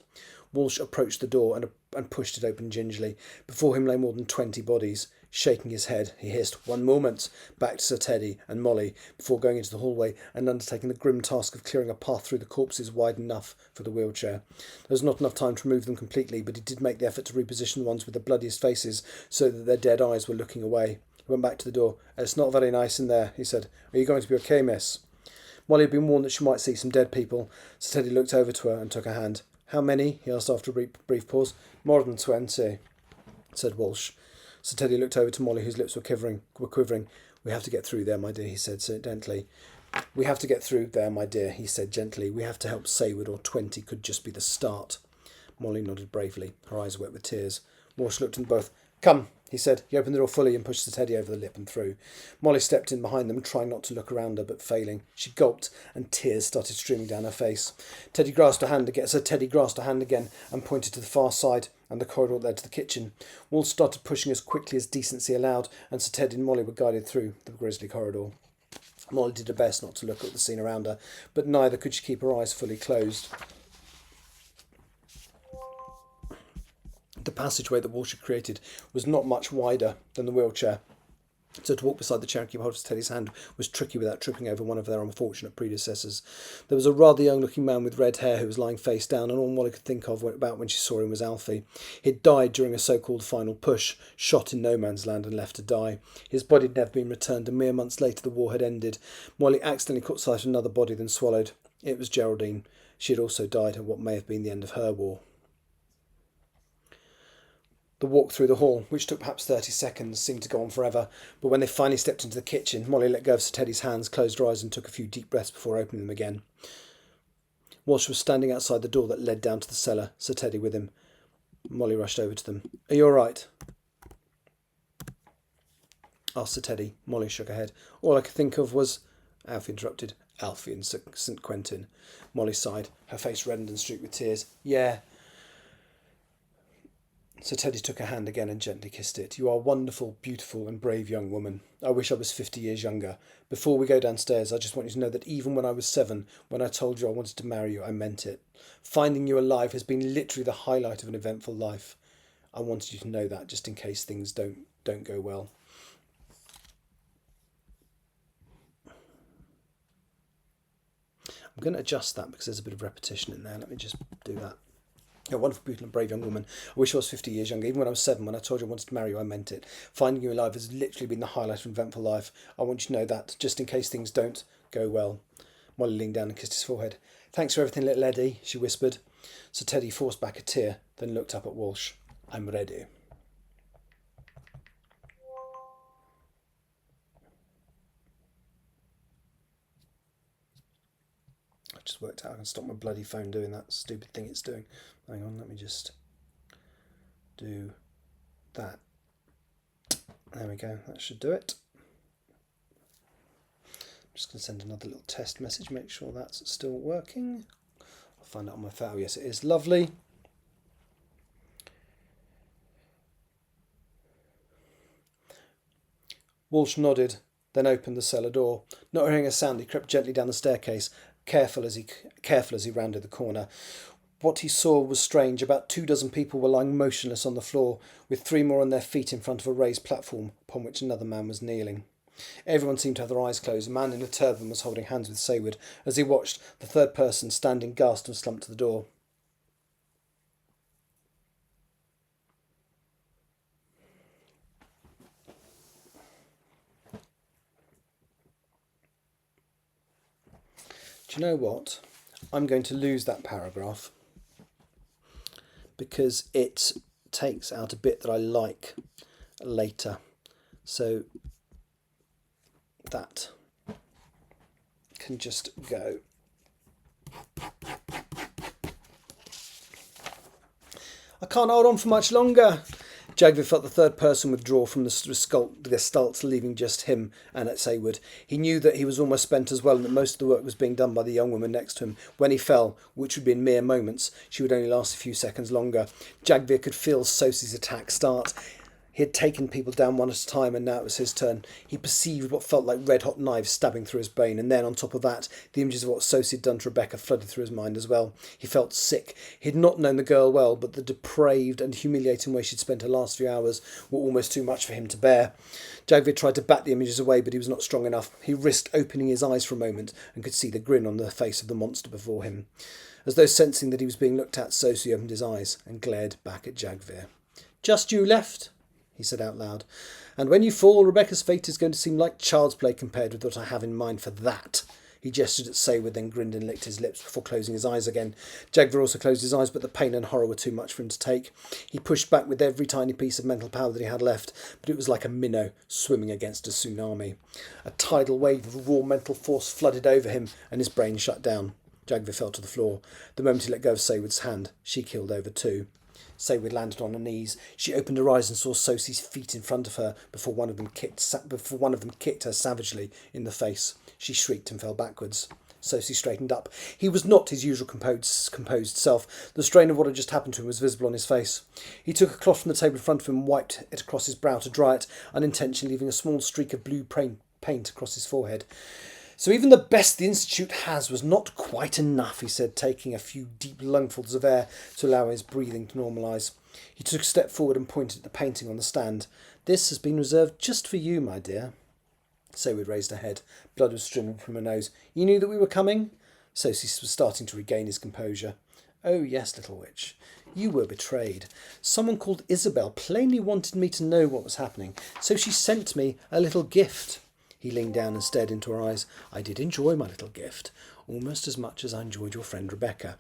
Walsh approached the door and pushed it open gingerly. Before him lay more than 20 bodies. Shaking his head, he hissed, "One moment," back to Sir Teddy and Molly, before going into the hallway and undertaking the grim task of clearing a path through the corpses wide enough for the wheelchair. There was not enough time to remove them completely, but he did make the effort to reposition the ones with the bloodiest faces so that their dead eyes were looking away. He went back to the door. "It's not very nice in there," he said. "Are you going to be okay, miss?" Molly had been warned that she might see some dead people. Sir Teddy looked over to her and took her hand. "How many?" he asked after a brief pause. "More than 20, said Walsh. Sir Teddy looked over to Molly, whose lips were quivering. "We have to get through there, my dear," he said gently. "We have to get through there, my dear," he said gently. "We have to help Sayward, or 20 could just be the start." Molly nodded bravely, her eyes wet with tears. Walsh looked at them both. Come, he said. He opened the door fully and pushed Sir Teddy over the lip and through. Molly stepped in behind them, trying not to look around her, but failing. She gulped, and tears started streaming down her face. Sir Teddy grasped her hand again and pointed to the far side, and the corridor that led to the kitchen. Walsh started pushing as quickly as decency allowed, and Sir Teddy and Molly were guided through the grisly corridor. Molly did her best not to look at the scene around her, but neither could she keep her eyes fully closed. The passageway that Walsh had created was not much wider than the wheelchair, so to walk beside the chair and keep hold of Teddy's hand was tricky without tripping over one of their unfortunate predecessors. There was a rather young-looking man with red hair who was lying face down, and all Molly could think of about when she saw him was Alfie. He had died during a so-called final push, shot in no man's land and left to die. His body had never been returned, and mere months later the war had ended. Molly accidentally caught sight of another body, then swallowed. It was Geraldine. She had also died at what may have been the end of her war. The walk through the hall, which took perhaps 30 seconds, seemed to go on forever, but when they finally stepped into the kitchen, Molly let go of Sir Teddy's hands, closed her eyes and took a few deep breaths before opening them again. Walsh was standing outside the door that led down to the cellar, Sir Teddy with him. Molly rushed over to them. "Are you all right?" asked Sir Teddy. Molly shook her head. "All I could think of was—" Alfie interrupted. "Alfie and St. Quentin." Molly sighed, her face reddened and streaked with tears. "Yeah." Sir Teddy took her hand again and gently kissed it. "You are a wonderful, beautiful and brave young woman. I wish I was 50 years younger. Before we go downstairs, I just want you to know that even when I was 7, when I told you I wanted to marry you, I meant it. Finding you alive has been literally the highlight of an eventful life. I wanted you to know that, just in case things don't go well." I'm going to adjust that because there's a bit of repetition in there. Let me just do that. "A wonderful, beautiful and brave young woman. I wish I was 50 years younger. Even when I was 7, when I told you I wanted to marry you, I meant it. Finding you alive has literally been the highlight of an eventful life. I want you to know that, just in case things don't go well." Molly leaned down and kissed his forehead. "Thanks for everything, little Eddie," she whispered. Sir Teddy forced back a tear, then looked up at Walsh. "I'm ready." I just worked out I can stop my bloody phone doing that stupid thing it's doing. Hang on, let me just do that. There we go, that should do it. I'm just going to send another little test message, make sure that's still working. I'll find out on my phone. Oh, yes, it is. Lovely. Walsh nodded, then opened the cellar door. Not hearing a sound, he crept gently down the staircase, careful as he rounded the corner. What he saw was strange. About 24 people were lying motionless on the floor, with 3 more on their feet in front of a raised platform upon which another man was kneeling. Everyone seemed to have their eyes closed. A man in a turban was holding hands with Sayward as he watched the third person standing gasped and slumped to the door. Do you know what? I'm going to lose that paragraph because it takes out a bit that I like later. So that can just go. "I can't hold on for much longer." Jagvir felt the third person withdraw from the gestalt, leaving just him and at Sayward. He knew that he was almost spent as well, and that most of the work was being done by the young woman next to him. When he fell, which would be in mere moments, she would only last a few seconds longer. Jagvir could feel Sosie's attack start. He had taken people down one at a time, and now it was his turn. He perceived what felt like red-hot knives stabbing through his brain, and then, on top of that, the images of what Sosie had done to Rebecca flooded through his mind as well. He felt sick. He had not known the girl well, but the depraved and humiliating way she'd spent her last few hours were almost too much for him to bear. Jagvir tried to bat the images away, but he was not strong enough. He risked opening his eyes for a moment, and could see the grin on the face of the monster before him. As though sensing that he was being looked at, Sosie opened his eyes and glared back at Jagvir. "Just you left?" he said out loud. "And when you fall, Rebecca's fate is going to seem like child's play compared with what I have in mind for that." He gestured at Sayward, then grinned and licked his lips before closing his eyes again. Jagvir also closed his eyes, but the pain and horror were too much for him to take. He pushed back with every tiny piece of mental power that he had left, but it was like a minnow swimming against a tsunami. A tidal wave of raw mental force flooded over him, and his brain shut down. Jagvir fell to the floor. The moment he let go of Sayward's hand, she keeled over too. Saywood landed on her knees. She opened her eyes and saw Sosie's feet in front of her before one of them kicked her savagely in the face. She shrieked and fell backwards. Sosie straightened up. He was not his usual composed self. The strain of what had just happened to him was visible on his face. He took a cloth from the table in front of him and wiped it across his brow to dry it, unintentionally leaving a small streak of blue paint across his forehead. So even the best the Institute has was not quite enough, he said, taking a few deep lungfuls of air to allow his breathing to normalise. He took a step forward and pointed at the painting on the stand. This has been reserved just for you, my dear. Saywood raised her head. Blood was streaming from her nose. You knew that we were coming? Sosie was starting to regain his composure. Oh, yes, little witch. You were betrayed. Someone called Isabel plainly wanted me to know what was happening, so she sent me a little gift. He leaned down and stared into her eyes. I did enjoy my little gift, almost as much as I enjoyed your friend Rebecca.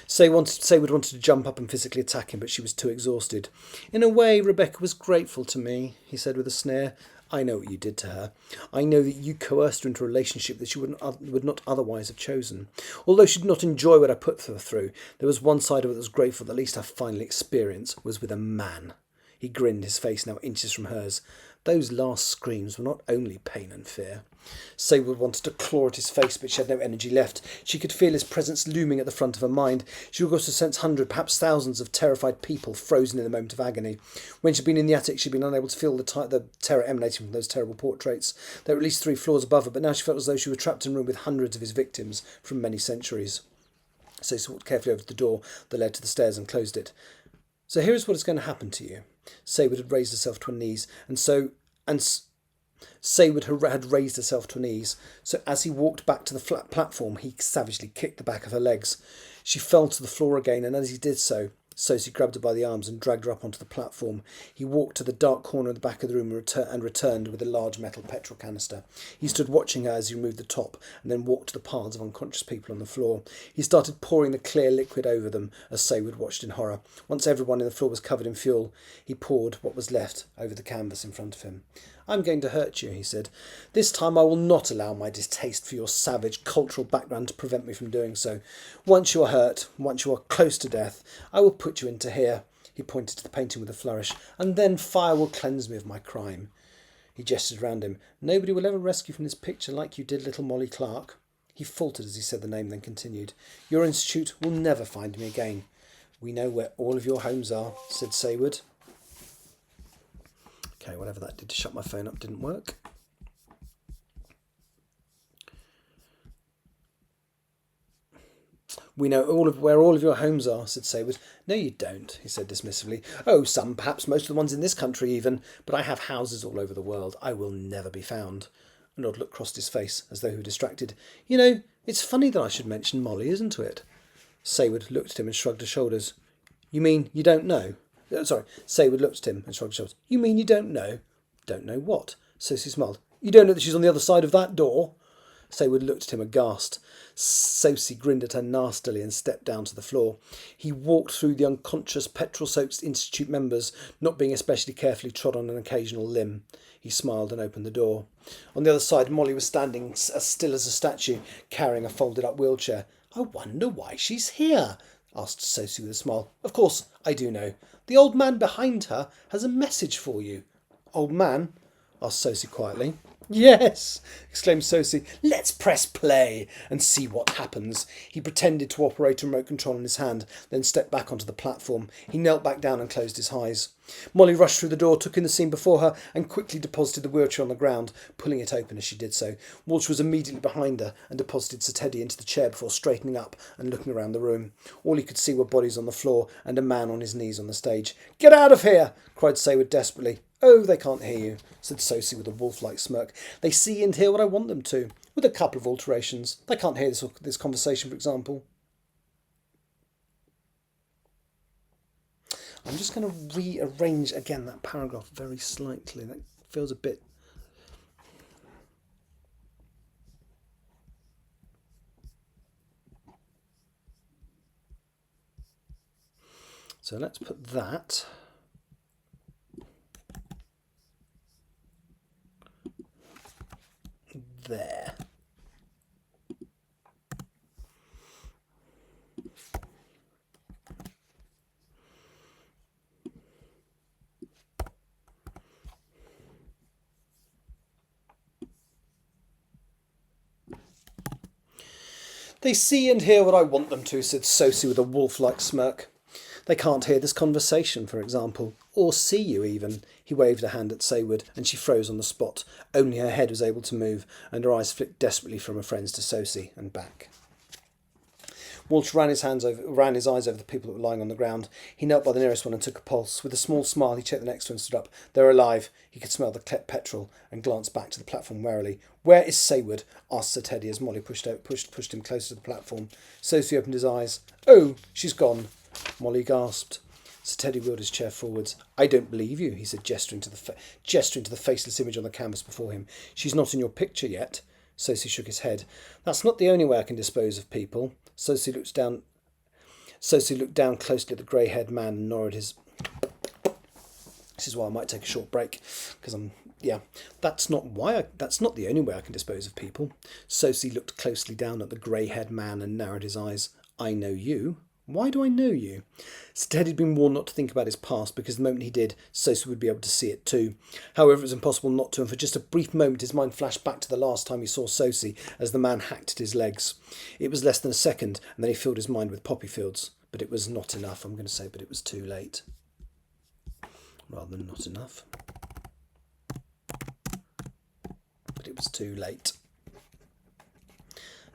Saywood wanted to jump up and physically attack him, but she was too exhausted. In a way, Rebecca was grateful to me, he said with a sneer. I know what you did to her. I know that you coerced her into a relationship that she would not otherwise have chosen. Although she did not enjoy what I put her through, there was one side of it that was grateful that at least her final experience was with a man. He grinned, his face now inches from hers. Those last screams were not only pain and fear. Saywood wanted to claw at his face, but she had no energy left. She could feel his presence looming at the front of her mind. She could also sense hundreds, perhaps thousands of terrified people frozen in the moment of agony. When she'd been in the attic, she'd been unable to feel the terror emanating from those terrible portraits. They were at least 3 floors above her, but now she felt as though she were trapped in a room with hundreds of his victims from many centuries. So she walked carefully over to the door that led to the stairs and closed it. So here is what is going to happen to you. Saywood had raised herself to her knees, Saywood had raised herself to her knees, so as he walked back to the flat platform, he savagely kicked the back of her legs. She fell to the floor again, and as he did so, Sosie grabbed her by the arms and dragged her up onto the platform. He walked to the dark corner of the back of the room and returned with a large metal petrol canister. He stood watching her as he removed the top and then walked to the piles of unconscious people on the floor. He started pouring the clear liquid over them as Saywood watched in horror. Once everyone on the floor was covered in fuel, he poured what was left over the canvas in front of him. I'm going to hurt you, he said. This time I will not allow my distaste for your savage cultural background to prevent me from doing so. Once you are hurt, once you are close to death, I will put you into here. He pointed to the painting with a flourish. And then fire will cleanse me of my crime. He gestured round him. Nobody will ever rescue from this picture like you did little Molly Clark. He faltered as he said the name, then continued. Your institute will never find me again. We know where all of your homes are, said Saywood. Okay, whatever that did to shut my phone up didn't work. We know where all of your homes are, said Saywood. No, you don't, he said dismissively. Oh, some, perhaps most of the ones in this country even, but I have houses all over the world. I will never be found. An odd look crossed his face, as though he were distracted. You know, it's funny that I should mention Molly, isn't it? Saywood looked at him and shrugged his shoulders. You mean you don't know? Saywood looked at him and shrugged his shoulders. You mean you don't know? Don't know what? Sosie smiled. You don't know that she's on the other side of that door? Saywood looked at him aghast. Sosie grinned at her nastily and stepped down to the floor. He walked through the unconscious petrol-soaked Institute members, not being especially carefully trod on an occasional limb. He smiled and opened the door. On the other side, Molly was standing as still as a statue, carrying a folded-up wheelchair. I wonder why she's here, asked Sosie with a smile. Of course, I do know. The old man behind her has a message for you. Old man? Asked Sosie quietly. Yes, exclaimed Sosie. Let's press play and see what happens. He pretended to operate a remote control in his hand, then stepped back onto the platform. He knelt back down and closed his eyes. Molly rushed through the door, took in the scene before her, and quickly deposited the wheelchair on the ground, pulling it open as she did so. Walsh was immediately behind her and deposited Sir Teddy into the chair before straightening up and looking around the room. All he could see were bodies on the floor and a man on his knees on the stage. Get out of here! Cried Saywood desperately. Oh, they can't hear you, said Sosie with a wolf-like smirk. They see and hear what I want them to, with a couple of alterations. They can't hear this conversation, for example. I'm just going to rearrange again that paragraph very slightly. That feels a bit... So let's put that... there. They see and hear what I want them to, said Sosie with a wolf-like smirk. They can't hear this conversation, for example, or see you even. He waved a hand at Sayward, and she froze on the spot. Only her head was able to move, and her eyes flicked desperately from her friends to Sosie and back. Walsh ran his eyes over the people that were lying on the ground. He knelt by the nearest one and took a pulse. With a small smile, he checked the next one and stood up. They're alive. He could smell the petrol and glanced back to the platform warily. Where is Sayward? Asked Sir Teddy as Molly pushed him closer to the platform. Sosie opened his eyes. Oh, she's gone. Molly gasped. Sir Teddy wheeled his chair forwards. I don't believe you, he said, gesturing to the faceless image on the canvas before him. She's not in your picture yet. Sosie shook his head. That's not the only way I can dispose of people. Sosie looked down closely at the grey-haired man and nodded his... This is why I might take a short break, because that's not the only way I can dispose of people. Sosie looked closely down at the grey-haired man and narrowed his eyes. I know you. Why do I know you? Sir Teddy had been warned not to think about his past, because the moment he did, Sosie would be able to see it too. However, it was impossible not to, and for just a brief moment his mind flashed back to the last time he saw Sosie as the man hacked at his legs. It was less than a second, and then he filled his mind with poppy fields. But it was not enough, I'm going to say, but it was too late. Rather than not enough. But it was too late.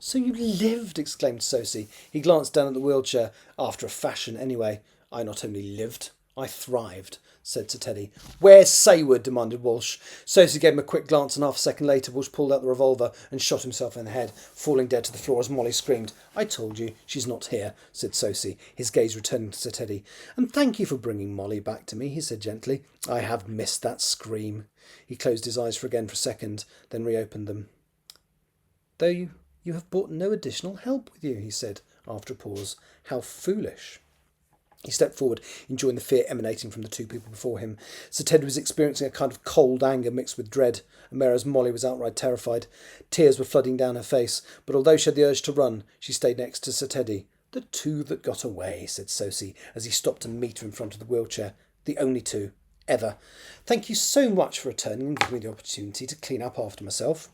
So you lived, exclaimed Sosie. He glanced down at the wheelchair. After a fashion, anyway. I not only lived, I thrived, said Sir Teddy. Where's Sayward? Demanded Walsh. Sosie gave him a quick glance, and half a second later Walsh pulled out the revolver and shot himself in the head, falling dead to the floor as Molly screamed. I told you, she's not here, said Sosie, his gaze returning to Sir Teddy. And thank you for bringing Molly back to me, he said gently. I have missed that scream. He closed his eyes for a second, then reopened them. Though you have brought no additional help with you, he said, after a pause. How foolish. He stepped forward, enjoying the fear emanating from the two people before him. Sir Ted was experiencing a kind of cold anger mixed with dread, whereas Molly was outright terrified. Tears were flooding down her face, but although she had the urge to run, she stayed next to Sir Teddy. The two that got away, said Sosie, as he stopped to meet her in front of the wheelchair. The only two. Ever. Thank you so much for returning and giving me the opportunity to clean up after myself.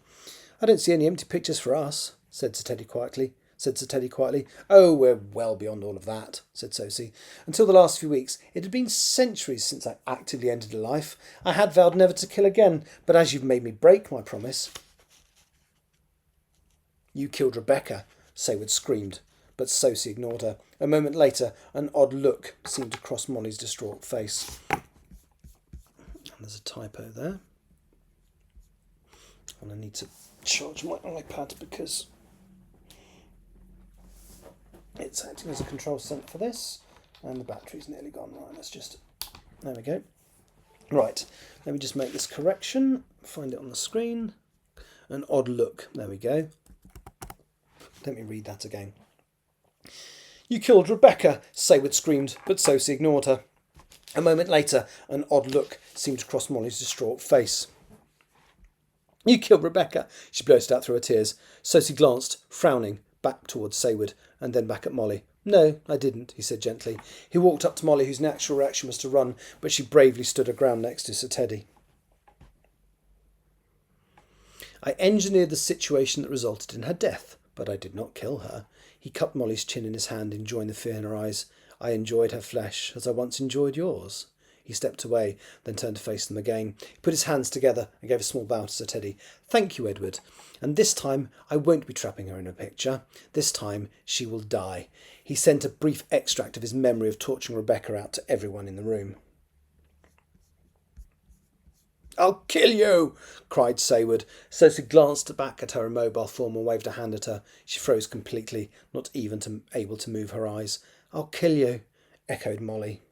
I don't see any empty pictures for us, said Sir Teddy quietly. Oh, we're well beyond all of that, said Sosie. Until the last few weeks, it had been centuries since I actively ended a life. I had vowed never to kill again, but as you've made me break my promise... You killed Rebecca, Sayward screamed, but Sosie ignored her. A moment later, an odd look seemed to cross Molly's distraught face. And there's a typo there. And I need to charge my iPad because it's acting as a control center for this, and the battery's nearly gone. Right, let's just... There we go. Right, let me just make this correction. Find it on the screen. An odd look. There we go. Let me read that again. You killed Rebecca, Sayward screamed, but Sosie ignored her. A moment later, an odd look seemed to cross Molly's distraught face. You killed Rebecca, she blurted out through her tears. Sosie glanced, frowning, back towards Sayward, and then back at Molly. No, I didn't, he said gently. He walked up to Molly, whose natural reaction was to run, but she bravely stood her ground next to Sir Teddy. I engineered the situation that resulted in her death, but I did not kill her. He cupped Molly's chin in his hand, enjoying the fear in her eyes. I enjoyed her flesh, as I once enjoyed yours. He stepped away, then turned to face them again. He put his hands together and gave a small bow to Sir Teddy. Thank you, Edward. And this time I won't be trapping her in a picture. This time she will die. He sent a brief extract of his memory of torturing Rebecca out to everyone in the room. I'll kill you, cried Sayward. Sosie glanced back at her immobile form and waved a hand at her. She froze completely, not even able to move her eyes. I'll kill you, echoed Molly.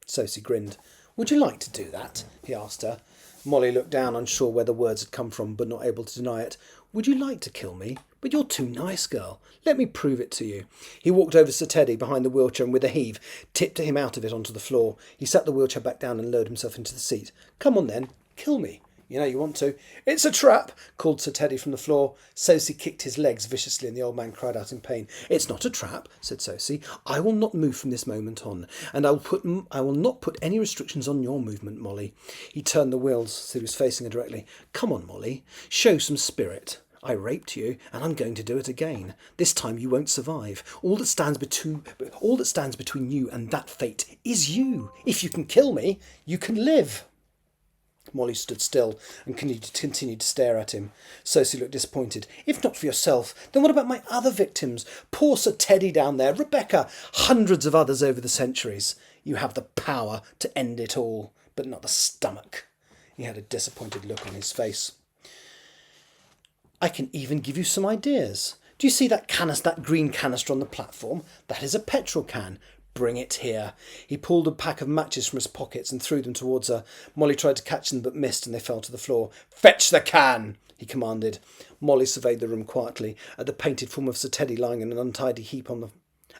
Sosie grinned. Would you like to do that? He asked her. Molly looked down, unsure where the words had come from, but not able to deny it. Would you like to kill me? But you're too nice, girl. Let me prove it to you. He walked over to Sir Teddy behind the wheelchair and with a heave, tipped him out of it onto the floor. He sat the wheelchair back down and lowered himself into the seat. Come on then, kill me. You know you want to. It's a trap, called Sir Teddy from the floor. Sosie kicked his legs viciously and the old man cried out in pain. It's not a trap, said Sosie. I will not move from this moment on, and I will not put any restrictions on your movement, Molly. He turned the wheels so he was facing her directly. Come on, Molly, show some spirit. I raped you, and I'm going to do it again. This time you won't survive. All that stands between you and that fate is you. If you can kill me, you can live." Molly stood still and continued to stare at him. Sosie looked disappointed. "If not for yourself, then what about my other victims? Poor Sir Teddy down there, Rebecca, hundreds of others over the centuries. You have the power to end it all, but not the stomach." He had a disappointed look on his face. "I can even give you some ideas. Do you see that green canister on the platform? That is a petrol can. Bring it here." He pulled a pack of matches from his pockets and threw them towards her. Molly tried to catch them but missed, and they fell to the floor. "Fetch the can," he commanded. Molly surveyed the room quietly, at the painted form of Sir Teddy lying in an untidy heap on the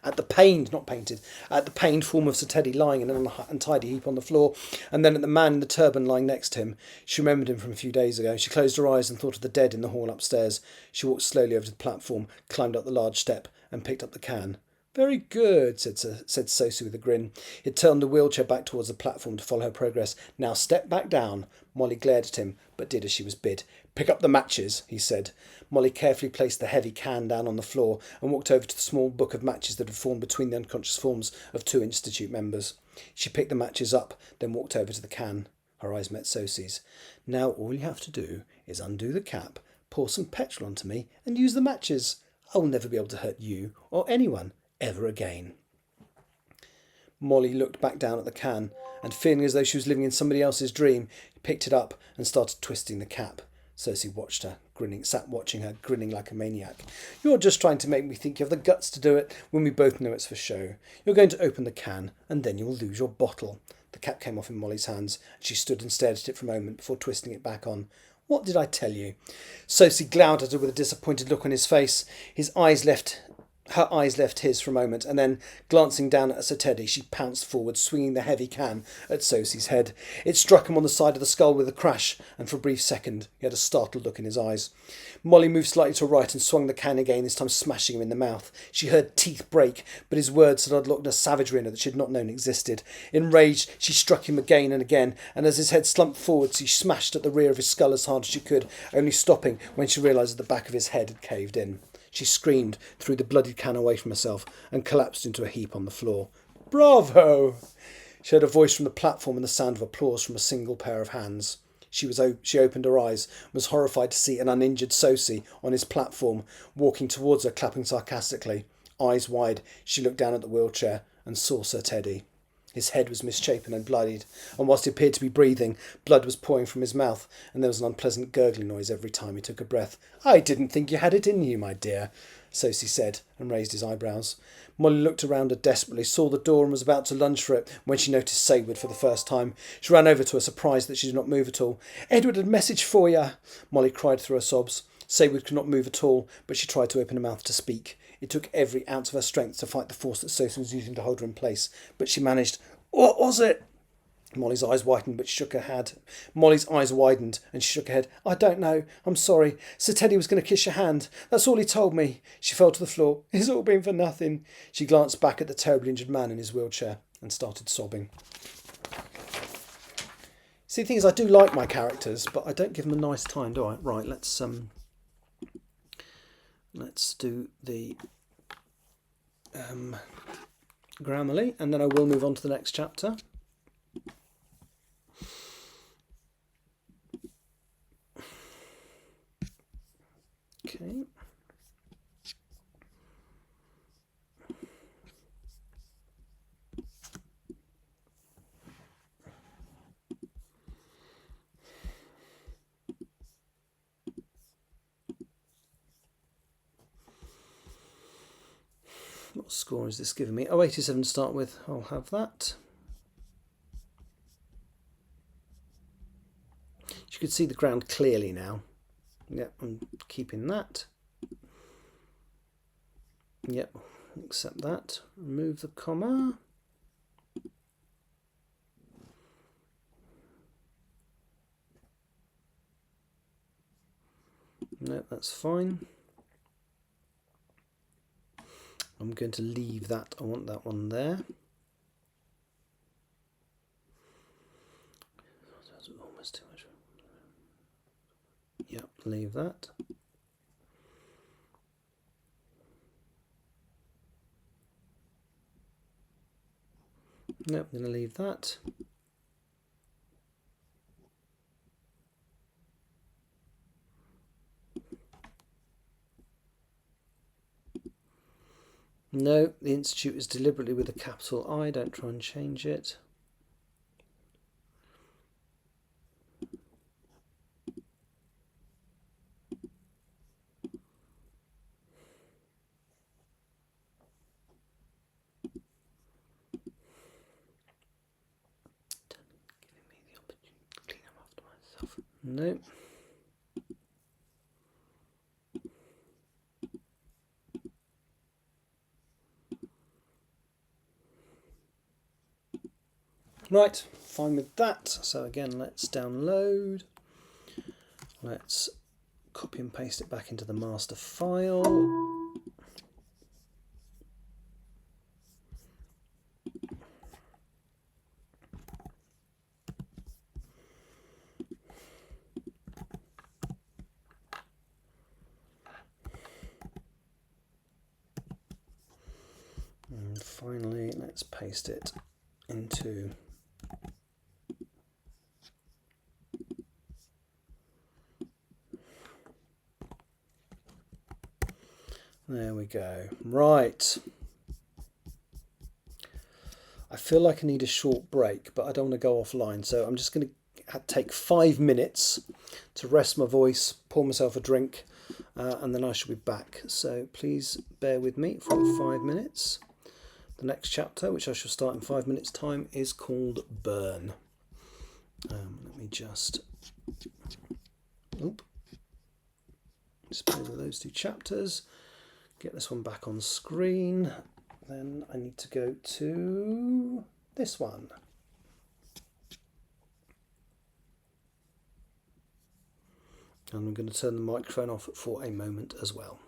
at the pained form of Sir Teddy lying in an untidy heap on the floor, and then at the man in the turban lying next to him. She remembered him from a few days ago. She closed her eyes and thought of the dead in the hall upstairs. She walked slowly over to the platform, climbed up the large step, and picked up the can. "Very good," said Sosie with a grin. He turned the wheelchair back towards the platform to follow her progress. "Now step back down." Molly glared at him, but did as she was bid. "Pick up the matches," he said. Molly carefully placed the heavy can down on the floor and walked over to the small book of matches that had formed between the unconscious forms of two Institute members. She picked the matches up, then walked over to the can. Her eyes met Sosie's. "Now all you have to do is undo the cap, pour some petrol onto me, and use the matches. I'll never be able to hurt you or anyone ever again." Molly looked back down at the can, and feeling as though she was living in somebody else's dream, picked it up and started twisting the cap. Sosie sat watching her, grinning like a maniac. "You're just trying to make me think you have the guts to do it, when we both know it's for show. You're going to open the can, and then you'll lose your bottle." The cap came off in Molly's hands, and she stood and stared at it for a moment before twisting it back on. "What did I tell you?" Sosie glowered at her with a disappointed look on his face. Her eyes left his for a moment, and then, glancing down at Sir Teddy, she pounced forward, swinging the heavy can at Sosie's head. It struck him on the side of the skull with a crash, and for a brief second he had a startled look in his eyes. Molly moved slightly to her right and swung the can again, this time smashing him in the mouth. She heard teeth break, but his words had unlocked a savagery in her that she had not known existed. Enraged, she struck him again and again, and as his head slumped forward, she smashed at the rear of his skull as hard as she could, only stopping when she realised that the back of his head had caved in. She screamed, threw the bloodied can away from herself, and collapsed into a heap on the floor. "Bravo!" She heard a voice from the platform and the sound of applause from a single pair of hands. She opened her eyes and was horrified to see an uninjured Sosie on his platform, walking towards her, clapping sarcastically. Eyes wide, she looked down at the wheelchair and saw Sir Teddy. His head was misshapen and bloodied, and whilst he appeared to be breathing, blood was pouring from his mouth, and there was an unpleasant gurgling noise every time he took a breath. "I didn't think you had it in you, my dear," Sosie said, and raised his eyebrows. Molly looked around her desperately, saw the door, and was about to lunge for it when she noticed Saywood for the first time. She ran over to her, surprised that she did not move at all. "Edward had a message for you," Molly cried through her sobs. Saywood could not move at all, but she tried to open her mouth to speak. It took every ounce of her strength to fight the force that Sosie was using to hold her in place, but she managed. "What was it?" Molly's eyes widened, but she shook her head. Molly's eyes widened, and she shook her head. "I don't know. I'm sorry. Sir Teddy was going to kiss your hand. That's all he told me." She fell to the floor. "It's all been for nothing." She glanced back at the terribly injured man in his wheelchair and started sobbing. See, the thing is, I do like my characters, but I don't give them a nice time, do I? Right, let's do the Grammarly, and then I will move on to the next chapter. Okay. What score is this giving me? Oh, 87 to start with. I'll have that. You can see the ground clearly now. Yep, I'm keeping that. Yep, accept that. Remove the comma. No, that's fine. I'm going to leave that. I want that one there. Almost too much. Yep, leave that. Nope, I'm going to leave that. No, the Institute is deliberately with a capital I, don't try and change it. Giving me the opportunity to clean up after myself. No. Right, fine with that. So again, let's download. Let's copy and paste it back into the master file. And finally, let's paste it into there we go. Right. I feel like I need a short break, but I don't want to go offline. So I'm just going to take 5 minutes to rest my voice, pour myself a drink, and then I shall be back. So please bear with me for 5 minutes. The next chapter, which I shall start in 5 minutes' time, is called Burn. Let me just dispose of those 2 chapters. Get this one back on screen. Then I need to go to this one. And I'm going to turn the microphone off for a moment as well.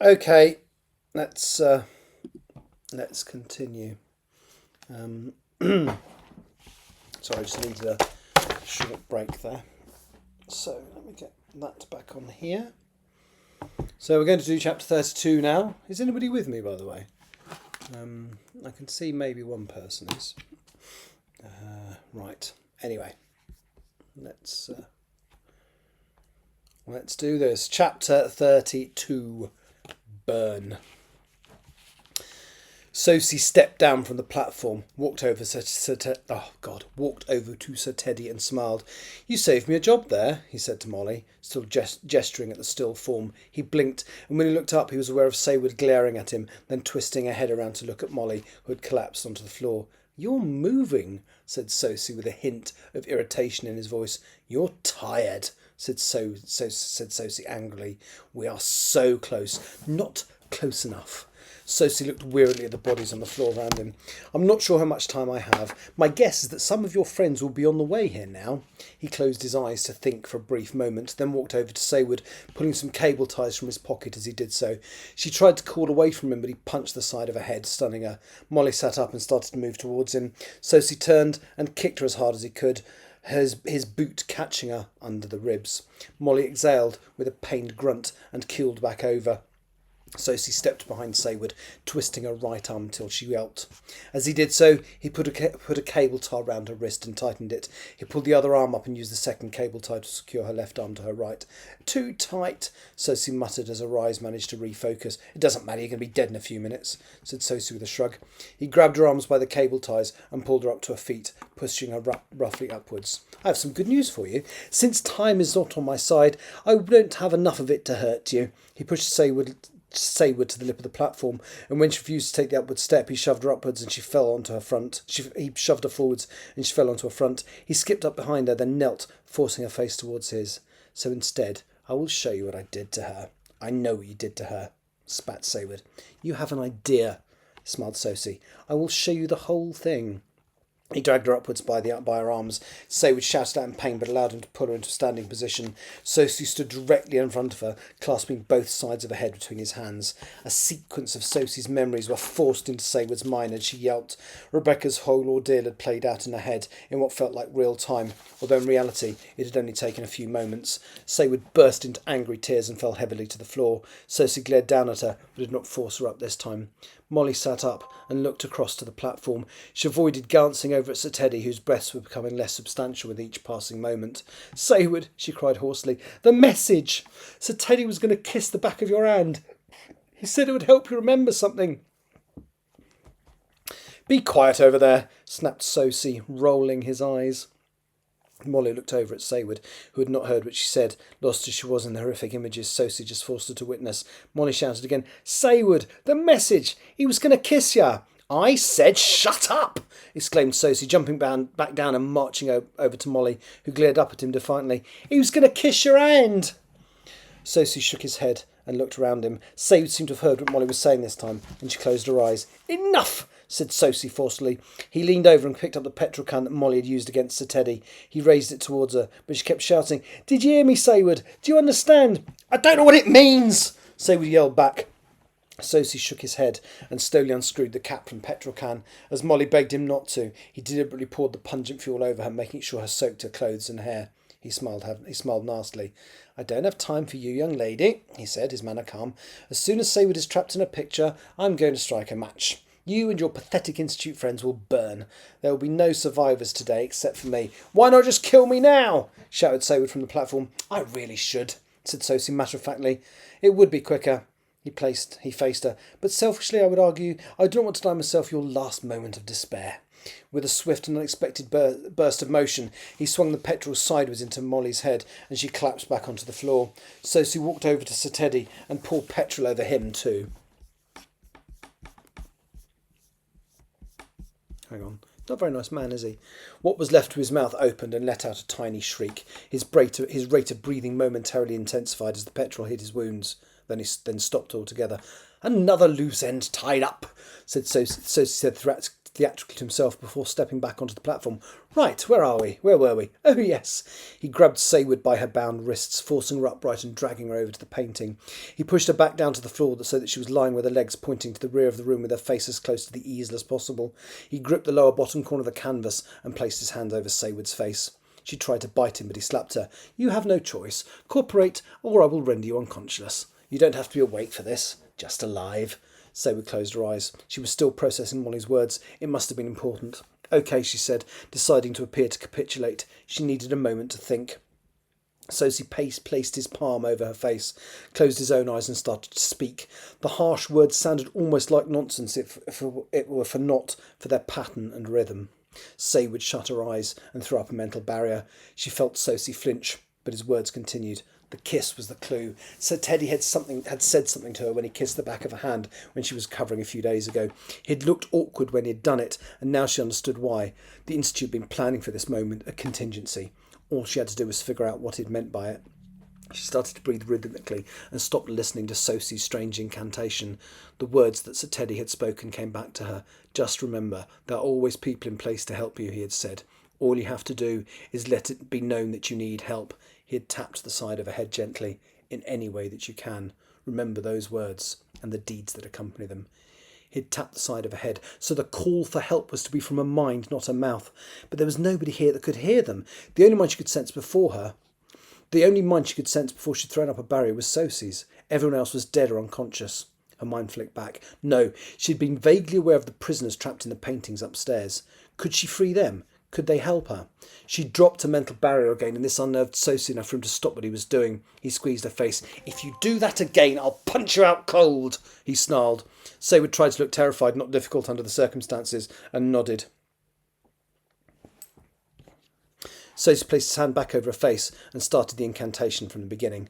Okay, let's continue. Sorry, I just needed a short break there. So let me get that back on here. So we're going to do chapter 32 now. Is anybody with me, by the way? I can see maybe one person is. Right. Anyway, let's do this. Chapter 32. Burn. Sosie stepped down from the platform, walked over to Sir Teddy and smiled. "You saved me a job there," he said to Molly, still gesturing at the still form. He blinked, and when he looked up he was aware of Saywood glaring at him, then twisting her head around to look at Molly, who had collapsed onto the floor. "You're moving," said Sosie with a hint of irritation in his voice. "You're tired," said Sosie angrily. "We are so close. Not close enough." Sosie looked wearily at the bodies on the floor around him. "I'm not sure how much time I have. My guess is that some of your friends will be on the way here now." He closed his eyes to think for a brief moment, then walked over to Saywood, pulling some cable ties from his pocket as he did so. She tried to call away from him, but he punched the side of her head, stunning her. Molly sat up and started to move towards him. Sosie turned and kicked her as hard as he could, his boot catching her under the ribs. Molly exhaled with a pained grunt and keeled back over. Sosie stepped behind Saywood, twisting her right arm till she yelped. As he did so, he put a cable tie round her wrist and tightened it. He pulled the other arm up and used the second cable tie to secure her left arm to her right. "Too tight," Sosie muttered as her eyes managed to refocus. "It doesn't matter, you're going to be dead in a few minutes," said Sosie with a shrug. He grabbed her arms by the cable ties and pulled her up to her feet, pushing her roughly upwards. "I have some good news for you. Since time is not on my side, I don't have enough of it to hurt you." He pushed Saywood to the lip of the platform, and when she refused to take the upward step, he shoved her upwards and she fell onto her front. He shoved her forwards and she fell onto her front. He skipped up behind her, then knelt, forcing her face towards his. "So instead, I will show you what I did to her." "I know what you did to her," spat Saywood. "You have an idea," smiled Sosie. "I will show you the whole thing." He dragged her upwards by her arms. Saywood shouted out in pain, but allowed him to pull her into a standing position. Sosie stood directly in front of her, clasping both sides of her head between his hands. A sequence of Sosie's memories were forced into Saywood's mind as she yelped. Rebecca's whole ordeal had played out in her head in what felt like real time, although in reality it had only taken a few moments. Saywood burst into angry tears and fell heavily to the floor. Sosie glared down at her, but did not force her up this time. Molly sat up and looked across to the platform. She avoided glancing over at Sir Teddy, whose breaths were becoming less substantial with each passing moment. "Saywood," she cried hoarsely, "the message! Sir Teddy was going to kiss the back of your hand. He said it would help you remember something." "Be quiet over there," snapped Sosie, rolling his eyes. Molly looked over at Saywood, who had not heard what she said, lost as she was in the horrific images Sosie just forced her to witness. Molly shouted again, "Saywood, the message! He was going to kiss ya!" "I said shut up!" exclaimed Sosie, jumping back down and marching over to Molly, who glared up at him defiantly. "He was going to kiss your hand!" Sosie shook his head and looked around him. Saywood seemed to have heard what Molly was saying this time, and she closed her eyes. "Enough!" said Sosie forcefully. He leaned over and picked up the petrol can that Molly had used against Sir Teddy. He raised it towards her, but she kept shouting, "Did you hear me, Saywood? Do you understand?" "I don't know what it means!" Saywood yelled back. Sosie shook his head and slowly unscrewed the cap from the petrol can. As Molly begged him not to, he deliberately poured the pungent fuel over her, making sure her soaked her clothes and hair. He smiled nastily. "I don't have time for you, young lady," he said, his manner calm. "As soon as Saywood is trapped in a picture, I'm going to strike a match. You and your pathetic institute friends will burn. There will be no survivors today except for me." "Why not just kill me now?" shouted Saywood from the platform. "I really should," said Sosie matter-of-factly. "It would be quicker." He faced her. "But selfishly, I would argue, I do not want to die myself your last moment of despair." With a swift and unexpected burst of motion, he swung the petrol sideways into Molly's head, and she collapsed back onto the floor. Sosie walked over to Sir Teddy and poured petrol over him too. Hang on. Not a very nice man, is he? What was left of his mouth opened and let out a tiny shriek. His rate of breathing momentarily intensified as the petrol hit his wounds. Then stopped altogether. "Another loose end tied up," Sosie said theatrically to himself before stepping back onto the platform. Right, where are we? Where were we? Oh, yes. He grabbed Saywood by her bound wrists, forcing her upright and dragging her over to the painting. He pushed her back down to the floor so that she was lying with her legs pointing to the rear of the room with her face as close to the easel as possible. He gripped the lower bottom corner of the canvas and placed his hand over Saywood's face. She tried to bite him, but he slapped her. You have no choice. Cooperate, or I will render you unconscious. You don't have to be awake for this, just alive. Saywood closed her eyes. She was still processing Molly's words. It must have been important. OK, she said, deciding to appear to capitulate. She needed a moment to think. Sosie placed his palm over her face, closed his own eyes and started to speak. The harsh words sounded almost like nonsense if it were not for their pattern and rhythm. Saywood shut her eyes and threw up a mental barrier. She felt Sosie flinch, but his words continued. The kiss was the clue. Sir Teddy had said something to her when he kissed the back of her hand when she was recovering a few days ago. He'd looked awkward when he'd done it, and now she understood why. The Institute had been planning for this moment, a contingency. All she had to do was figure out what he'd meant by it. She started to breathe rhythmically and stopped listening to Sosie's strange incantation. The words that Sir Teddy had spoken came back to her. Just remember, there are always people in place to help you, he had said. All you have to do is let it be known that you need help. He had tapped the side of her head gently. In any way that you can. Remember those words and the deeds that accompany them. He had tapped the side of her head, so the call for help was to be from her mind, not her mouth. But there was nobody here that could hear them. The only mind she could sense before she'd thrown up a barrier was Sosie's. Everyone else was dead or unconscious. Her mind flicked back. No, she'd been vaguely aware of the prisoners trapped in the paintings upstairs. Could she free them? Could they help her? She dropped a mental barrier again, and this unnerved Sosie enough for him to stop what he was doing. He squeezed her face. If you do that again, I'll punch you out cold, he snarled. Saywood tried to look terrified, not difficult under the circumstances, and nodded. Sosie placed his hand back over her face and started the incantation from the beginning.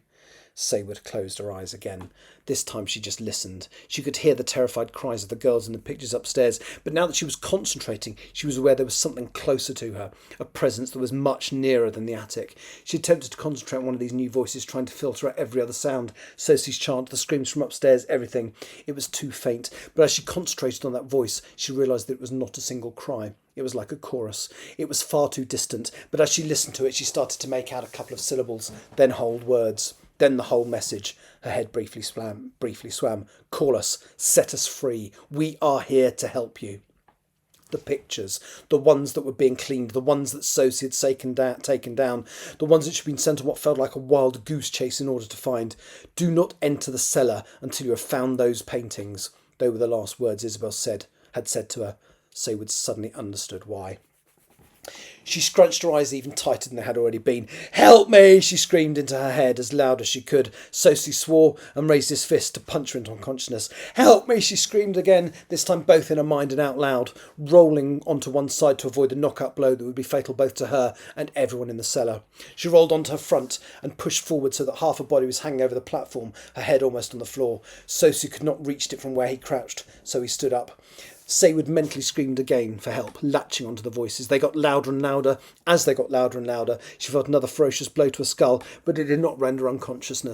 Saywood closed her eyes again. This time she just listened. She could hear the terrified cries of the girls in the pictures upstairs, but now that she was concentrating, she was aware there was something closer to her, a presence that was much nearer than the attic. She attempted to concentrate on one of these new voices, trying to filter out every other sound. Sosie's chant, the screams from upstairs, everything. It was too faint, but as she concentrated on that voice, she realised that it was not a single cry. It was like a chorus. It was far too distant, but as she listened to it, she started to make out a couple of syllables, then whole words. Then the whole message. Her head briefly swam. Call us. Set us free. We are here to help you. The pictures, the ones that were being cleaned, the ones that Sosie had taken down, the ones that should have been sent on what felt like a wild goose chase in order to find. Do not enter the cellar until you have found those paintings. They were the last words Isabel had said to her. Saywood suddenly understood why. She scrunched her eyes even tighter than they had already been. Help me, she screamed into her head as loud as she could. Sosie swore and raised his fist to punch her into unconsciousness. Help me, she screamed again, this time both in her mind and out loud, rolling onto one side to avoid the knockout blow that would be fatal both to her and everyone in the cellar. She rolled onto her front and pushed forward so that half her body was hanging over the platform, her head almost on the floor. Sosie could not reach it from where he crouched, so he stood up. Saywood mentally screamed again for help, latching onto the voices. They got louder and louder. As they got louder and louder, she felt another ferocious blow to her skull, but it did not render her unconscious.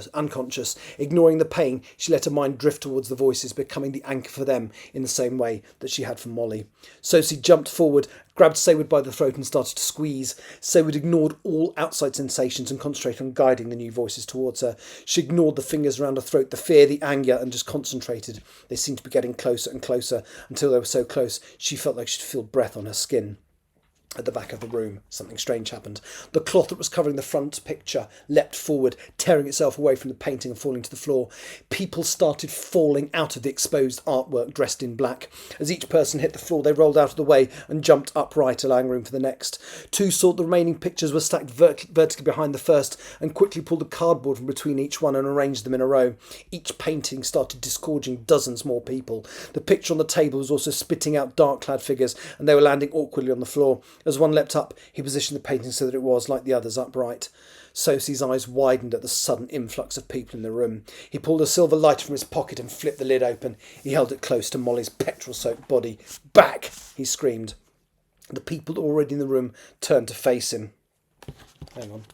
Ignoring the pain, she let her mind drift towards the voices, becoming the anchor for them in the same way that she had for Molly. Sosie jumped forward, grabbed Saywood by the throat and started to squeeze. Saywood ignored all outside sensations and concentrated on guiding the new voices towards her. She ignored the fingers around her throat, the fear, the anger, and just concentrated. They seemed to be getting closer and closer until they were so close she felt like she'd feel breath on her skin. At the back of the room, something strange happened. The cloth that was covering the front picture leapt forward, tearing itself away from the painting and falling to the floor. People started falling out of the exposed artwork dressed in black. As each person hit the floor, they rolled out of the way and jumped upright, allowing room for the next. Two saw the remaining pictures were stacked vertically behind the first and quickly pulled the cardboard from between each one and arranged them in a row. Each painting started disgorging dozens more people. The picture on the table was also spitting out dark-clad figures, and they were landing awkwardly on the floor. As one leapt up, he positioned the painting so that it was, like the others, upright. Sosie's eyes widened at the sudden influx of people in the room. He pulled a silver lighter from his pocket and flipped the lid open. He held it close to Molly's petrol-soaked body. Back! He screamed. The people already in the room turned to face him. Hang on.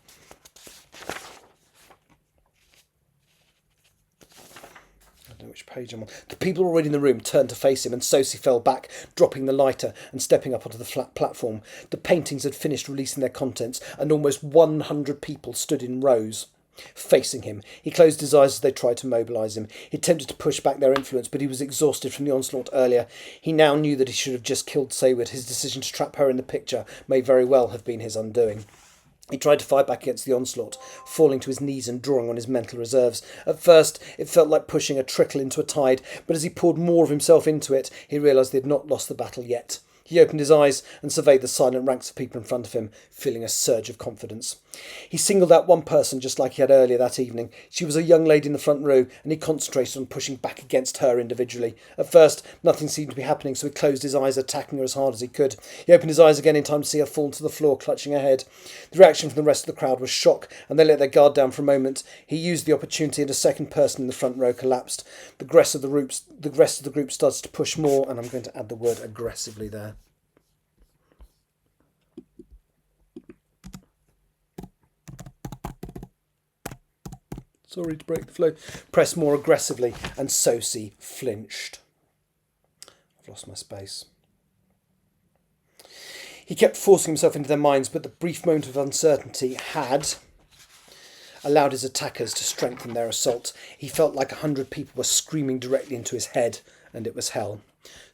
I don't know which page I'm on. The people already in the room turned to face him, and Sosie fell back, dropping the lighter and stepping up onto the flat platform. The paintings had finished releasing their contents, and almost 100 people stood in rows facing him. He closed his eyes as they tried to mobilise him. He attempted to push back their influence, but he was exhausted from the onslaught earlier. He now knew that he should have just killed Sayward. His decision to trap her in the picture may very well have been his undoing. He tried to fight back against the onslaught, falling to his knees and drawing on his mental reserves. At first, it felt like pushing a trickle into a tide, but as he poured more of himself into it, he realised he had not lost the battle yet. He opened his eyes and surveyed the silent ranks of people in front of him, feeling a surge of confidence. He singled out one person just like he had earlier that evening. She was a young lady in the front row, and he concentrated on pushing back against her individually. At first, nothing seemed to be happening, so he closed his eyes, attacking her as hard as he could. He opened his eyes again in time to see her fall to the floor, clutching her head. The reaction from the rest of the crowd was shock, and they let their guard down for a moment. He used the opportunity, and a second person in the front row collapsed. The rest of the group started to push more, and I'm going to add the word aggressively there. Sorry to break the flow. Pressed more aggressively, and Sosie flinched. I've lost my space. He kept forcing himself into their minds, but the brief moment of uncertainty had allowed his attackers to strengthen their assault. He felt like 100 people were screaming directly into his head, and it was hell.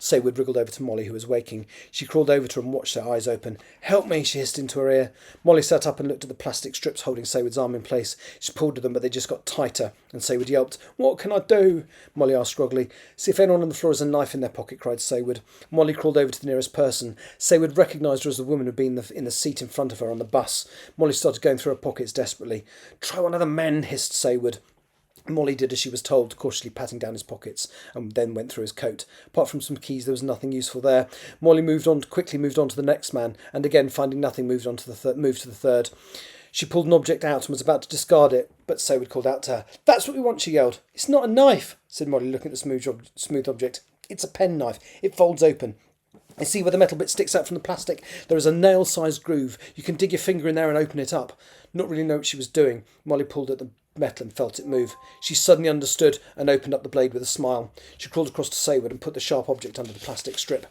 Sayward wriggled over to Molly, who was waking. She crawled over to her and watched her eyes open. "Help me," she hissed into her ear. Molly sat up and looked at the plastic strips holding Sayward's arm in place. She pulled at them, but they just got tighter, and Sayward yelped. "What can I do?" Molly asked groggily. "See if anyone on the floor has a knife in their pocket," cried Sayward. Molly crawled over to the nearest person. Sayward recognised her as the woman who had been in the seat in front of her on the bus. Molly started going through her pockets desperately. "Try one of the men," hissed Sayward. Molly did as she was told, cautiously patting down his pockets, and then went through his coat. Apart from some keys, there was nothing useful there. Molly quickly moved on to the next man, and again, finding nothing, moved to the third. She pulled an object out and was about to discard it, but Sayward called out to her. "That's what we want," she yelled. "It's not a knife," said Molly, looking at the smooth object. "It's a penknife. It folds open. You see where the metal bit sticks out from the plastic? There is a nail-sized groove. You can dig your finger in there and open it up." Not really know what she was doing, Molly pulled at the metal and felt it move. She suddenly understood and opened up the blade with a smile. She crawled across to Sayward and put the sharp object under the plastic strip.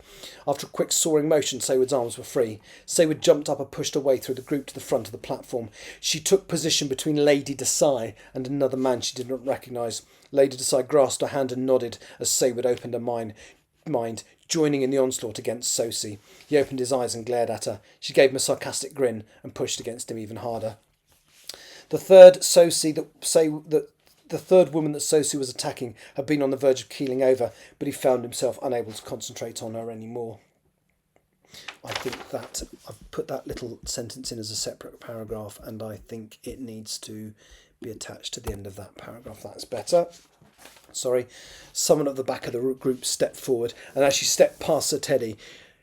After a quick soaring motion, Sayward's arms were free. Sayward jumped up and pushed her way through the group to the front of the platform. She took position between Lady Desai and another man she did not recognise. Lady Desai grasped her hand and nodded as Sayward opened her mind, joining in the onslaught against Sosie. He opened his eyes and glared at her. She gave him a sarcastic grin and pushed against him even harder. The third woman that Sosie was attacking had been on the verge of keeling over, but he found himself unable to concentrate on her anymore. I think that I've put that little sentence in as a separate paragraph, and I think it needs to be attached to the end of that paragraph. That's better. Sorry. Someone at the back of the group stepped forward, and as she stepped past Sir Teddy,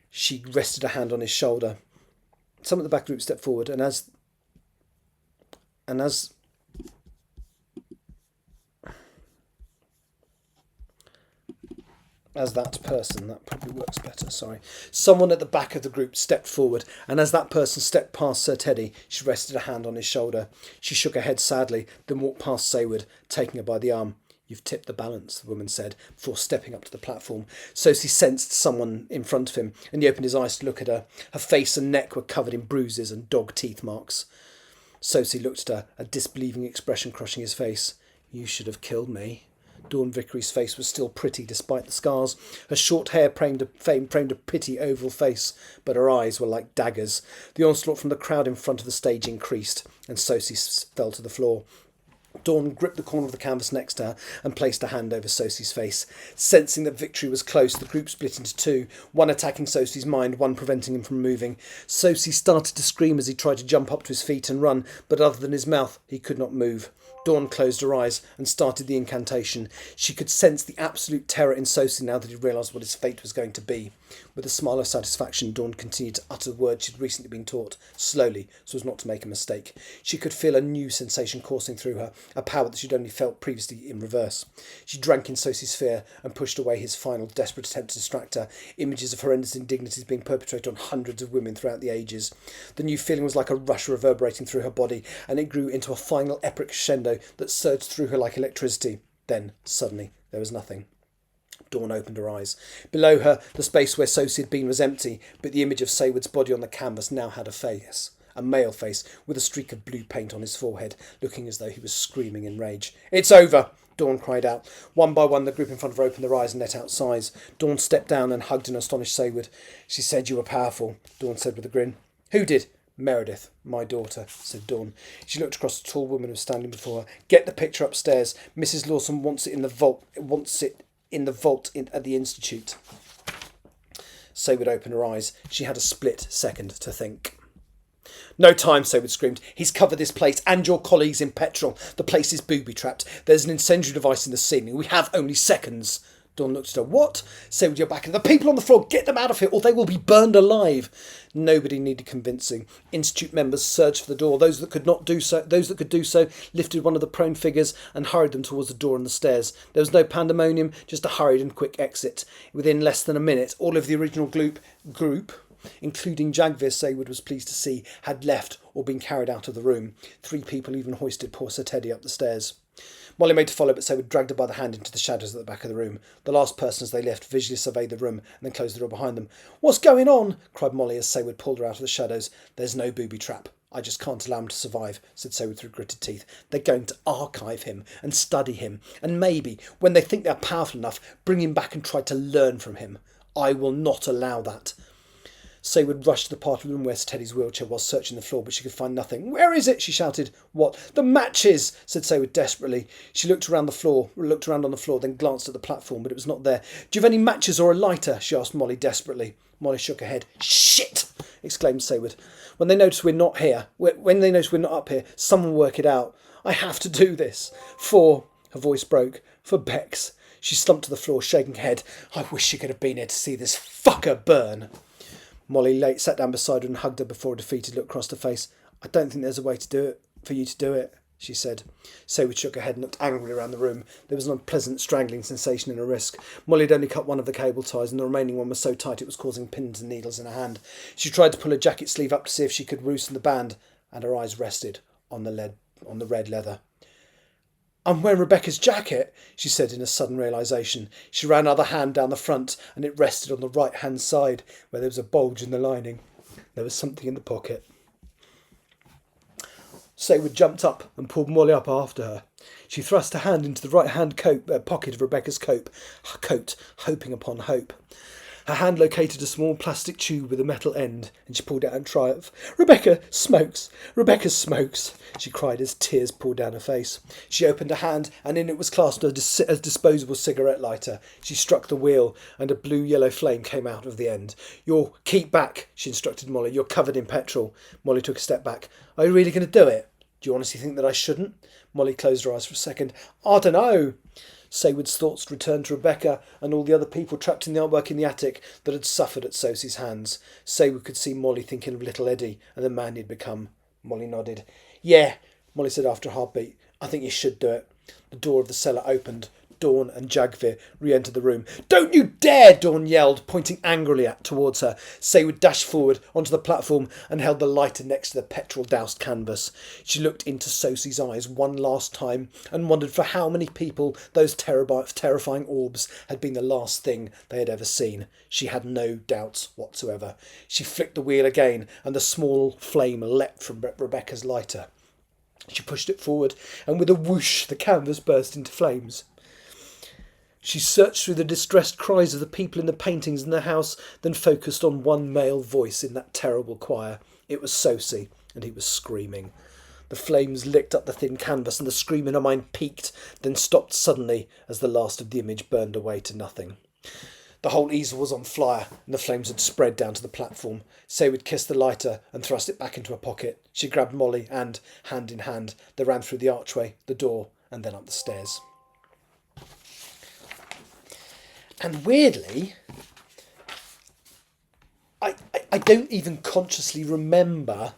she rested a hand on his shoulder. Someone at the back of the group stepped forward, and as that person, that probably works better, sorry. Someone at the back of the group stepped forward, and as that person stepped past Sir Teddy, she rested a hand on his shoulder. She shook her head sadly, then walked past Sayward, taking her by the arm. "You've tipped the balance," the woman said, before stepping up to the platform. Sosie sensed someone in front of him, and he opened his eyes to look at her. Her face and neck were covered in bruises and dog teeth marks. Sosie looked at her, a disbelieving expression crossing his face. "You should have killed me." Dawn Vickery's face was still pretty despite the scars. Her short hair framed a pretty oval face, but her eyes were like daggers. The onslaught from the crowd in front of the stage increased, and Sosie fell to the floor. Dawn gripped the corner of the canvas next to her and placed a hand over Sosie's face. Sensing that victory was close, the group split into two, one attacking Sosie's mind, one preventing him from moving. Sosie started to scream as he tried to jump up to his feet and run, but other than his mouth, he could not move. Dawn closed her eyes and started the incantation. She could sense the absolute terror in Sosie now that he realised what his fate was going to be. With a smile of satisfaction, Dawn continued to utter the words she'd recently been taught, slowly, so as not to make a mistake. She could feel a new sensation coursing through her, a power that she'd only felt previously in reverse. She drank in Sosie's fear and pushed away his final desperate attempt to distract her, images of horrendous indignities being perpetrated on hundreds of women throughout the ages. The new feeling was like a rush reverberating through her body, and it grew into a final epic crescendo that surged through her like electricity. Then, suddenly, There was nothing. Dawn opened her eyes. Below her, the space where Sosie had been was empty, but the image of Saywood's body on the canvas now had a face. A male face, with a streak of blue paint on his forehead, looking as though he was screaming in rage. "It's over!" Dawn cried out. One by one, the group in front of her opened their eyes and let out sighs. Dawn stepped down and hugged an astonished Saywood. "She said you were powerful," Dawn said with a grin. "Who did?" "Meredith, my daughter," said Dawn. She looked across the tall woman who was standing before her. "Get the picture upstairs. Mrs. Lawson wants it in the vault. At the Institute." Saywood opened her eyes. She had a split second to think. "No time," Saywood screamed. "He's covered this place and your colleagues in petrol. The place is booby-trapped. There's an incendiary device in the ceiling. We have only seconds." Dawn looked at her. "What?" "Saywood, you're back. The people on the floor, get them out of here or they will be burned alive." Nobody needed convincing. Institute members surged for the door. Those that could do so lifted one of the prone figures and hurried them towards the door and the stairs. There was no pandemonium, just a hurried and quick exit. Within less than a minute, all of the original group, including Jagvir, Saywood was pleased to see, had left or been carried out of the room. 3 people even hoisted poor Sir Teddy up the stairs. Molly made to follow, but Saywood dragged her by the hand into the shadows at the back of the room. The last person, as they left, visually surveyed the room and then closed the door behind them. "What's going on?" cried Molly as Saywood pulled her out of the shadows. "There's no booby trap. I just can't allow him to survive," said Saywood through gritted teeth. "They're going to archive him and study him, and maybe, when they think they're powerful enough, bring him back and try to learn from him. I will not allow that." Saywood rushed to the part of the room where Teddy's wheelchair was, searching the floor, but she could find nothing. "Where is it?" she shouted. "What?" "The matches," said Saywood desperately. She looked around on the floor, then glanced at the platform, but it was not there. "Do you have any matches or a lighter?" she asked Molly desperately. Molly shook her head. "Shit!" exclaimed Saywood. When they notice we're not up here, someone will work it out. I have to do this. Her voice broke. For Bex." She slumped to the floor, shaking her head. "I wish she could have been here to see this fucker burn." Molly sat down beside her and hugged her before a defeated look crossed her face. "I don't think there's a way to do it, for you to do it," she said. Saywood shook her head and looked angrily around the room. There was an unpleasant strangling sensation in her wrist. Molly had only cut one of the cable ties, and the remaining one was so tight it was causing pins and needles in her hand. She tried to pull her jacket sleeve up to see if she could loosen the band, and her eyes rested on the red leather. "I'm wearing Rebecca's jacket," she said in a sudden realisation. She ran another hand down the front, and it rested on the right-hand side, where there was a bulge in the lining. There was something in the pocket. Saywood jumped up and pulled Molly up after her. She thrust her hand into the right-hand pocket of Rebecca's coat, hoping upon hope. Her hand located a small plastic tube with a metal end, and she pulled it out in triumph. "Rebecca smokes! Rebecca smokes!" she cried as tears poured down her face. She opened her hand, and in it was clasped a disposable cigarette lighter. She struck the wheel, and a blue-yellow flame came out of the end. "Keep back," she instructed Molly. "You're covered in petrol." Molly took a step back. "Are you really going to do it?" "Do you honestly think that I shouldn't?" Molly closed her eyes for a second. "I don't know." Saywood's thoughts returned to Rebecca and all the other people trapped in the artwork in the attic that had suffered at Sosie's hands. Saywood could see Molly thinking of little Eddie and the man he'd become. Molly nodded. "Yeah," Molly said after a heartbeat. "I think you should do it." The door of the cellar opened. Dawn and Jagvir re-entered the room. "Don't you dare!" Dawn yelled, pointing angrily towards her. Saywood dashed forward onto the platform and held the lighter next to the petrol-doused canvas. She looked into Sosie's eyes one last time and wondered for how many people those terrifying orbs had been the last thing they had ever seen. She had no doubts whatsoever. She flicked the wheel again and the small flame leapt from Rebecca's lighter. She pushed it forward, and with a whoosh the canvas burst into flames. She searched through the distressed cries of the people in the paintings in the house, then focused on one male voice in that terrible choir. It was Sosie, and he was screaming. The flames licked up the thin canvas, and the scream in her mind peaked, then stopped suddenly as the last of the image burned away to nothing. The whole easel was on fire, and the flames had spread down to the platform. Saywood kissed the lighter and thrust it back into her pocket. She grabbed Molly, and, hand in hand, they ran through the archway, the door, and then up the stairs. And weirdly, I don't even consciously remember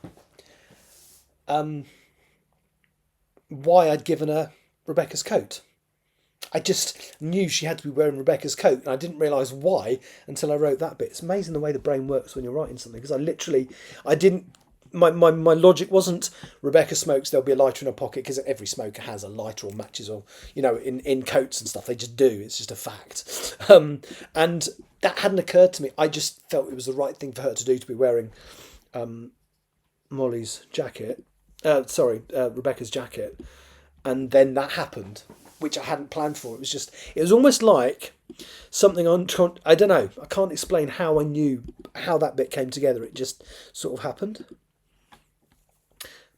why I'd given her Rebecca's coat. I just knew she had to be wearing Rebecca's coat, and I didn't realise why until I wrote that bit. It's amazing the way the brain works when you're writing something, because I didn't my logic wasn't Rebecca smokes, there'll be a lighter in her pocket, because every smoker has a lighter or matches, or in coats and stuff. They just do. It's just a fact. And that hadn't occurred to me. I just felt it was the right thing for her to do, to be wearing Molly's jacket. Rebecca's jacket. And then that happened, which I hadn't planned for. It was almost like something I don't know. I can't explain how I knew how that bit came together. It just sort of happened.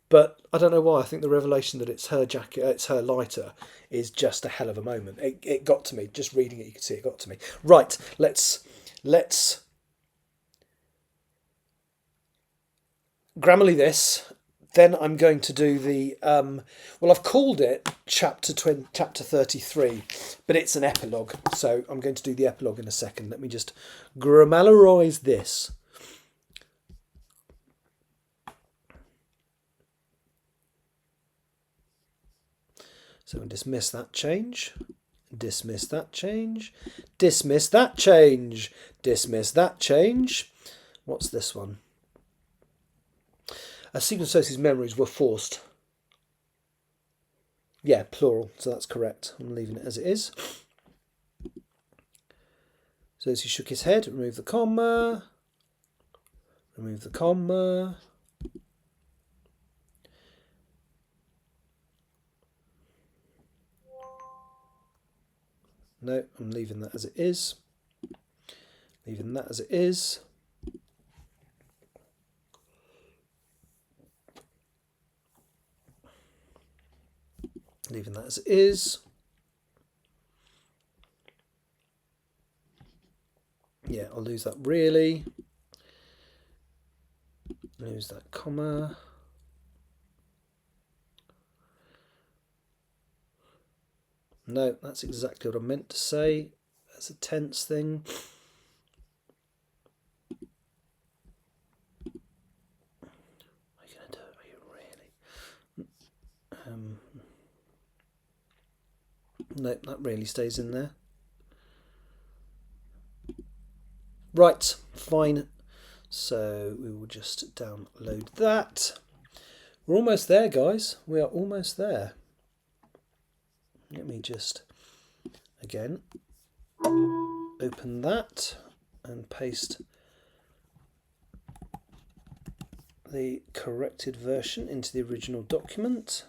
But I don't know why. I think the revelation that it's her jacket, it's her lighter, is just a hell of a moment. It got to me. Just reading it, you could see it got to me. Right, let's Grammarly this. Then I'm going to do the I've called it chapter 33, but it's an epilogue. So I'm going to do the epilogue in a second. Let me just grammarize this. So dismiss that change. Dismiss that change. Dismiss that change. Dismiss that change. What's this one? Stephen Sosey's memories were forced. Yeah, plural, so that's correct. I'm leaving it as it is. Sosey shook his head, remove the comma. Remove the comma. No, I'm leaving that as it is. Leaving that as it is. Leaving that as it is. Yeah, I'll lose that really. Lose that comma. No, that's exactly what I meant to say. That's a tense thing. Are you going to do it? Are you really? No, that really stays in there. Right, fine. So we will just download that. We're almost there, guys. We are almost there. Let me just, again, open that and paste the corrected version into the original document.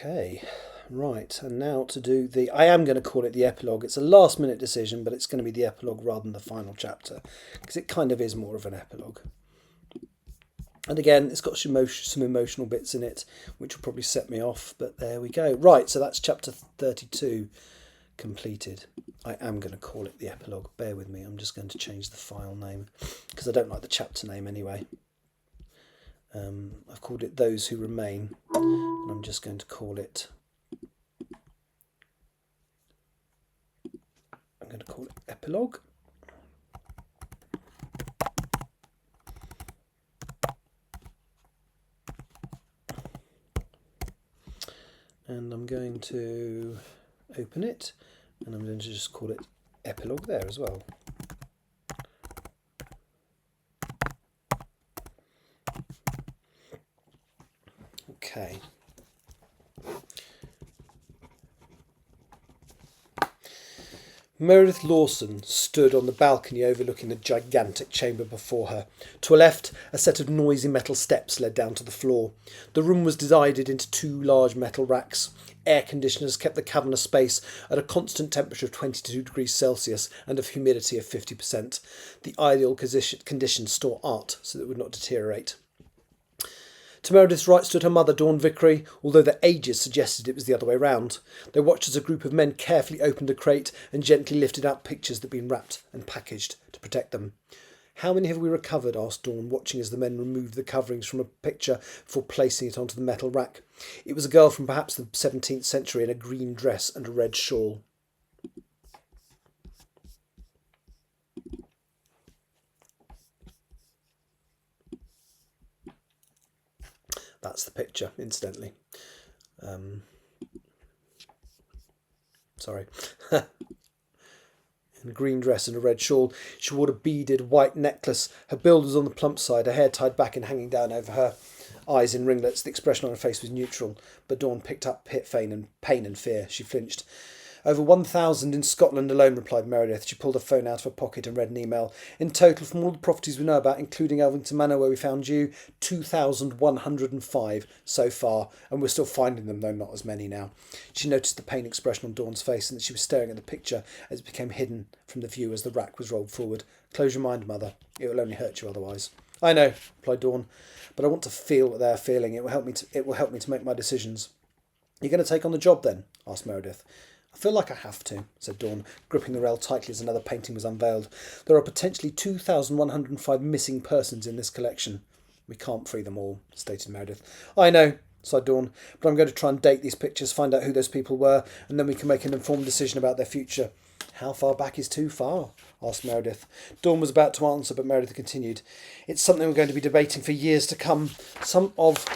Okay, right, and now to do I am going to call it the epilogue. It's a last minute decision, but it's going to be the epilogue rather than the final chapter, because it kind of is more of an epilogue. And again, it's got some emotional bits in it, which will probably set me off, but there we go. Right, so that's chapter 32 completed. I am going to call it the epilogue. Bear with me, I'm just going to change the file name, because I don't like the chapter name anyway. I've called it Those Who Remain, and I'm just going to call it, epilogue. And I'm going to open it, and I'm going to just call it epilogue there as well. Okay. Meredith Lawson stood on the balcony overlooking the gigantic chamber before her. To her left, a set of noisy metal steps led down to the floor. The room was divided into two large metal racks. Air conditioners kept the cavernous space at a constant temperature of 22 degrees Celsius and of humidity of 50%. The ideal conditions to store art so that it would not deteriorate. To Meredith's right stood her mother, Dawn Vickery, although their ages suggested it was the other way round. They watched as a group of men carefully opened a crate and gently lifted out pictures that had been wrapped and packaged to protect them. "How many have we recovered?" asked Dawn, watching as the men removed the coverings from a picture before placing it onto the metal rack. It was a girl from perhaps the 17th century in a green dress and a red shawl. That's the picture, incidentally. Sorry. In a green dress and a red shawl. She wore a beaded white necklace. Her build was on the plump side, her hair tied back and hanging down over her eyes in ringlets. The expression on her face was neutral, but Dawn picked up pain and fear. She flinched. Over 1,000 in Scotland alone, replied Meredith. She pulled her phone out of her pocket and read an email. In total, from all the properties we know about, including Elvington Manor, where we found you, 2,105 so far, and we're still finding them, though not as many now. She noticed the pain expression on Dawn's face and that she was staring at the picture as it became hidden from the view as the rack was rolled forward. Close your mind, Mother. It will only hurt you otherwise. I know, replied Dawn, but I want to feel what they're feeling. It will help me to make my decisions. You're going to take on the job, then? Asked Meredith. I feel like I have to, said Dawn, gripping the rail tightly as another painting was unveiled. There are potentially 2,105 missing persons in this collection. We can't free them all, stated Meredith. I know, sighed Dawn, but I'm going to try and date these pictures, find out who those people were, and then we can make an informed decision about their future. How far back is too far? Asked Meredith. Dawn was about to answer, but Meredith continued. It's something we're going to be debating for years to come. Some of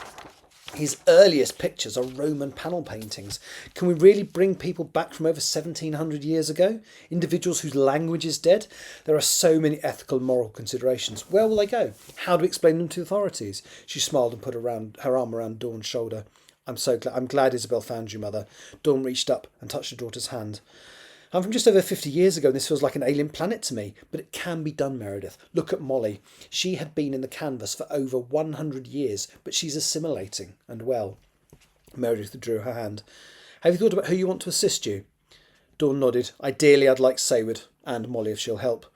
his earliest pictures are Roman panel paintings. Can we really bring people back from over 1,700 years ago? Individuals whose language is dead? There are so many ethical and moral considerations. Where will they go? How do we explain them to authorities? She smiled and put her arm around Dawn's shoulder. I'm glad Isabel found you, Mother. Dawn reached up and touched her daughter's hand. I'm from just over 50 years ago and this feels like an alien planet to me. But it can be done, Meredith. Look at Molly. She had been in the canvas for over 100 years, but she's assimilating, and well. Meredith withdrew her hand. Have you thought about who you want to assist you? Dawn nodded. Ideally, I'd like Sayward, and Molly if she'll help.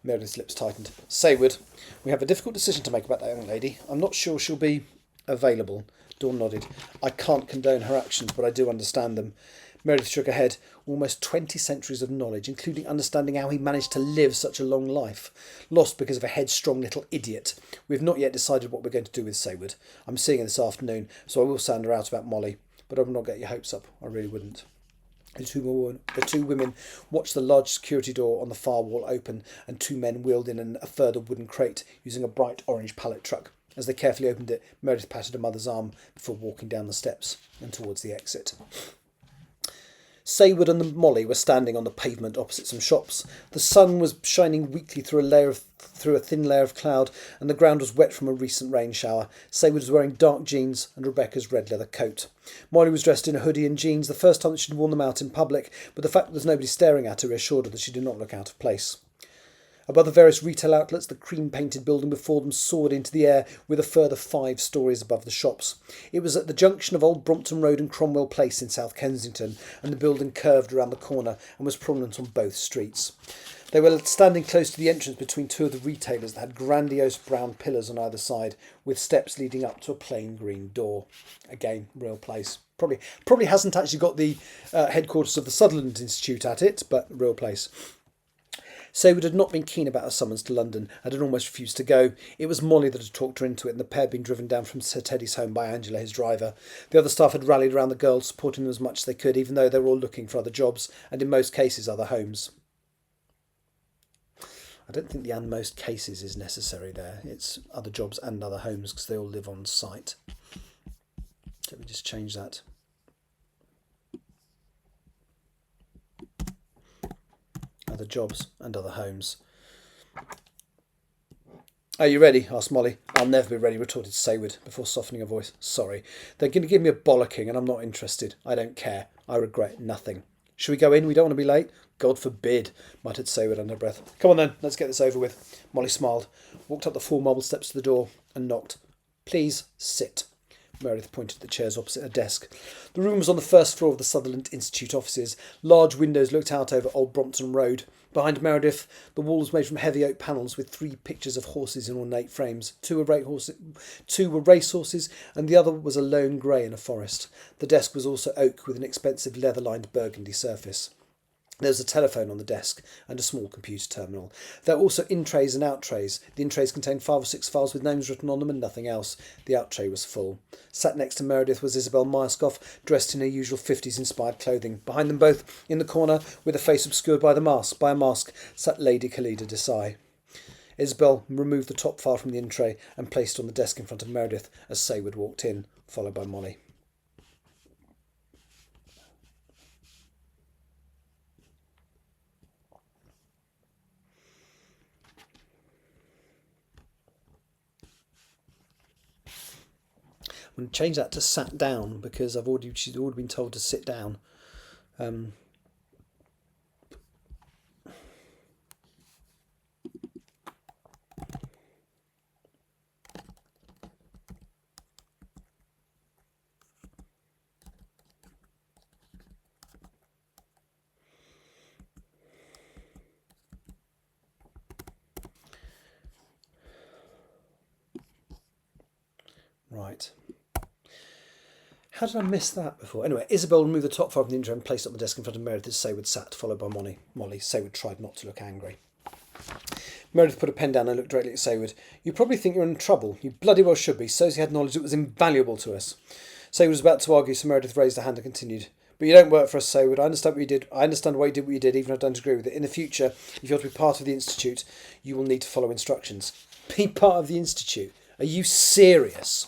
Meredith's lips tightened. Sayward. We have a difficult decision to make about that young lady. I'm not sure she'll be available. Dawn nodded. I can't condone her actions, but I do understand them. Meredith shook her head. Almost 20 centuries of knowledge, including understanding how he managed to live such a long life. Lost because of a headstrong little idiot. We've not yet decided what we're going to do with Sayward. I'm seeing her this afternoon, so I will sound her out about Molly. But I will not get your hopes up. I really wouldn't. The two women watched the large security door on the far wall open, and two men wheeled in a further wooden crate using a bright orange pallet truck. As they carefully opened it, Meredith patted her mother's arm before walking down the steps and towards the exit. Sayward and Molly were standing on the pavement opposite some shops. The sun was shining weakly through a thin layer of cloud, and the ground was wet from a recent rain shower. Sayward was wearing dark jeans and Rebecca's red leather coat. Molly was dressed in a hoodie and jeans, the first time that she'd worn them out in public, but the fact that there was nobody staring at her reassured her that she did not look out of place. Above the various retail outlets, the cream-painted building before them soared into the air with a further 5 stories above the shops. It was at the junction of Old Brompton Road and Cromwell Place in South Kensington, and the building curved around the corner and was prominent on both streets. They were standing close to the entrance between two of the retailers that had grandiose brown pillars on either side, with steps leading up to a plain green door. Again, real place. Probably hasn't actually got the headquarters of the Sutherland Institute at it, but real place. Sayward had not been keen about a summons to London and had almost refused to go. It was Molly that had talked her into it, and the pair had been driven down from Sir Teddy's home by Angela, his driver. The other staff had rallied around the girls, supporting them as much as they could, even though they were all looking for other jobs, and in most cases other homes. I don't think the "and most cases" is necessary there. It's other jobs and other homes, because they all live on site. Let me just change that. Other jobs and other homes. Are you ready? Asked Molly. I'll never be ready, retorted Sayward, before softening her voice. Sorry. They're going to give me a bollocking, and I'm not interested. I don't care. I regret nothing. Shall we go in? We don't want to be late. God forbid, muttered Sayward under her breath. Come on then, let's get this over with. Molly smiled, walked up the 4 marble steps to the door, and knocked. Please sit. Meredith pointed to the chairs opposite her desk. The room was on the first floor of the Sutherland Institute offices. Large windows looked out over Old Brompton Road. Behind Meredith, the wall was made from heavy oak panels with 3 pictures of horses in ornate frames. 2 were racehorses, and the other was a lone grey in a forest. The desk was also oak with an expensive leather-lined burgundy surface. There was a telephone on the desk and a small computer terminal. There were also in-trays and out-trays. The in-trays contained 5 or 6 files with names written on them and nothing else. The out-tray was full. Sat next to Meredith was Isabel Myerscough, dressed in her usual 50s-inspired clothing. Behind them both, in the corner, with her face obscured by a mask, sat Lady Khalida Desai. Isabel removed the top file from the in-tray and placed it on the desk in front of Meredith as Sayward walked in, followed by Molly. I'm going to change that to sat down because she's already been told to sit down. Right. How did I miss that before? Anyway, Isabel removed the top 5 from the intro and placed it on the desk in front of Meredith as Saywood sat, followed by Molly. Saywood tried not to look angry. Meredith put a pen down and looked directly at Saywood. You probably think you're in trouble. You bloody well should be. Sosie had knowledge that was invaluable to us. Saywood was about to argue, so Meredith raised her hand and continued. But you don't work for us, Saywood. I understand what you did. I understand why you did what you did, even if I don't agree with it. In the future, if you're to be part of the Institute, you will need to follow instructions. Be part of the Institute? Are you serious?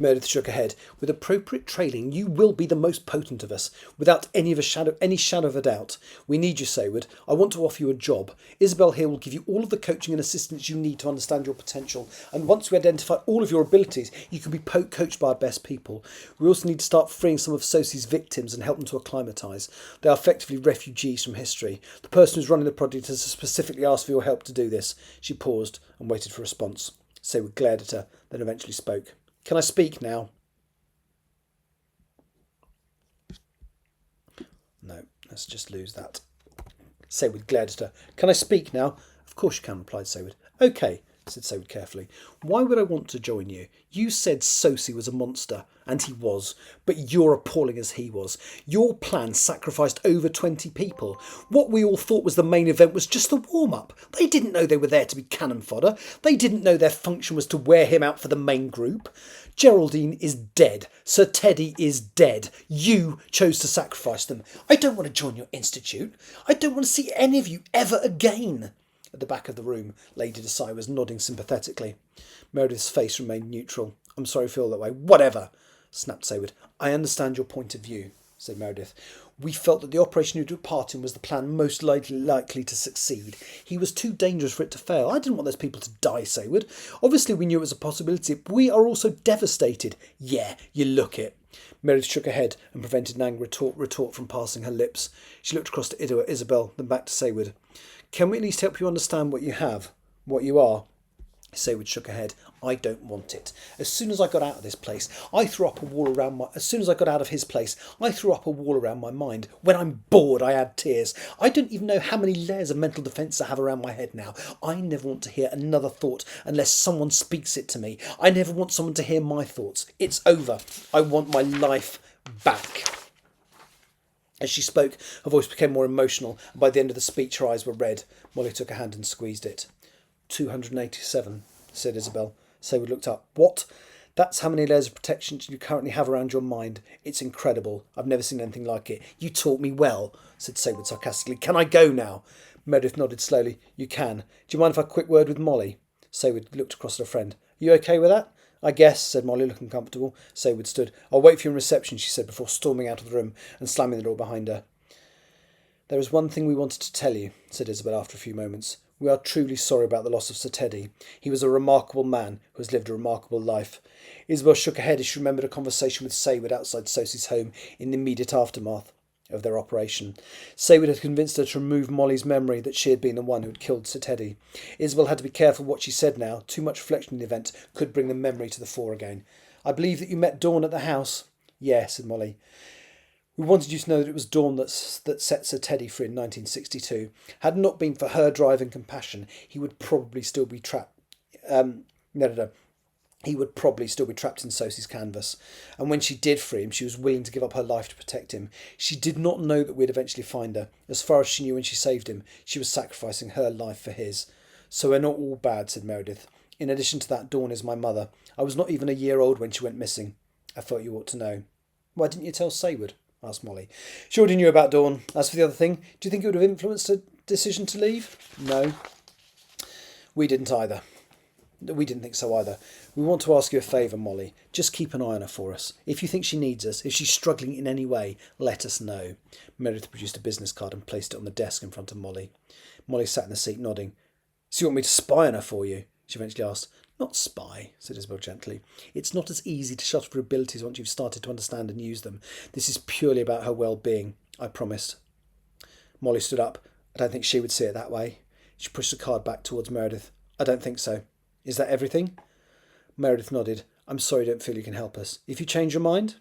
Meredith shook her head. With appropriate training, you will be the most potent of us, without any shadow of a doubt. We need you, Saywood. I want to offer you a job. Isabel here will give you all of the coaching and assistance you need to understand your potential, and once we identify all of your abilities, you can be coached by our best people. We also need to start freeing some of Sosie's victims and help them to acclimatise. They are effectively refugees from history. The person who's running the project has specifically asked for your help to do this. She paused and waited for a response. Saywood glared at her, then eventually spoke. Can I speak now? No, let's just lose that. Saywood glared at her. Can I speak now? Of course you can, replied Saywood. OK, said Saywood carefully. Why would I want to join you? You said Sosie was a monster, and he was, but you're appalling as he was. Your plan sacrificed over 20 people. What we all thought was the main event was just the warm-up. They didn't know they were there to be cannon fodder. They didn't know their function was to wear him out for the main group. Geraldine is dead. Sir Teddy is dead. You chose to sacrifice them. I don't want to join your institute. I don't want to see any of you ever again. At the back of the room, Lady Desai was nodding sympathetically. Meredith's face remained neutral. I'm sorry you feel that way. Whatever, snapped Saywood. I understand your point of view, said Meredith. We felt that the operation you took part in was the plan most likely to succeed. He was too dangerous for it to fail. I didn't want those people to die, Saywood. Obviously we knew it was a possibility, but we are also devastated. Yeah, you look it. Meredith shook her head and prevented an angry retort from passing her lips. She looked across to Isabel, then back to Saywood. Can we at least help you understand what you have, what you are? Saywood shook her head. I don't want it. As soon as I got out of this place, I threw up a wall around my... As soon as I got out of his place, I threw up a wall around my mind. When I'm bored, I add tears. I don't even know how many layers of mental defence I have around my head now. I never want to hear another thought unless someone speaks it to me. I never want someone to hear my thoughts. It's over. I want my life back. As she spoke, her voice became more emotional, and by the end of the speech her eyes were red. Molly took her hand and squeezed it. 287, said Isabel. Saywood looked up. What? That's how many layers of protection you currently have around your mind. It's incredible. I've never seen anything like it. You taught me well, said Saywood sarcastically. Can I go now? Meredith nodded slowly. You can. Do you mind if I have a quick word with Molly? Saywood looked across at her friend. You okay with that? I guess, said Molly, looking comfortable. Saywood stood. I'll wait for you in reception, she said, before storming out of the room and slamming the door behind her. There is one thing we wanted to tell you, said Isabel after a few moments. We are truly sorry about the loss of Sir Teddy. He was a remarkable man who has lived a remarkable life. Isabel shook her head as she remembered a conversation with Saywood outside Sosie's home in the immediate aftermath of their operation. Saywood had convinced her to remove Molly's memory that she had been the one who had killed Sir Teddy. Isabel had to be careful what she said now. Too much reflection in the event could bring the memory to the fore again. I believe that you met Dawn at the house. Yes, said Molly. We wanted you to know that it was Dawn that set Sir Teddy free in 1962. Had it not been for her drive and compassion, he would probably still be trapped. He would probably still be trapped in Sosie's canvas. And when she did free him, she was willing to give up her life to protect him. She did not know that we'd eventually find her. As far as she knew when she saved him, she was sacrificing her life for his. So we're not all bad, said Meredith. In addition to that, Dawn is my mother. I was not even a year old when she went missing. I thought you ought to know. Why didn't you tell Saywood? Asked Molly. She already knew about Dawn. As for the other thing, do you think it would have influenced her decision to leave? No. We didn't either. We didn't think so either. We want to ask you a favour, Molly. Just keep an eye on her for us. If you think she needs us, if she's struggling in any way, let us know. Meredith produced a business card and placed it on the desk in front of Molly. Molly sat in the seat nodding. So you want me to spy on her for you? she eventually asked. Not spy, said Isabel gently. It's not as easy to shut off her abilities once you've started to understand and use them. This is purely about her well-being, I promised. Molly stood up. I don't think she would see it that way. She pushed the card back towards Meredith. I don't think so. Is that everything? Meredith nodded. I'm sorry you don't feel you can help us. If you change your mind...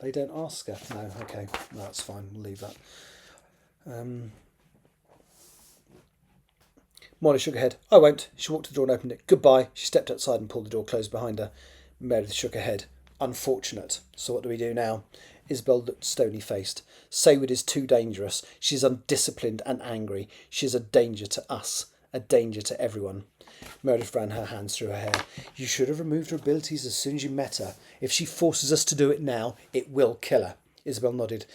They don't ask her. No, okay. No, that's fine. We'll leave that. Molly shook her head. I won't. She walked to the door and opened it. Goodbye. She stepped outside and pulled the door closed behind her. Meredith shook her head. Unfortunate. So what do we do now? Isabel looked stony-faced. Saward is too dangerous. She's undisciplined and angry. She is a danger to us. A danger to everyone. Meredith ran her hands through her hair. You should have removed her abilities as soon as you met her. If she forces us to do it now, it will kill her. Isabel nodded.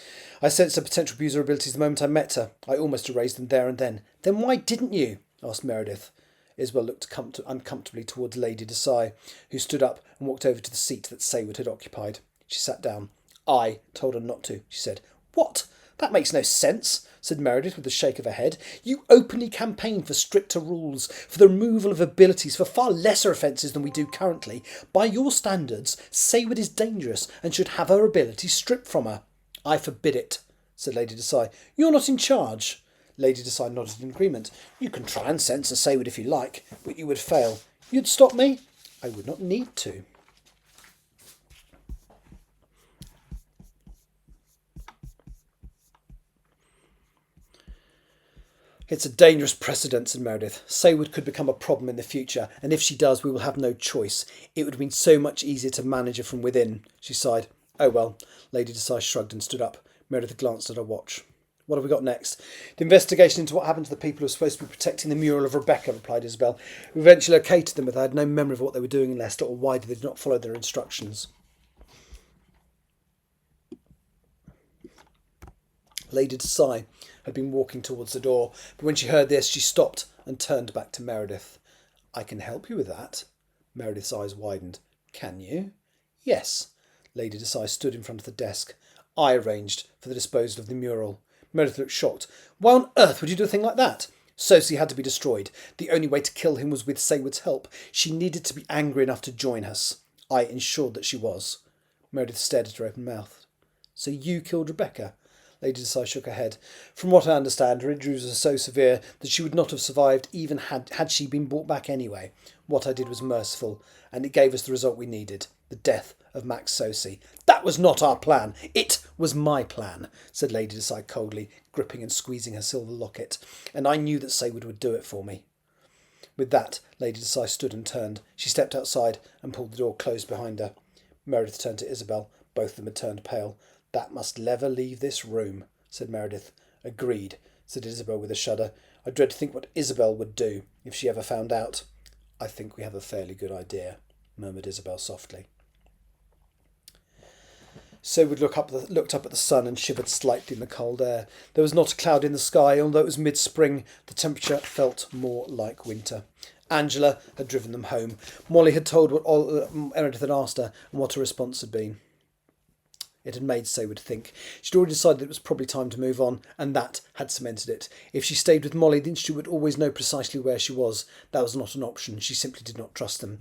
I sensed a potential abuse of her abilities the moment I met her. I almost erased them there and then. Then why didn't you? Asked Meredith. Isabel looked uncomfortably towards Lady Desai, who stood up and walked over to the seat that Saward had occupied. She sat down. I told her not to, she said. What? That makes no sense, said Meredith with a shake of her head. You openly campaigned for stricter rules, for the removal of abilities, for far lesser offences than we do currently. By your standards, Saward is dangerous and should have her abilities stripped from her. I forbid it, said Lady Desai. You're not in charge. Lady Desai nodded in agreement. You can try and censor Saward if you like, but you would fail. You'd stop me? I would not need to. It's a dangerous precedent, said Meredith. Saward could become a problem in the future, and if she does, we will have no choice. It would have been so much easier to manage her from within. She sighed. Oh well. Lady Desai shrugged and stood up. Meredith glanced at her watch. What have we got next? The investigation into what happened to the people who were supposed to be protecting the mural of Rebecca, replied Isabel. We eventually located them, but they had no memory of what they were doing in Leicester or why they did not follow their instructions. Lady Desai had been walking towards the door, but when she heard this, she stopped and turned back to Meredith. I can help you with that. Meredith's eyes widened. Can you? Yes. Lady Desai stood in front of the desk. I arranged for the disposal of the mural. Meredith looked shocked. Why on earth would you do a thing like that? Sosie had to be destroyed. The only way to kill him was with Saward's help. She needed to be angry enough to join us. I ensured that she was. Meredith stared at her open mouth. So you killed Rebecca? Lady Desai shook her head. From what I understand, her injuries were so severe that she would not have survived even had she been brought back anyway. What I did was merciful, and it gave us the result we needed, the death of Max Sosie. That was not our plan. It was my plan, said Lady Desai coldly, gripping and squeezing her silver locket, and I knew that Saward would do it for me. With that, Lady Desai stood and turned. She stepped outside and pulled the door closed behind her. Meredith turned to Isabel. Both of them had turned pale. That must never leave this room, said Meredith. Agreed, said Isabel with a shudder. I dread to think what Isabel would do if she ever found out. I think we have a fairly good idea, murmured Isabel softly. Saward looked up at the sun and shivered slightly in the cold air. There was not a cloud in the sky, although it was mid-spring. The temperature felt more like winter. Angela had driven them home. Molly had told what Meredith had asked her and what her response had been. It had made Saward think. She'd already decided it was probably time to move on, and that had cemented it. If she stayed with Molly, the Institute would always know precisely where she was. That was not an option. She simply did not trust them.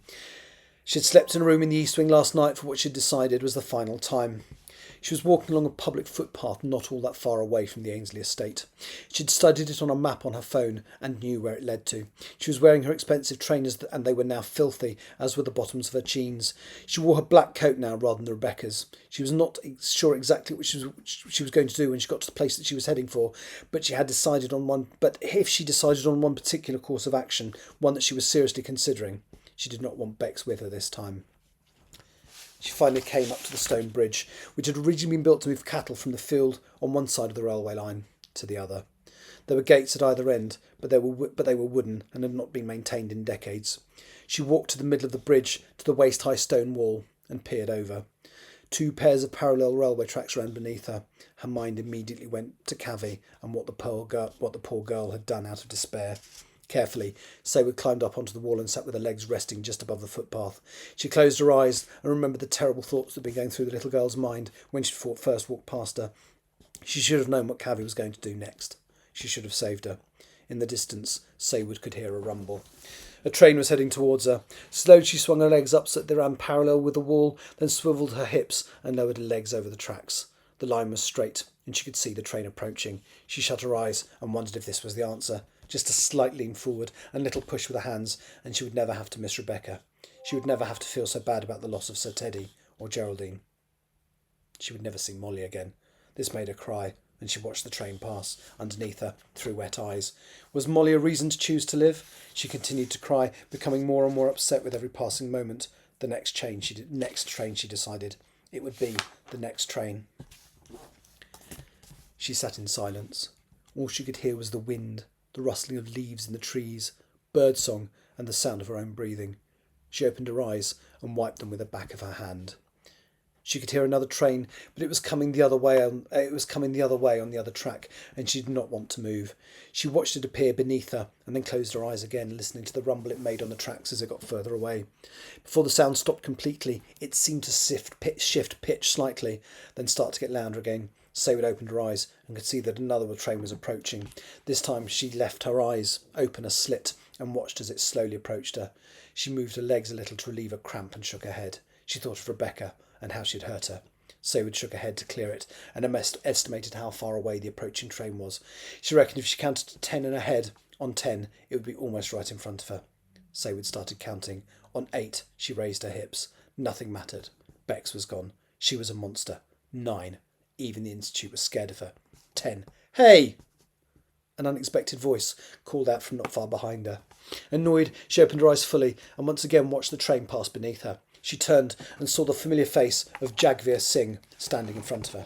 She had slept in a room in the East Wing last night for what she had decided was the final time. She was walking along a public footpath not all that far away from the Ainsley estate. She had studied it on a map on her phone and knew where it led to. She was wearing her expensive trainers and they were now filthy, as were the bottoms of her jeans. She wore her black coat now rather than Rebecca's. She was not sure exactly what she was going to do when she got to the place that she was heading for, but she had decided on one. But if she decided on one particular course of action, one that she was seriously considering, she did not want Bex with her this time. She finally came up to the stone bridge, which had originally been built to move cattle from the field on one side of the railway line to the other. There were gates at either end, but they were wooden and had not been maintained in decades. She walked to the middle of the bridge to the waist-high stone wall and peered over. 2 pairs of parallel railway tracks ran beneath her. Her mind immediately went to Cavey and what the poor girl had done out of despair. Carefully, Saywood climbed up onto the wall and sat with her legs resting just above the footpath. She closed her eyes and remembered the terrible thoughts that had been going through the little girl's mind when she first walked past her. She should have known what Cavi was going to do next. She should have saved her. In the distance, Saywood could hear a rumble. A train was heading towards her. Slowly she swung her legs up so that they ran parallel with the wall, then swivelled her hips and lowered her legs over the tracks. The line was straight, and she could see the train approaching. She shut her eyes and wondered if this was the answer. Just a slight lean forward and a little push with her hands, and she would never have to miss Rebecca. She would never have to feel so bad about the loss of Sir Teddy or Geraldine. She would never see Molly again. This made her cry, and she watched the train pass underneath her through wet eyes. Was Molly a reason to choose to live? She continued to cry, becoming more and more upset with every passing moment. The next train, she decided. It would be the next train. She sat in silence. All she could hear was the wind, the rustling of leaves in the trees, birdsong, and the sound of her own breathing. She opened her eyes and wiped them with the back of her hand. She could hear another train, but it was coming the other way on the other track, and she did not want to move. She watched it appear beneath her, and then closed her eyes again, listening to the rumble it made on the tracks as it got further away. Before the sound stopped completely, it seemed to shift pitch slightly, then start to get louder again. Saywood opened her eyes and could see that another train was approaching. This time she left her eyes open a slit and watched as it slowly approached her. She moved her legs a little to relieve a cramp and shook her head. She thought of Rebecca and how she'd hurt her. Saywood shook her head to clear it and estimated how far away the approaching train was. She reckoned if she counted to 10 in her head, on 10 it would be almost right in front of her. Saywood started counting. On 8 she raised her hips. Nothing mattered. Bex was gone. She was a monster. 9. Even the Institute was scared of her. 10. Hey! An unexpected voice called out from not far behind her. Annoyed, she opened her eyes fully and once again watched the train pass beneath her. She turned and saw the familiar face of Jagvir Singh standing in front of her.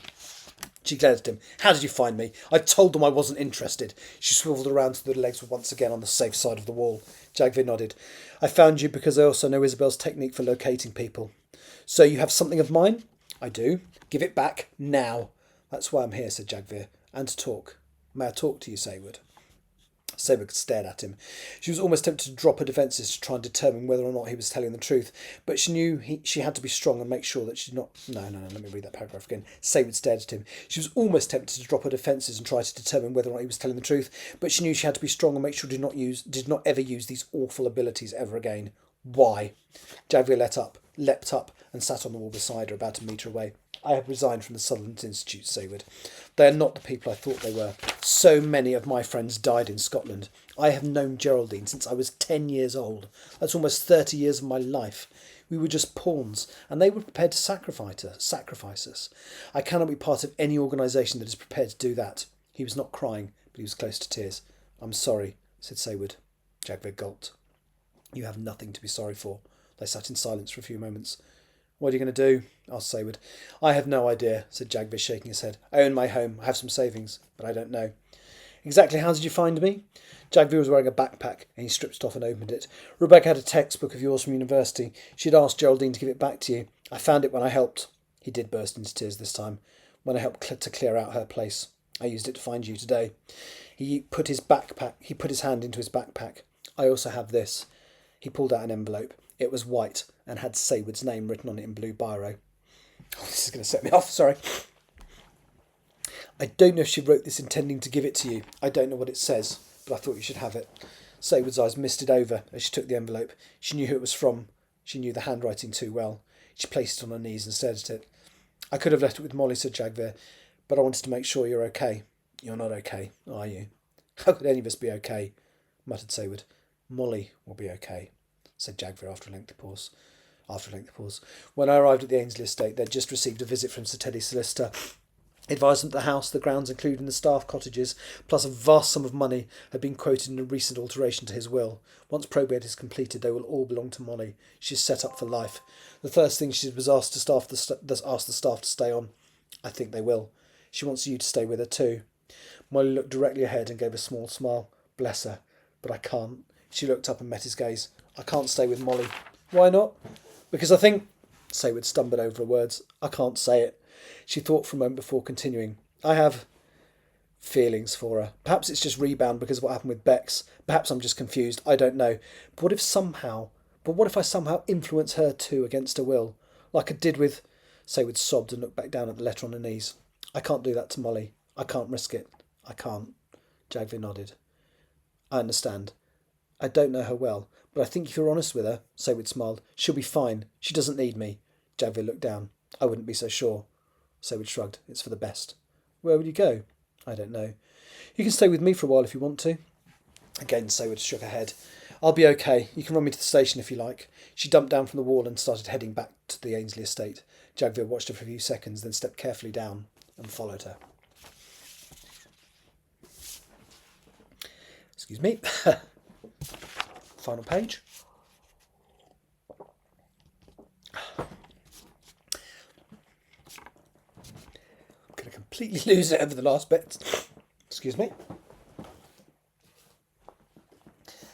She glared at him. How did you find me? I told them I wasn't interested. She swivelled around so that her legs were once again on the safe side of the wall. Jagvir nodded. I found you because I also know Isabel's technique for locating people. So you have something of mine? I do. Give it back, now. That's why I'm here, said Jagvir. And to talk. May I talk to you, Saywood? Saywood stared at him. She was almost tempted to drop her defences to try and determine whether or not he was telling the truth, but she knew she had to be strong and make sure that she did not... No, let me read that paragraph again. Saywood stared at him. She was almost tempted to drop her defences and try to determine whether or not he was telling the truth, but she knew she had to be strong and make sure did not ever use these awful abilities ever again. Why? Jagvir leapt up and sat on the wall beside her, about a metre away. I have resigned from the Sutherland Institute, Saywood. They are not the people I thought they were. So many of my friends died in Scotland. I have known Geraldine since I was 10 years old. That's almost 30 years of my life. We were just pawns, and they were prepared to sacrifice us. I cannot be part of any organisation that is prepared to do that. He was not crying, but he was close to tears. I'm sorry, said Saywood. Jagvir gulped. You have nothing to be sorry for. They sat in silence for a few moments. What are you going to do? Asked Saywood. I have no idea, said Jagvir, shaking his head. I own my home. I have some savings, but I don't know. Exactly how did you find me? Jagvir was wearing a backpack, and he stripped it off and opened it. Rebecca had a textbook of yours from university. She had asked Geraldine to give it back to you. I found it when I helped. He did burst into tears this time. When I helped to clear out her place. I used it to find you today. He put his hand into his backpack. I also have this. He pulled out an envelope. It was white and had Saywood's name written on it in blue biro. Oh, this is going to set me off, sorry. I don't know if she wrote this intending to give it to you. I don't know what it says, but I thought you should have it. Saywood's eyes misted over as she took the envelope. She knew who it was from. She knew the handwriting too well. She placed it on her knees and stared at it. I could have left it with Molly, said Jagvir, but I wanted to make sure you're okay. You're not okay, are you? How could any of us be okay? Muttered Saywood. Molly will be okay, said Jagvir after a lengthy pause. When I arrived at the Ainsley estate, they'd just received a visit from Sir Teddy's solicitor. He advised them that the house, the grounds, including the staff cottages, plus a vast sum of money, had been quoted in a recent alteration to his will. Once probate is completed, they will all belong to Molly. She's set up for life. The first thing she did was ask the staff to stay on. I think they will. She wants you to stay with her too. Molly looked directly ahead and gave a small smile. Bless her. But I can't. She looked up and met his gaze. I can't stay with Molly. Why not? Because I think... Saywood stumbled over her words. I can't say it. She thought for a moment before continuing. I have feelings for her. Perhaps it's just rebound because of what happened with Bex. Perhaps I'm just confused. I don't know. But what if I somehow influence her too against her will, like I did with, Saywood sobbed and looked back down at the letter on her knees. I can't do that to Molly. I can't risk it. I can't. Jagvir nodded. I understand. I don't know her well, but I think if you're honest with her, Saywood smiled, she'll be fine. She doesn't need me. Jagvir looked down. I wouldn't be so sure. Saywood shrugged. It's for the best. Where would you go? I don't know. You can stay with me for a while if you want to. Again, Saywood shook her head. I'll be okay. You can run me to the station if you like. She dumped down from the wall and started heading back to the Ainsley estate. Jagvir watched her for a few seconds, then stepped carefully down and followed her. Excuse me. Final page. I'm going to completely lose it over the last bit. Excuse me.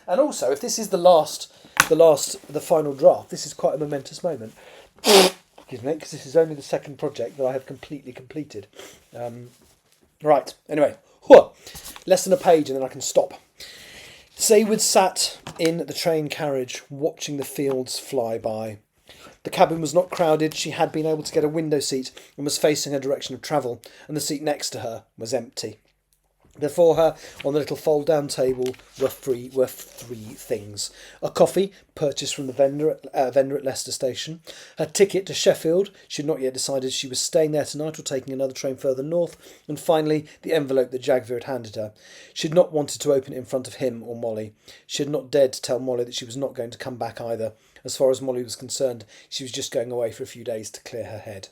And also, if this is the final draft, this is quite a momentous moment. Excuse me, because this is only the second project that I have completely completed. Right, anyway, less than a page and then I can stop. Saywood sat in the train carriage, watching the fields fly by. The cabin was not crowded. She had been able to get a window seat and was facing her direction of travel, and the seat next to her was empty. Before her, on the little fold-down table, were three things. A coffee, purchased from the vendor at Leicester Station. Her ticket to Sheffield. She had not yet decided she was staying there tonight or taking another train further north. And finally, the envelope that Jagvir had handed her. She had not wanted to open it in front of him or Molly. She had not dared to tell Molly that she was not going to come back either. As far as Molly was concerned, she was just going away for a few days to clear her head.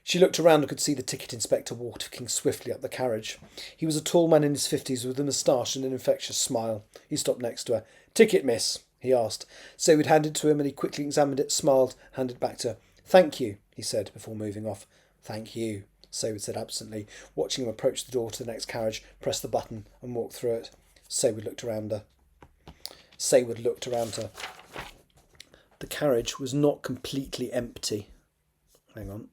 She looked around and could see the ticket inspector walking swiftly up the carriage. He was a tall man in his 50s with a moustache and an infectious smile. He stopped next to her. "Ticket, miss?" he asked. Saywood handed it to him and he quickly examined it, smiled, handed it back to her. "Thank you," he said before moving off. "Thank you," Saywood said absently, watching him approach the door to the next carriage, press the button and walk through it. Saywood looked around her. The carriage was not completely empty. Hang on.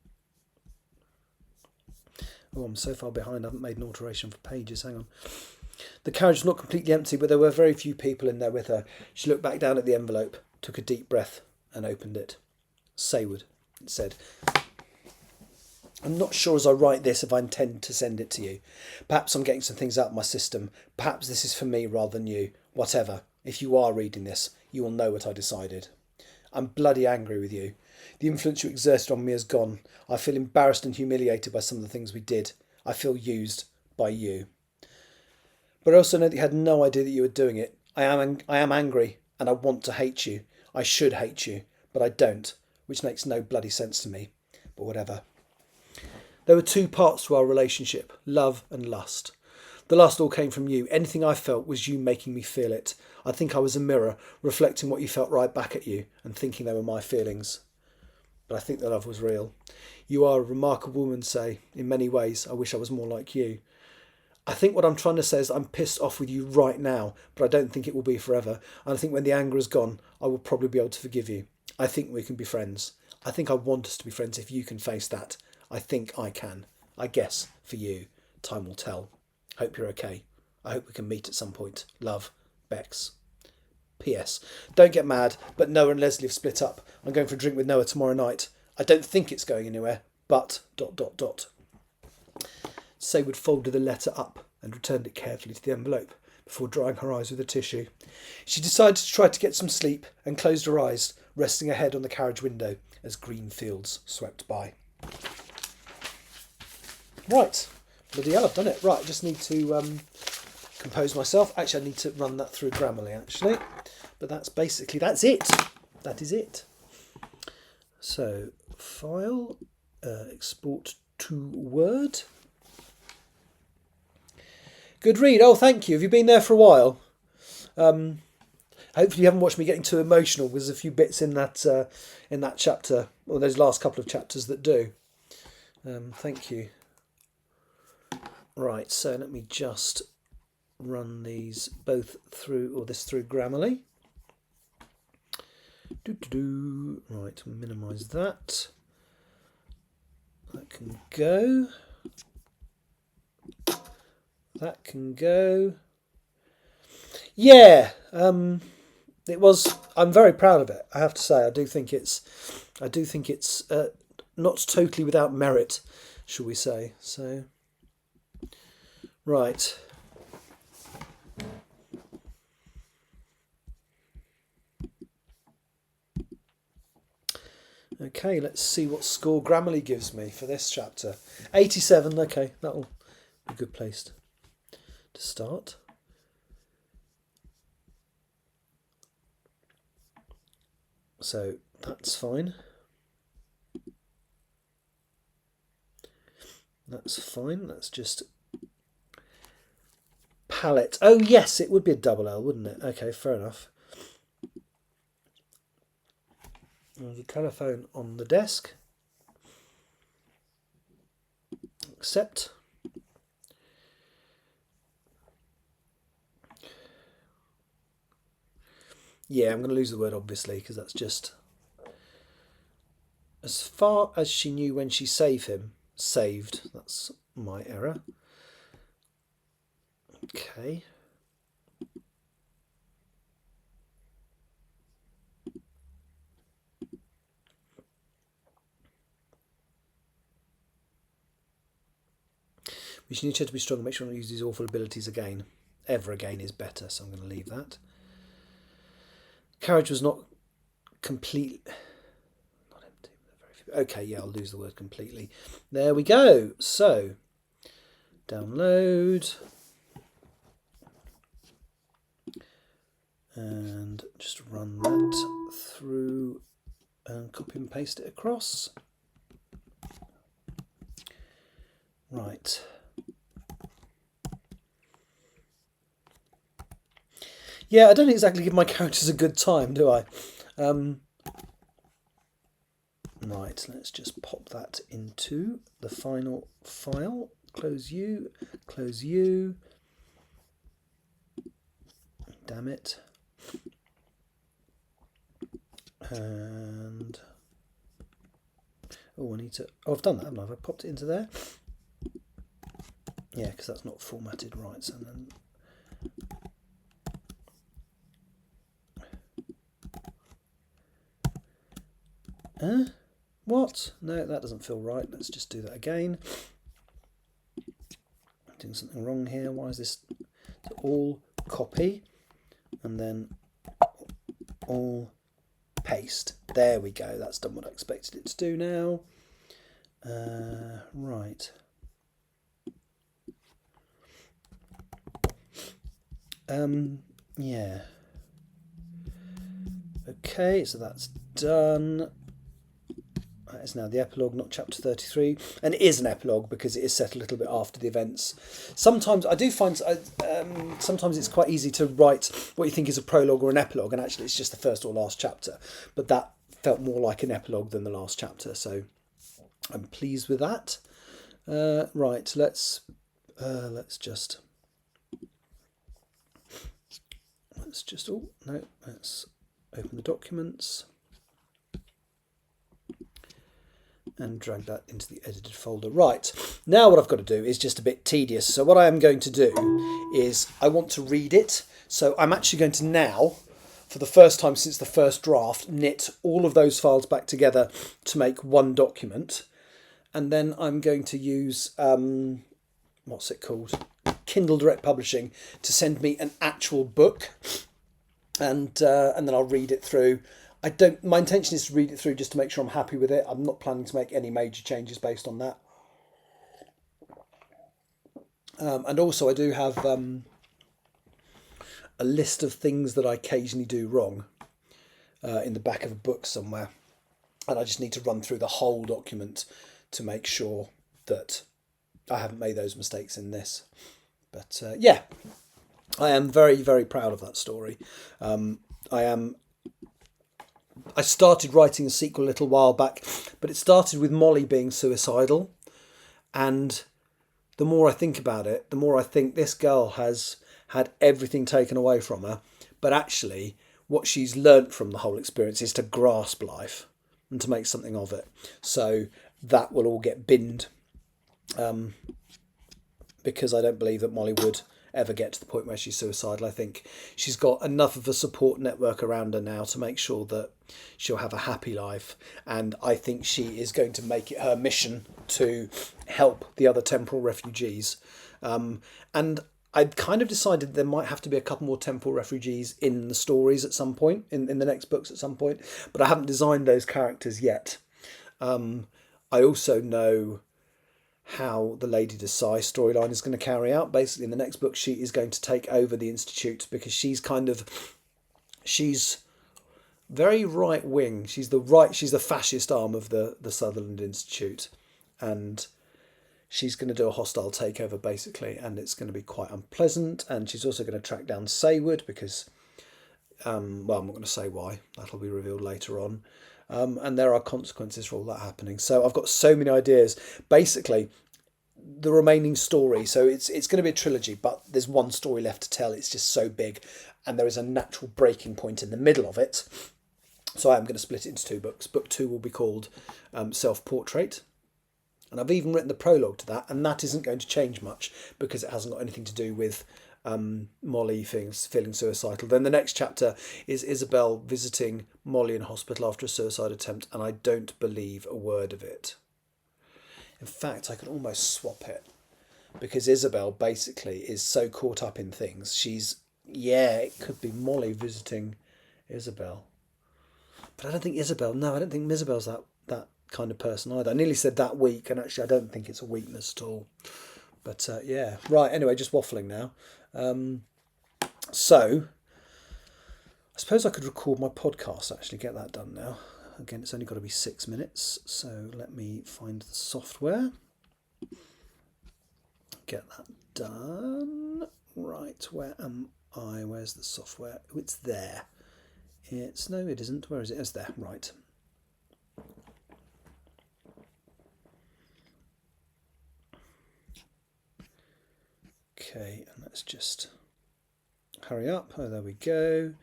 Oh, I'm so far behind, I haven't made an alteration for pages. Hang on. The carriage was not completely empty, but there were very few people in there with her. She looked back down at the envelope, took a deep breath, and opened it. "Saywood," it said. "I'm not sure as I write this if I intend to send it to you. Perhaps I'm getting some things out of my system. Perhaps this is for me rather than you. Whatever. If you are reading this, you will know what I decided. I'm bloody angry with you. The influence you exerted on me is gone. I feel embarrassed and humiliated by some of the things we did. I feel used by you. But I also know that you had no idea that you were doing it. I am angry and I want to hate you. I should hate you, but I don't, which makes no bloody sense to me. But whatever. There were two parts to our relationship, love and lust. The lust all came from you. Anything I felt was you making me feel it. I think I was a mirror, reflecting what you felt right back at you and thinking they were my feelings. But I think the love was real. You are a remarkable woman, Say. In many ways, I wish I was more like you. I think what I'm trying to say is I'm pissed off with you right now, but I don't think it will be forever. And I think when the anger is gone, I will probably be able to forgive you. I think we can be friends. I think I want us to be friends if you can face that. I think I can. I guess, for you, time will tell. Hope you're okay. I hope we can meet at some point. Love, Bex. P.S. Don't get mad, but Noah and Leslie have split up. I'm going for a drink with Noah tomorrow night. I don't think it's going anywhere, but... Saywood folded the letter up and returned it carefully to the envelope before drying her eyes with a tissue. She decided to try to get some sleep and closed her eyes, resting her head on the carriage window as green fields swept by. Right. Bloody hell, I've done it. Right, I just need to compose myself. Actually, I need to run that through Grammarly, actually. But that's it. That is it. So, file, export to Word. Good read. Oh, thank you. Have you been there for a while? Hopefully you haven't watched me getting too emotional. There's a few bits in that chapter, or those last couple of chapters that do. Thank you. Right, so let me just run these both through, or this through Grammarly. Right, minimise that. That can go. that can go. Yeah, it was. I'm very proud of it. I have to say, I do think it's not totally without merit, shall we say? So, right. Okay, let's see what score Grammarly gives me for this chapter. 87. Okay, that'll be a good place to start. So that's fine. That's fine. That's just palette. Oh yes, it would be a double L, wouldn't it? Okay, fair enough. There's a telephone on the desk. Accept. Yeah, I'm going to lose the word obviously because that's just as far as she knew when she saved him. Saved. That's my error. Okay. We should need her to be strong and make sure not to use these awful abilities again. Ever again is better, so I'm going to leave that. Carriage was not complete. Not empty. Okay, yeah, I'll lose the word completely. There we go. So, download. And just run that through and copy and paste it across. Right. Yeah, I don't exactly give my characters a good time, do I? Right, let's just pop that into the final file. Close you, close you. Damn it. And oh, I need to. Oh, I've done that, haven't I? Have I popped it into there? Yeah, because that's not formatted right. So then. What? No, that doesn't feel right. Let's just do that again. I'm doing something wrong here. Why is this? So all copy and then all paste. There we go. That's done what I expected it to do now. Right. Yeah. Okay, so that's done. That is now the epilogue, not chapter 33. And it is an epilogue because it is set a little bit after the events. Sometimes I do find, sometimes it's quite easy to write what you think is a prologue or an epilogue, and actually it's just the first or last chapter. But that felt more like an epilogue than the last chapter, so I'm pleased with that. Right, let's just. Oh no, let's open the documents. And drag that into the edited folder. Right, now what I've got to do is just a bit tedious. So what I am going to do is I want to read it. So I'm actually going to now, for the first time since the first draft, knit all of those files back together to make one document. And then I'm going to use, what's it called? Kindle Direct Publishing to send me an actual book. And then I'll read it through. My intention is to read it through just to make sure I'm happy with it. I'm not planning to make any major changes based on that. And also I do have a list of things that I occasionally do wrong in the back of a book somewhere. And I just need to run through the whole document to make sure that I haven't made those mistakes in this. But yeah, I am very, very proud of that story. I started writing a sequel a little while back, but it started with Molly being suicidal. And the more I think about it, the more I think this girl has had everything taken away from her. But actually, what she's learnt from the whole experience is to grasp life and to make something of it. So that will all get binned because I don't believe that Molly would ever get to the point where she's suicidal. I think she's got enough of a support network around her now to make sure that she'll have a happy life, and I think she is going to make it her mission to help the other temporal refugees. And I'd kind of decided there might have to be a couple more temporal refugees in the stories at some point, in the next books at some point, but I haven't designed those characters yet. I also know how the Lady Desai storyline is going to carry out. Basically, in the next book, she is going to take over the Institute because she's very right wing. She's the fascist arm of the Sutherland Institute, and she's going to do a hostile takeover basically, and it's going to be quite unpleasant. And she's also going to track down Saywood because, well, I'm not going to say why. That'll be revealed later on. And there are consequences for all that happening. So I've got so many ideas. Basically, the remaining story, so it's going to be a trilogy, but there's one story left to tell. It's just so big, and there is a natural breaking point in the middle of it. So I am going to split it into 2 books. Book 2 will be called Self-Portrait. And I've even written the prologue to that, and that isn't going to change much because it hasn't got anything to do with Molly feeling suicidal. Then the next chapter is Isabel visiting Molly in hospital after a suicide attempt, and I don't believe a word of it. In fact, I could almost swap it because Isabel basically is so caught up in things. It could be Molly visiting Isabel. But I don't think Isabel's that kind of person either. I nearly said that weak, and actually I don't think it's a weakness at all. But yeah, right, anyway, just waffling now. So I suppose I could record my podcast, actually get that done now. Again, it's only got to be 6 minutes, so let me find the software. Get that done. Right, where am I? Where's the software? Oh, it's there. No, it isn't. Where is it? It's there. Right. Okay, and let's just hurry up. Oh, there we go.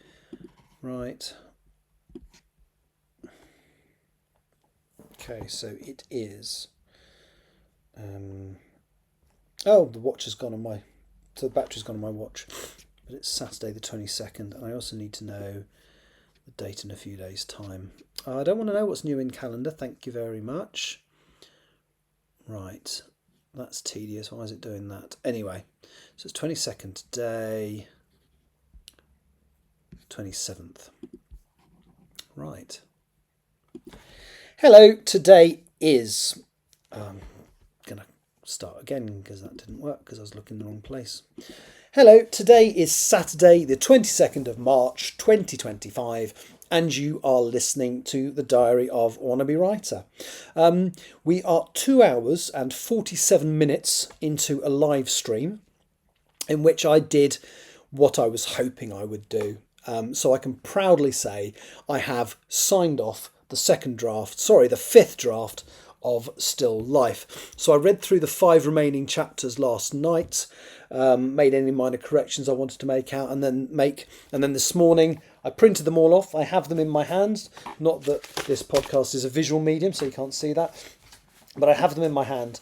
Right. Okay, so it is. Oh, the watch has gone on my. So the battery's gone on my watch, but it's Saturday the 22nd, and I also need to know the date in a few days' time. I don't want to know what's new in calendar. Thank you very much. Right, that's tedious. Why is it doing that? Anyway, so it's 22nd today. 27th. Right. Hello, today is... I'm going to start again because that didn't work because I was looking in the wrong place. Hello, today is Saturday the 22nd of March 2025 and you are listening to the Diary of a Wannabe Writer. We are 2 hours and 47 minutes into a live stream in which I did what I was hoping I would do. So I can proudly say I have signed off the fifth draft of Still Life. So I read through the 5 remaining chapters last night, made any minor corrections I wanted to make out, and then this morning I printed them all off. I have them in my hands. Not that this podcast is a visual medium, so you can't see that, but I have them in my hand,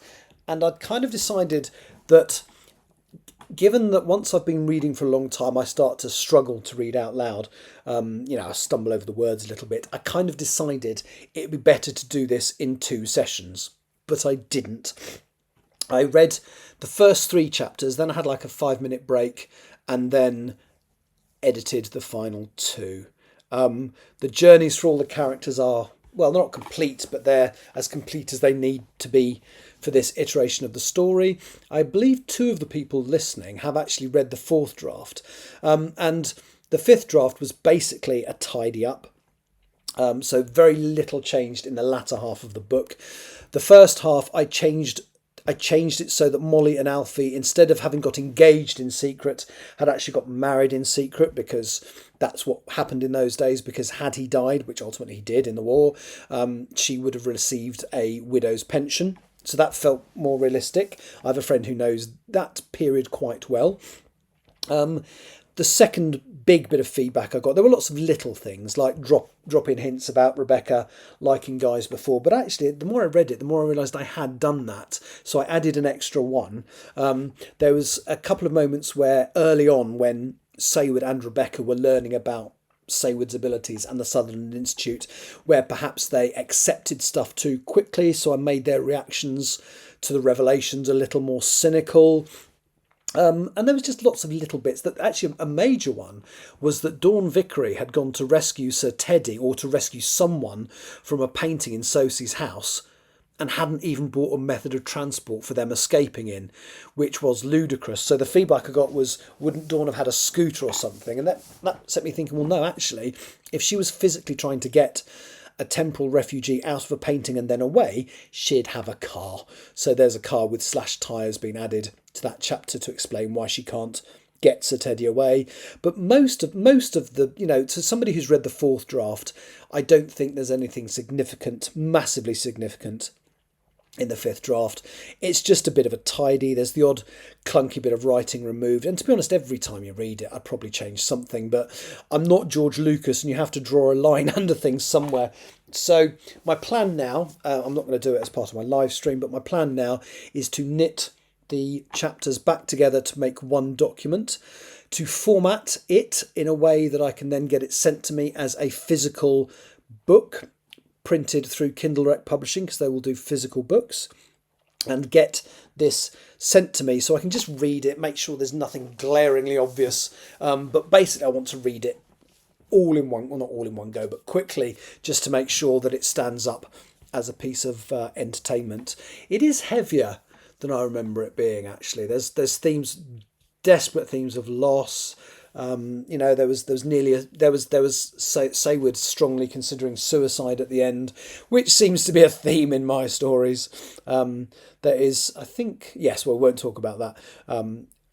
and I'd kind of decided that, given that once I've been reading for a long time, I start to struggle to read out loud. I stumble over the words a little bit. I kind of decided it'd be better to do this in 2 sessions, but I didn't. I read the first 3 chapters, then I had like a 5-minute break, and then edited the final 2. The journeys for all the characters are, well, they're not complete, but they're as complete as they need to be for this iteration of the story. I believe 2 of the people listening have actually read the 4th draft. And the 5th draft was basically a tidy up. So very little changed in the latter half of the book. The first half I changed it so that Molly and Alfie, instead of having got engaged in secret, had actually got married in secret, because that's what happened in those days. Because had he died, which ultimately he did in the war, she would have received a widow's pension. So that felt more realistic. I have a friend who knows that period quite well. the second big bit of feedback I got, there were lots of little things like drop in hints about Rebecca liking guys before, but actually the more I read it, the more I realised I had done that. So I added an extra one. There was a couple of moments where early on when Saward and Rebecca were learning about Saward's abilities and the Sutherland Institute, where perhaps they accepted stuff too quickly, so I made their reactions to the revelations a little more cynical. And there was just lots of little bits. That actually, a major one was that Dawn Vickery had gone to rescue Sir Teddy, or to rescue someone from a painting in Sosie's house, and hadn't even bought a method of transport for them escaping in, which was ludicrous. So the feedback I got was, wouldn't Dawn have had a scooter or something? And that set me thinking, well, no, actually, if she was physically trying to get a temporal refugee out of a painting and then away, she'd have a car. So there's a car with slashed tyres being added to that chapter to explain why she can't get Sir Teddy away. But most of the, to somebody who's read the fourth draft, I don't think there's anything significant, massively significant in the fifth draft. It's just a bit of a tidy. There's the odd clunky bit of writing removed, and to be honest, every time you read it I'd probably change something, but I'm not George Lucas and you have to draw a line under things somewhere. So my plan now, I'm not going to do it as part of my live stream, but my plan now is to knit the chapters back together to make one document, to format it in a way that I can then get it sent to me as a physical book, printed through Kindle Direct Publishing, because they will do physical books, and get this sent to me so I can just read it, make sure there's nothing glaringly obvious. But basically I want to read it all in one, well, not all in one go, but quickly, just to make sure that it stands up as a piece of entertainment. It is heavier than I remember it being, actually. There's themes, desperate themes of loss. There was Saward strongly considering suicide at the end, which seems to be a theme in my stories. There is, I think, yes, well, we won't talk about that.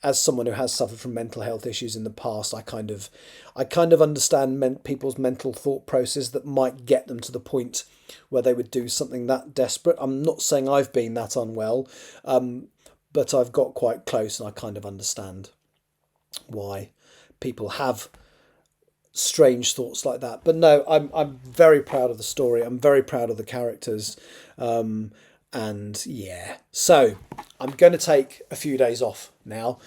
As someone who has suffered from mental health issues in the past, I kind of understand people's mental thought process that might get them to the point where they would do something that desperate. I'm not saying I've been that unwell, but I've got quite close, and I kind of understand why people have strange thoughts like that. But no, I'm very proud of the story. I'm very proud of the characters. And yeah, so I'm going to take a few days off now.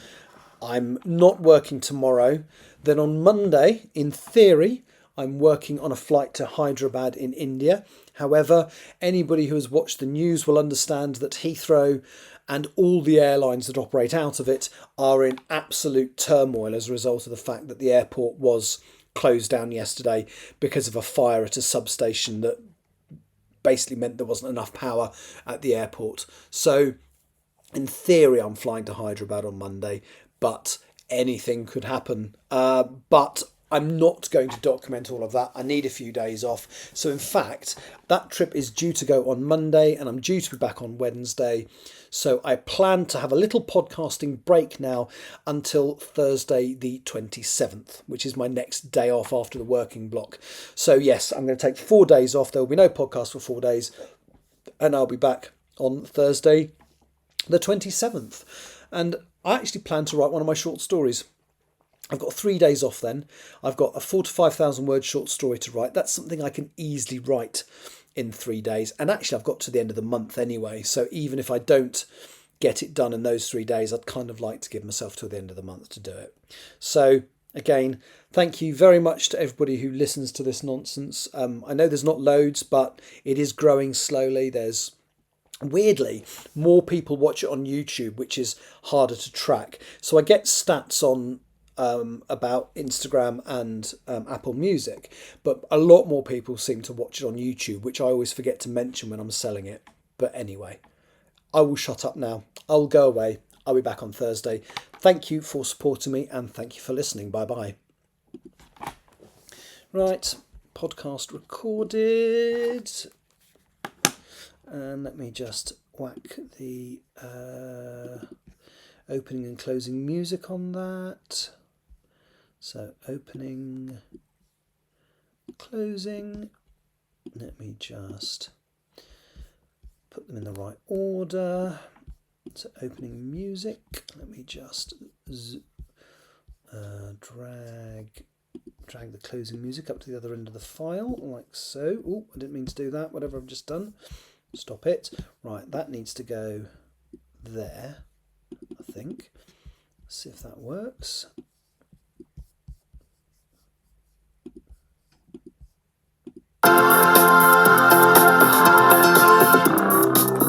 I'm not working tomorrow. Then on Monday, in theory, I'm working on a flight to Hyderabad in India. However, anybody who has watched the news will understand that Heathrow and all the airlines that operate out of it are in absolute turmoil as a result of the fact that the airport was closed down yesterday because of a fire at a substation that basically meant there wasn't enough power at the airport. So in theory, I'm flying to Hyderabad on Monday, but anything could happen. But I'm not going to document all of that. I need a few days off. So in fact, that trip is due to go on Monday and I'm due to be back on Wednesday. So I plan to have a little podcasting break now until Thursday the 27th, which is my next day off after the working block. So yes, I'm going to take 4 days off. There will be no podcast for 4 days, and I'll be back on Thursday the 27th. And I actually plan to write one of my short stories. I've got 3 days off then. I've got a 4,000 to 5,000 word short story to write. That's something I can easily write in 3 days. And actually I've got to the end of the month anyway. So even if I don't get it done in those 3 days, I'd kind of like to give myself till the end of the month to do it. So again, thank you very much to everybody who listens to this nonsense. I know there's not loads, but it is growing slowly. There's weirdly more people watch it on YouTube, which is harder to track. So I get stats on about Instagram and Apple Music, but a lot more people seem to watch it on YouTube, which I always forget to mention when I'm selling it. But anyway, I will shut up now. I'll go away. I'll be back on Thursday. Thank you for supporting me and thank you for listening. Bye bye. Right, podcast recorded. And let me just whack the opening and closing music on that. So opening, closing, let me just put them in the right order. So opening music, let me just Drag the closing music up to the other end of the file, like so. Oh, I didn't mean to do that, whatever I've just done. Stop it. Right, that needs to go there, I think. Let's see if that works.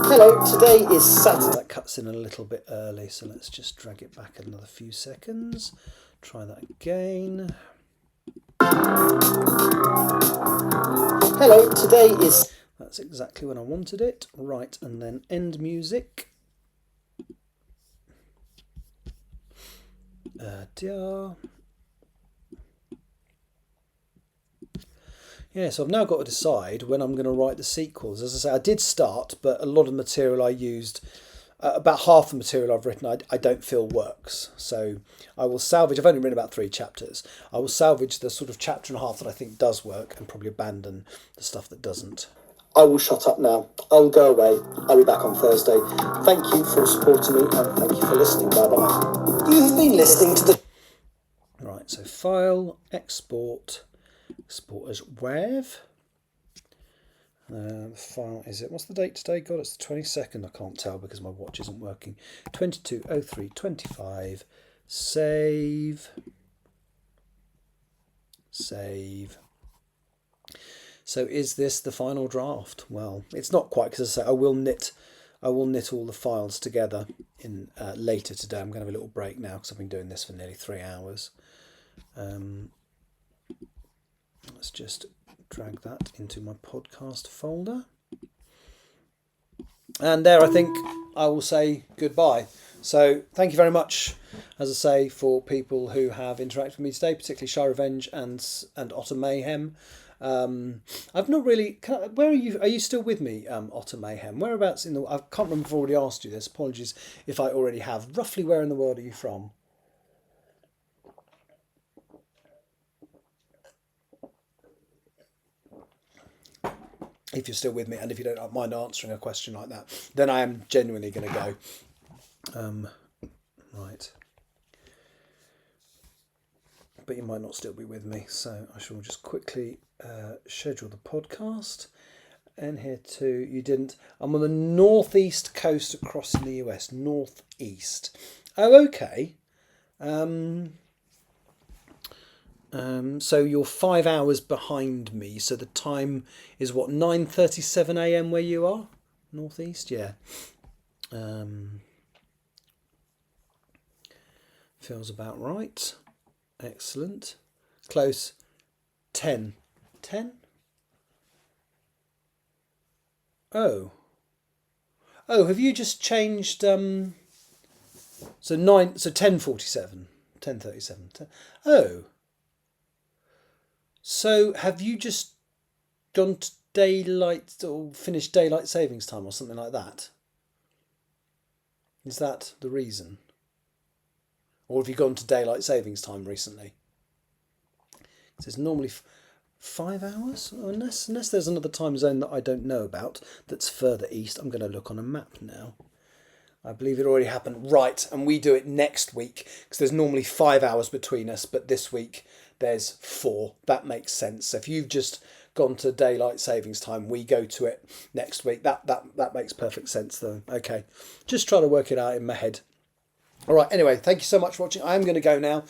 Hello, today is Saturday. That cuts in a little bit early, so let's just drag it back another few seconds. Try that again. Hello, today is... That's exactly when I wanted it. Right, and then end music. Yeah, so I've now got to decide when I'm going to write the sequels. As I say, I did start, but a lot of material I used... about half the material I've written I don't feel works. So I will salvage, I've only written about 3 chapters. I will salvage the sort of chapter and a half that I think does work and probably abandon the stuff that doesn't. I will shut up now. I will go away. I'll be back on Thursday. Thank you for supporting me and thank you for listening. Bye bye. You have been listening to the... Right, so file, export as WAV. The file is it? What's the date today? God, it's the 22nd. I can't tell because my watch isn't working. 220325. Save. So is this the final draft? Well, it's not quite, because I say I will knit all the files together in later today. I'm going to have a little break now because I've been doing this for nearly 3 hours. Let's just drag that into my podcast folder. And there I think I will say goodbye. So thank you very much, as I say, for people who have interacted with me today, particularly Shy Revenge and Otter Mayhem. I've not really... where are you? Are you still with me, Otter Mayhem? Whereabouts in the... I can't remember if I've already asked you this. Apologies if I already have. Roughly where in the world are you from? If you're still with me, and if you don't mind answering a question like that, then I am genuinely going to go. Right. But you might not still be with me, so I shall just quickly schedule the podcast. And here too, you didn't... I'm on the northeast coast across in the US. Northeast. Oh, okay. So you're 5 hours behind me. So the time is what, 9:37 a.m. where you are? Northeast, yeah. Feels about right. Excellent. Close. 10. 10? Oh. Oh, have you just changed? So 10:47, 10:37. Oh. So have you just gone to daylight or finished daylight savings time or something like that? Is that the reason? Or have you gone to daylight savings time recently? Because it's normally 5 hours, unless there's another time zone that I don't know about that's further east. I'm going to look on a map now. I believe it already happened. Right, and we do it next week because there's normally 5 hours between us, but this week there's 4. That makes sense. So if you've just gone to daylight savings time, we go to it next week. That makes perfect sense though. Okay, just try to work it out in my head. All right, anyway, thank you so much for watching. I am going to go now.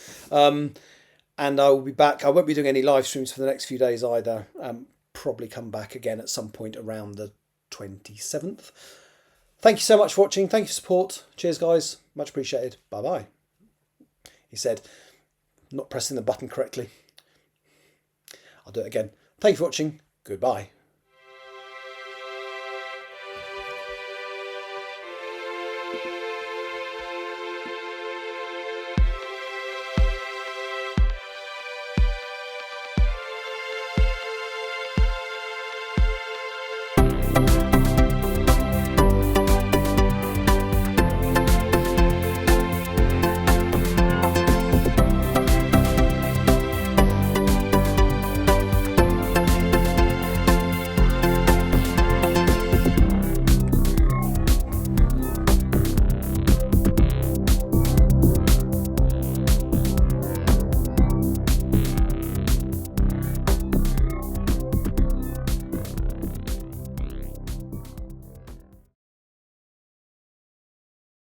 And I will be back. I won't be doing any live streams for the next few days either. Probably come back again at some point around the 27th. Thank you so much for watching. Thank you for support. Cheers, guys. Much appreciated. Bye-bye. He said, not pressing the button correctly. I'll do it again. Thank you for watching. Goodbye.